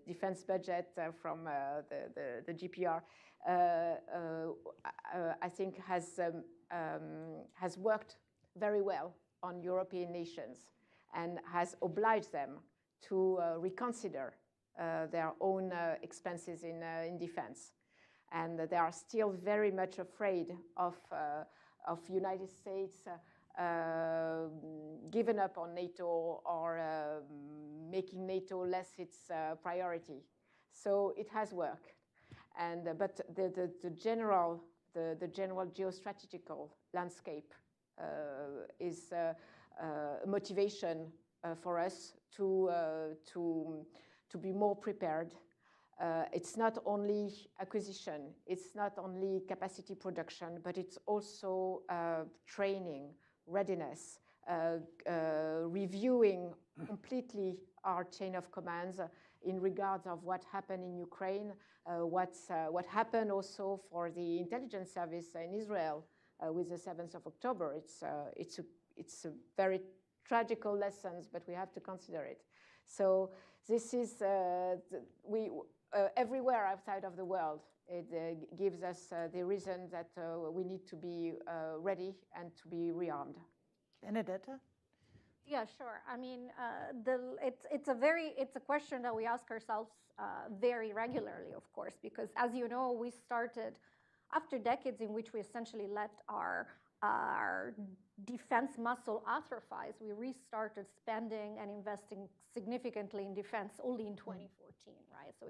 defense budget from the GPR, I think has worked very well on European nations and has obliged them to reconsider their own expenses in defense. And they are still very much afraid of United States giving up on NATO or making NATO less its priority. So it has worked. And but the general geostrategical landscape is a motivation for us to be more prepared. It's not only acquisition, it's not only capacity production, but it's also training, readiness, reviewing completely our chain of commands in regards of what happened in Ukraine, what happened also for the intelligence service in Israel with the 7th of October. It's a very tragical lessons, but we have to consider it. So this is everywhere outside of the world. It gives us the reason that we need to be ready and to be rearmed. Benedetta? Yeah, sure. I mean, it's a question that we ask ourselves very regularly, of course, because as you know, we started after decades in which we essentially let our defense muscle atrophies. We restarted spending and investing significantly in defense only in 2014, right? So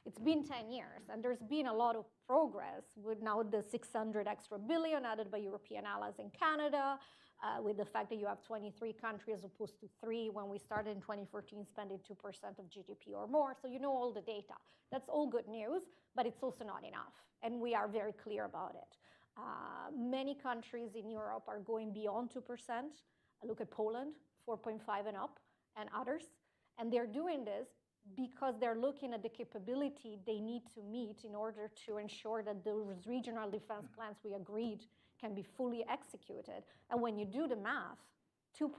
it's been 10 years, and there's been a lot of progress with now the 600 extra billion added by European allies in Canada, with the fact that you have 23 countries as opposed to 3 when we started in 2014 spending 2% of GDP or more. So you know all the data. That's all good news, but it's also not enough. And we are very clear about it. Many countries in Europe are going beyond 2%. Look at Poland, 4.5 and up, and others. And they're doing this because they're looking at the capability they need to meet in order to ensure that those regional defense plans we agreed can be fully executed. And when you do the math, 2%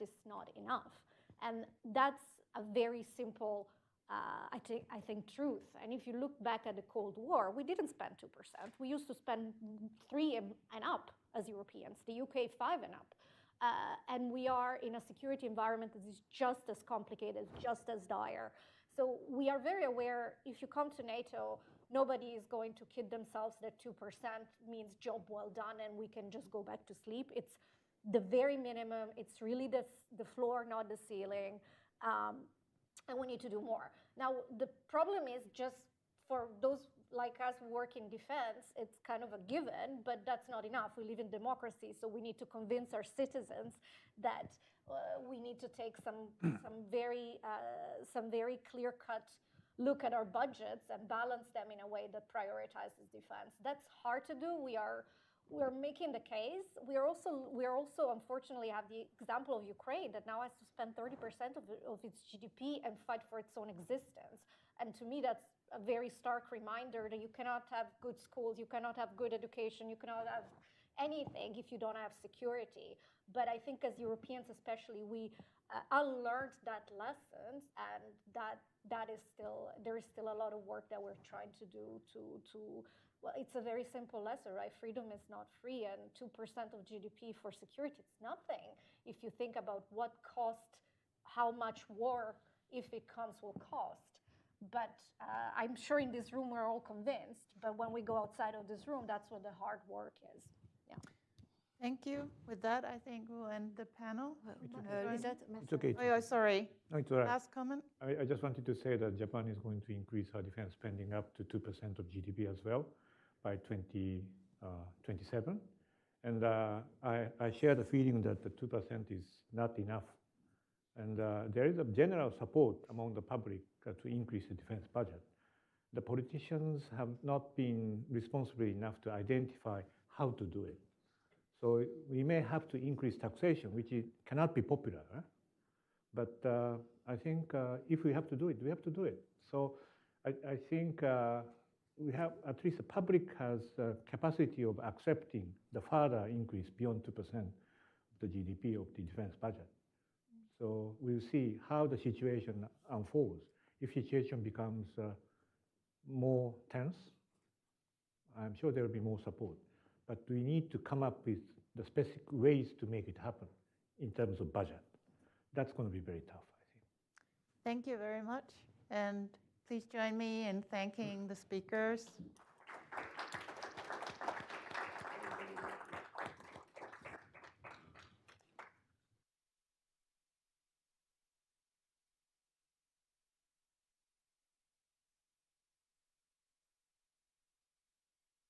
is not enough. And that's a very simple, I think, truth. And if you look back at the Cold War, we didn't spend 2%. We used to spend 3 and up as Europeans, the UK 5 and up. And we are in a security environment that is just as complicated, just as dire. So we are very aware, if you come to NATO, nobody is going to kid themselves that 2% means job well done and we can just go back to sleep. It's the very minimum. It's really the floor, not the ceiling. And we need to do more. Now, the problem is just for those like us who work in defense, it's kind of a given, but that's not enough. We live in democracy, so we need to convince our citizens that we need to take some very clear-cut look at our budgets and balance them in a way that prioritizes defense. That's hard to do. We're making the case. We're also unfortunately have the example of Ukraine that now has to spend 30% of its GDP and fight for its own existence. And to me, that's a very stark reminder that you cannot have good schools, you cannot have good education, you cannot have anything if you don't have security. But I think as Europeans especially, we unlearned that lesson, and there is still a lot of work that we're trying to do to well, it's a very simple lesson, right? Freedom is not free, and 2% of GDP for security, it's nothing. If you think about what cost, how much war, if it comes, will cost. But I'm sure in this room we're all convinced, but when we go outside of this room, that's where the hard work is. Yeah. Thank you. With that, I think we'll end the panel. It's okay. Oh, yeah, sorry. No, it's all right. Last comment? I just wanted to say that Japan is going to increase our defense spending up to 2% of GDP as well by 2027. And I share the feeling that the 2% is not enough. And there is a general support among the public to increase the defense budget. The politicians have not been responsible enough to identify how to do it. So we may have to increase taxation, which cannot be popular. But I think if we have to do it, we have to do it. So I think we have, at least the public has the capacity of accepting the further increase beyond 2% of the GDP of the defense budget. So we'll see how the situation unfolds. If the situation becomes more tense, I'm sure there will be more support. But we need to come up with the specific ways to make it happen in terms of budget. That's going to be very tough, I think. Thank you very much. And please join me in thanking the speakers.